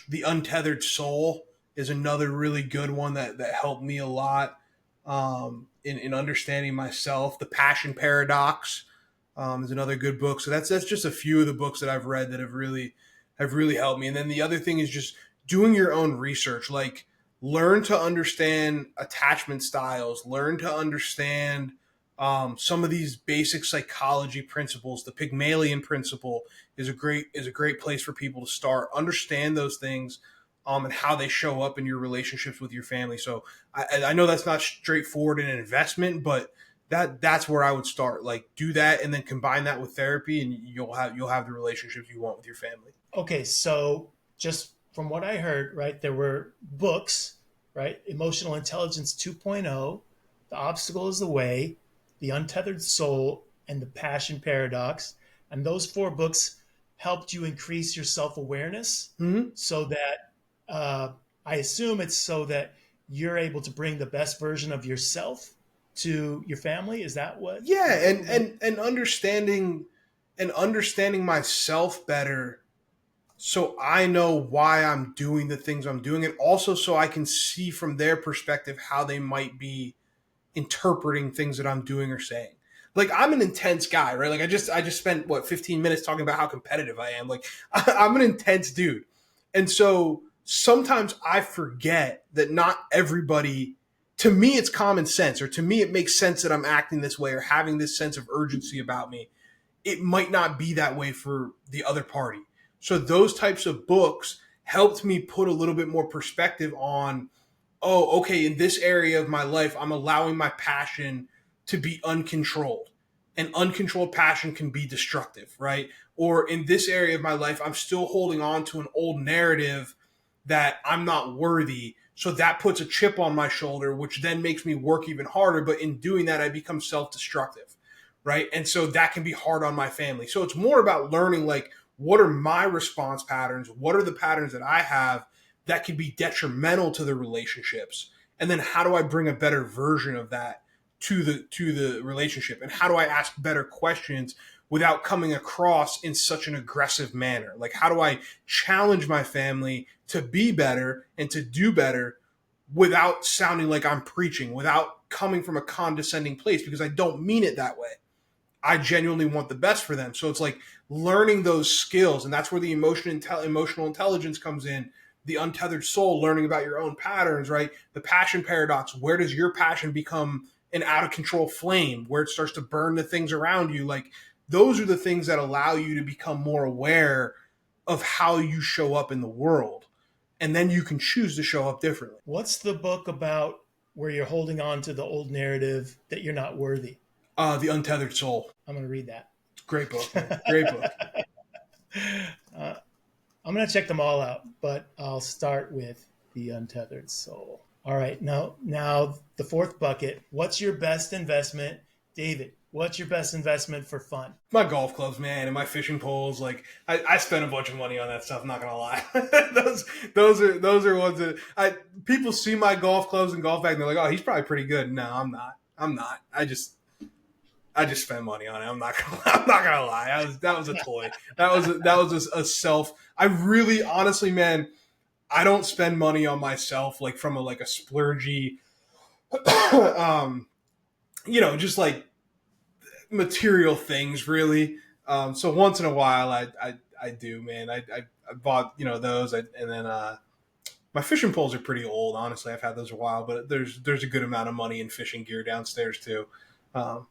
The Untethered Soul is another really good one that helped me a lot in understanding myself. The Passion Paradox is another good book. So that's just a few of the books that I've read that have really helped me. And then the other thing is just doing your own research. Like, learn to understand attachment styles. Learn to understand some of these basic psychology principles. The Pygmalion principle is a great place for people to start. Understand those things, and how they show up in your relationships with your family. So I know that's not straightforward in an investment, but that's where I would start. Like, do that and then combine that with therapy, and you'll have the relationships you want with your family. Okay, so just from what I heard, right, there were books, right? Emotional Intelligence 2.0, The Obstacle is the Way, The Untethered Soul, and The Passion Paradox. And those four books helped you increase your self awareness, Mm-hmm. so that I assume it's so that you're able to bring the best version of yourself to your family. Is that what? Yeah, Is that what we're? and understanding myself better, so I know why I'm doing the things I'm doing, and also so I can see from their perspective how they might be interpreting things that I'm doing or saying. Like, I'm an intense guy, right? Like, I just spent 15 minutes talking about how competitive I am. Like, I'm an intense dude. And so sometimes I forget that not everybody, to me it's common sense, or to me it makes sense that I'm acting this way or having this sense of urgency about me. It might not be that way for the other party. So those types of books helped me put a little bit more perspective on, oh, okay, in this area of my life, I'm allowing my passion to be uncontrolled. And uncontrolled passion can be destructive, right? Or in this area of my life, I'm still holding on to an old narrative that I'm not worthy. So that puts a chip on my shoulder, which then makes me work even harder. But in doing that, I become self destructive, right? And so that can be hard on my family. So it's more about learning, like, what are my response patterns? What are the patterns that I have that can be detrimental to the relationships? And then how do I bring a better version of that to the relationship? And how do I ask better questions without coming across in such an aggressive manner? Like, how do I challenge my family to be better and to do better without sounding like I'm preaching, without coming from a condescending place, because I don't mean it that way. I genuinely want the best for them. So it's like learning those skills, and that's where the emotional intelligence comes in. The Untethered Soul, learning about your own patterns, right? The Passion Paradox, where does your passion become an out of control flame, where it starts to burn the things around you? Like, those are the things that allow you to become more aware of how you show up in the world. And then you can choose to show up differently. What's the book about where you're holding on to the old narrative that you're not worthy? The Untethered Soul. I'm going to read that. Great book, man. Great book. I'm going to check them all out, but I'll start with The Untethered Soul. All right. Now the fourth bucket. What's your best investment? David, what's your best investment for fun? My golf clubs, man, and my fishing poles. Like, I spent a bunch of money on that stuff. I'm not gonna lie. those are ones that people see my golf clubs and golf bag, and they're like, oh, he's probably pretty good. No, I'm not. I just I just spent money on it. I'm not gonna lie. That was a toy. That was a self. I really, honestly, man, I don't spend money on myself like from a like a splurgy, um, just like material things, really. So once in a while, I do, man. I bought those, and then my fishing poles are pretty old. Honestly, I've had those a while, but there's a good amount of money in fishing gear downstairs too. Um,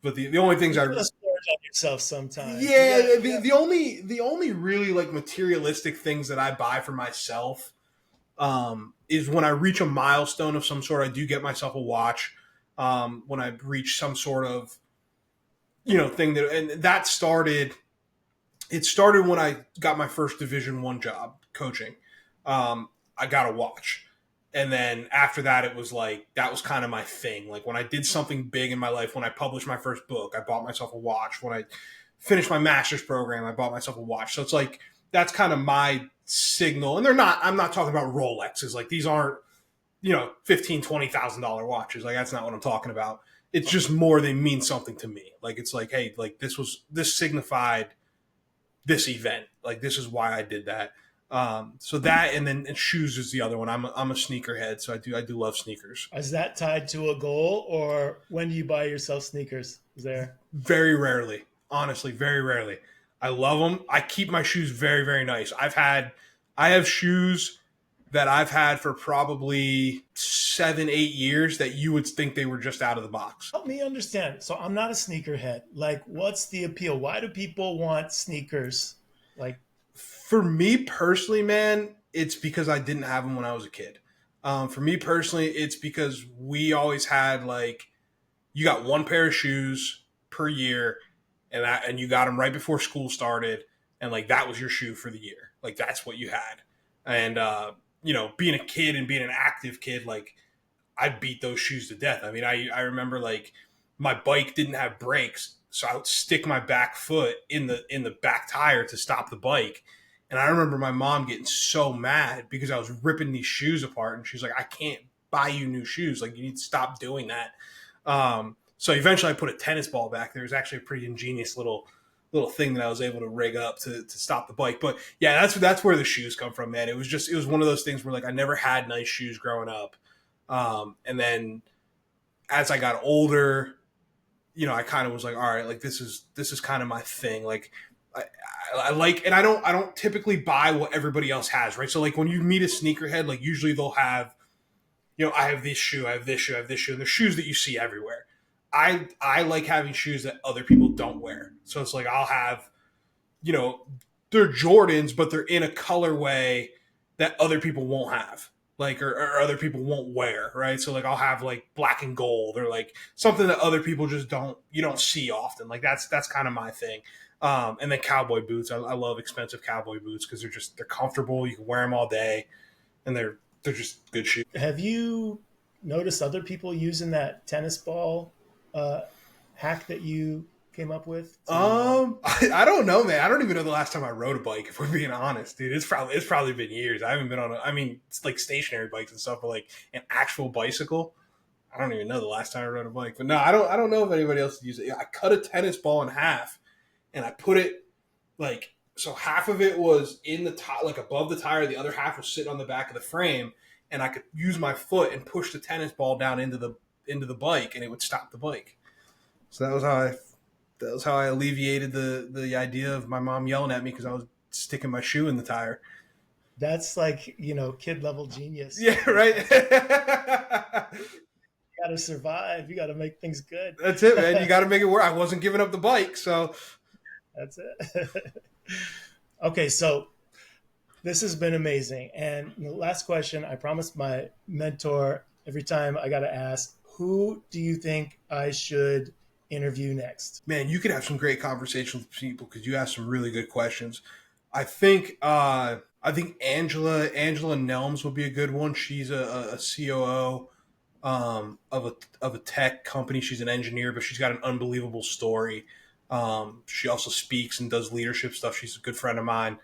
but the only things You I gotta splurge on yourself sometimes. You yeah, got you got the only really like materialistic things that I buy for myself is when I reach a milestone of some sort. I do get myself a watch. When I reach some sort of thing and that started. It started when I got my first Division 1 job coaching. I got a watch. And then after that, it was like, that was kind of my thing. Like when I did something big in my life, when I published my first book, I bought myself a watch. When I finished my master's program, I bought myself a watch. So it's like, that's kind of my signal. And I'm not talking about Rolexes. Like these aren't, $15,000, $20,000 watches. Like that's not what I'm talking about. It's just more, they mean something to me. Like it's like, hey, like this signified this event. Like this is why I did that. So that, and shoes is the other one. I'm a sneakerhead, so I do love sneakers. Is that tied to a goal, or when do you buy yourself sneakers? Is there? Very rarely, honestly, very rarely. I love them. I keep my shoes very, very nice. I have shoes that I've had for probably 7, 8 years that you would think they were just out of the box. Help me understand. So I'm not a sneakerhead. Like, what's the appeal? Why do people want sneakers? Like, For me personally, man, it's because I didn't have them when I was a kid. For me personally, it's because we always had like you got one pair of shoes per year, and you got them right before school started, and like that was your shoe for the year. Like that's what you had, and being a kid and being an active kid, like I beat those shoes to death. I mean, I remember like my bike didn't have brakes, so I would stick my back foot in the back tire to stop the bike. And I remember my mom getting so mad because I was ripping these shoes apart, and she's like, "I can't buy you new shoes. Like you need to stop doing that." So eventually, I put a tennis ball back there. It was actually a pretty ingenious little thing that I was able to rig up to stop the bike. But yeah, that's where the shoes come from, man. It was one of those things where like I never had nice shoes growing up. And then as I got older, I kind of was like, all right, like this is kind of my thing. Like I, I like, and I don't typically buy what everybody else has, right? So like when you meet a sneakerhead, like usually they'll have, I have this shoe, I have this shoe, I have this shoe, and there's shoes that you see everywhere. I like having shoes that other people don't wear. So it's like I'll have, you know, they're Jordans, but they're in a colorway that other people won't have, like or other people won't wear, right? So like I'll have like black and gold or like something that other people just don't see often. Like that's kind of my thing. And then cowboy boots. I love expensive cowboy boots because they're comfortable. You can wear them all day, and they're just good shoes. have you noticed other people using that tennis ball uh, hack that you came up with? I don't know, man. I don't even know the last time I rode a bike. If we're being honest, dude, it's probably been years. I haven't been on I mean, it's like stationary bikes and stuff, but like an actual bicycle. I don't even know the last time I rode a bike. But no, I don't know if anybody else uses it. I cut a tennis ball in half, and I put it like so half of it was in the top, like above the tire. The other half was sitting on the back of the frame, and I could use my foot and push the tennis ball down into the bike, and it would stop the bike. So that was how I alleviated the idea of my mom yelling at me because I was sticking my shoe in the tire. That's like, kid level genius. Yeah, right. You got to survive. You got to make things good. That's it, man. You got to make it work. I wasn't giving up the bike, so That's it. Okay, so this has been amazing. And the last question, I promised my mentor every time I got to ask, who do you think I should interview next? man, you could have some great conversations with people because you ask some really good questions. I think Angela Nelms would be a good one. She's a COO of a tech company. She's an engineer, but she's got an unbelievable story. She also speaks and does leadership stuff. She's a good friend of mine.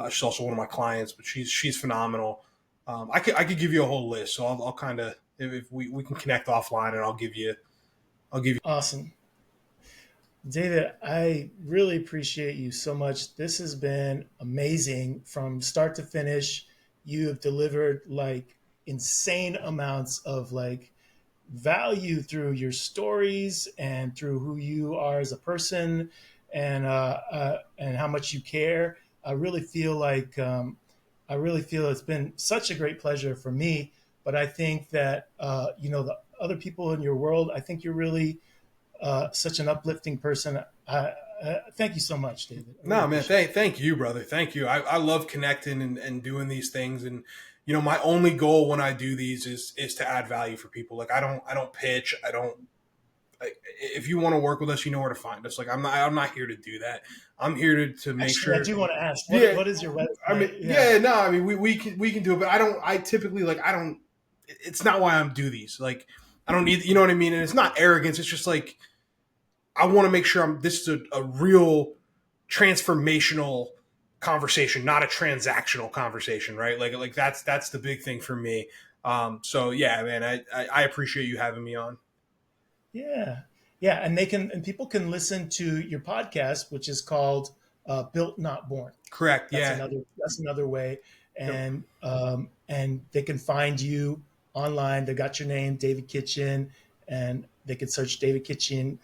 She's also one of my clients, but she's phenomenal. I could give you a whole list, so I'll kind of if we can connect offline, and I'll give you. Awesome. David, I really appreciate you so much. This has been amazing from start to finish. You have delivered like insane amounts of like value through your stories and through who you are as a person, and how much you care. I really feel like I really feel it's been such a great pleasure for me. But I think that the other people in your world, I think you're really such an uplifting person. Thank you so much, David. I really No, man, appreciate it. thank you, brother. Thank you. I love connecting and doing these things. And, my only goal when I do these is to add value for people. Like I don't pitch. If you want to work with us, you know where to find us. Like I'm not here to do that. I'm here to make Actually, I sure. do want to ask Yeah. what is your I mean, website? Yeah, yeah, no, I mean, we can do it, but I typically, like, I don't, it's not why I'm do these. Like, I don't need, you know what I mean? And it's not arrogance. It's just like, I want to make sure this is a real transformational conversation, not a transactional conversation, right? Like that's the big thing for me. So yeah, man, I appreciate you having me on. yeah, yeah. And people can listen to your podcast, which is called "Built Not Born." Correct. Yeah. That's another way, Yep. and they can find you online. They got your name, David Kitchen, and they can search David Kitchen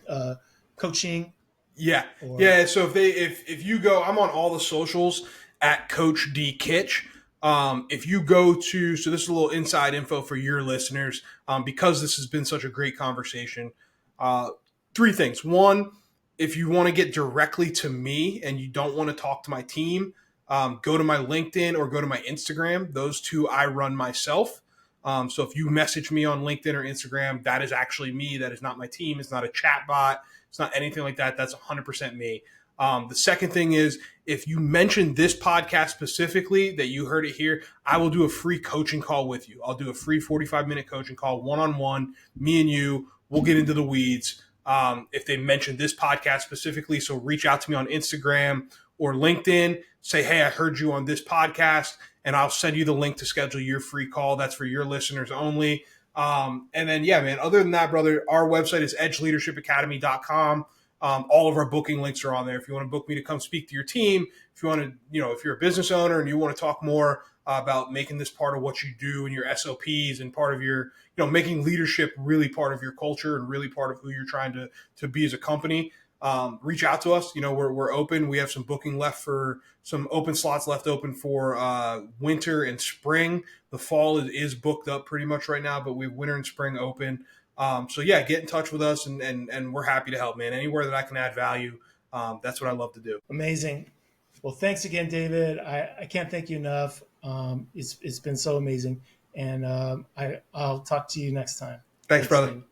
coaching Yeah, or yeah. So if you go, I'm on all the socials at Coach D Kitch. If you go to, so this is a little inside info for your listeners, because this has been such a great conversation. Uh, Three things. One, if you want to get directly to me and you don't want to talk to my team, go to my LinkedIn or go to my Instagram. Those two I run myself. So if you message me on LinkedIn or Instagram, that is actually me. That is not my team. It's not a chat bot. It's not anything like that. That's 100% me. The second thing is, if you mention this podcast specifically, that you heard it here, I will do a free coaching call with you. I'll do a free 45-minute coaching call, one-on-one, me and you. We'll get into the weeds. If they mention this podcast specifically, so reach out to me on Instagram or LinkedIn, say, hey, I heard you on this podcast, and I'll send you the link to schedule your free call. That's for your listeners only. And then, yeah, man, other than that, brother, our website is edgeleadershipacademy.com. All of our booking links are on there. If you want to book me to come speak to your team, if you want to, if you're a business owner and you want to talk more about making this part of what you do and your SOPs and part of your, making leadership really part of your culture and really part of who you're trying to be as a company, reach out to us. We're open. We have some booking left for some open slots left open for winter and spring. The fall is booked up pretty much right now, but we have winter and spring open. So yeah, get in touch with us, and we're happy to help, man. Anywhere that I can add value, that's what I love to do. amazing. Well, thanks again, David. I can't thank you enough. It's been so amazing, and I'll talk to you next time. Thanks, Thanks brother. again.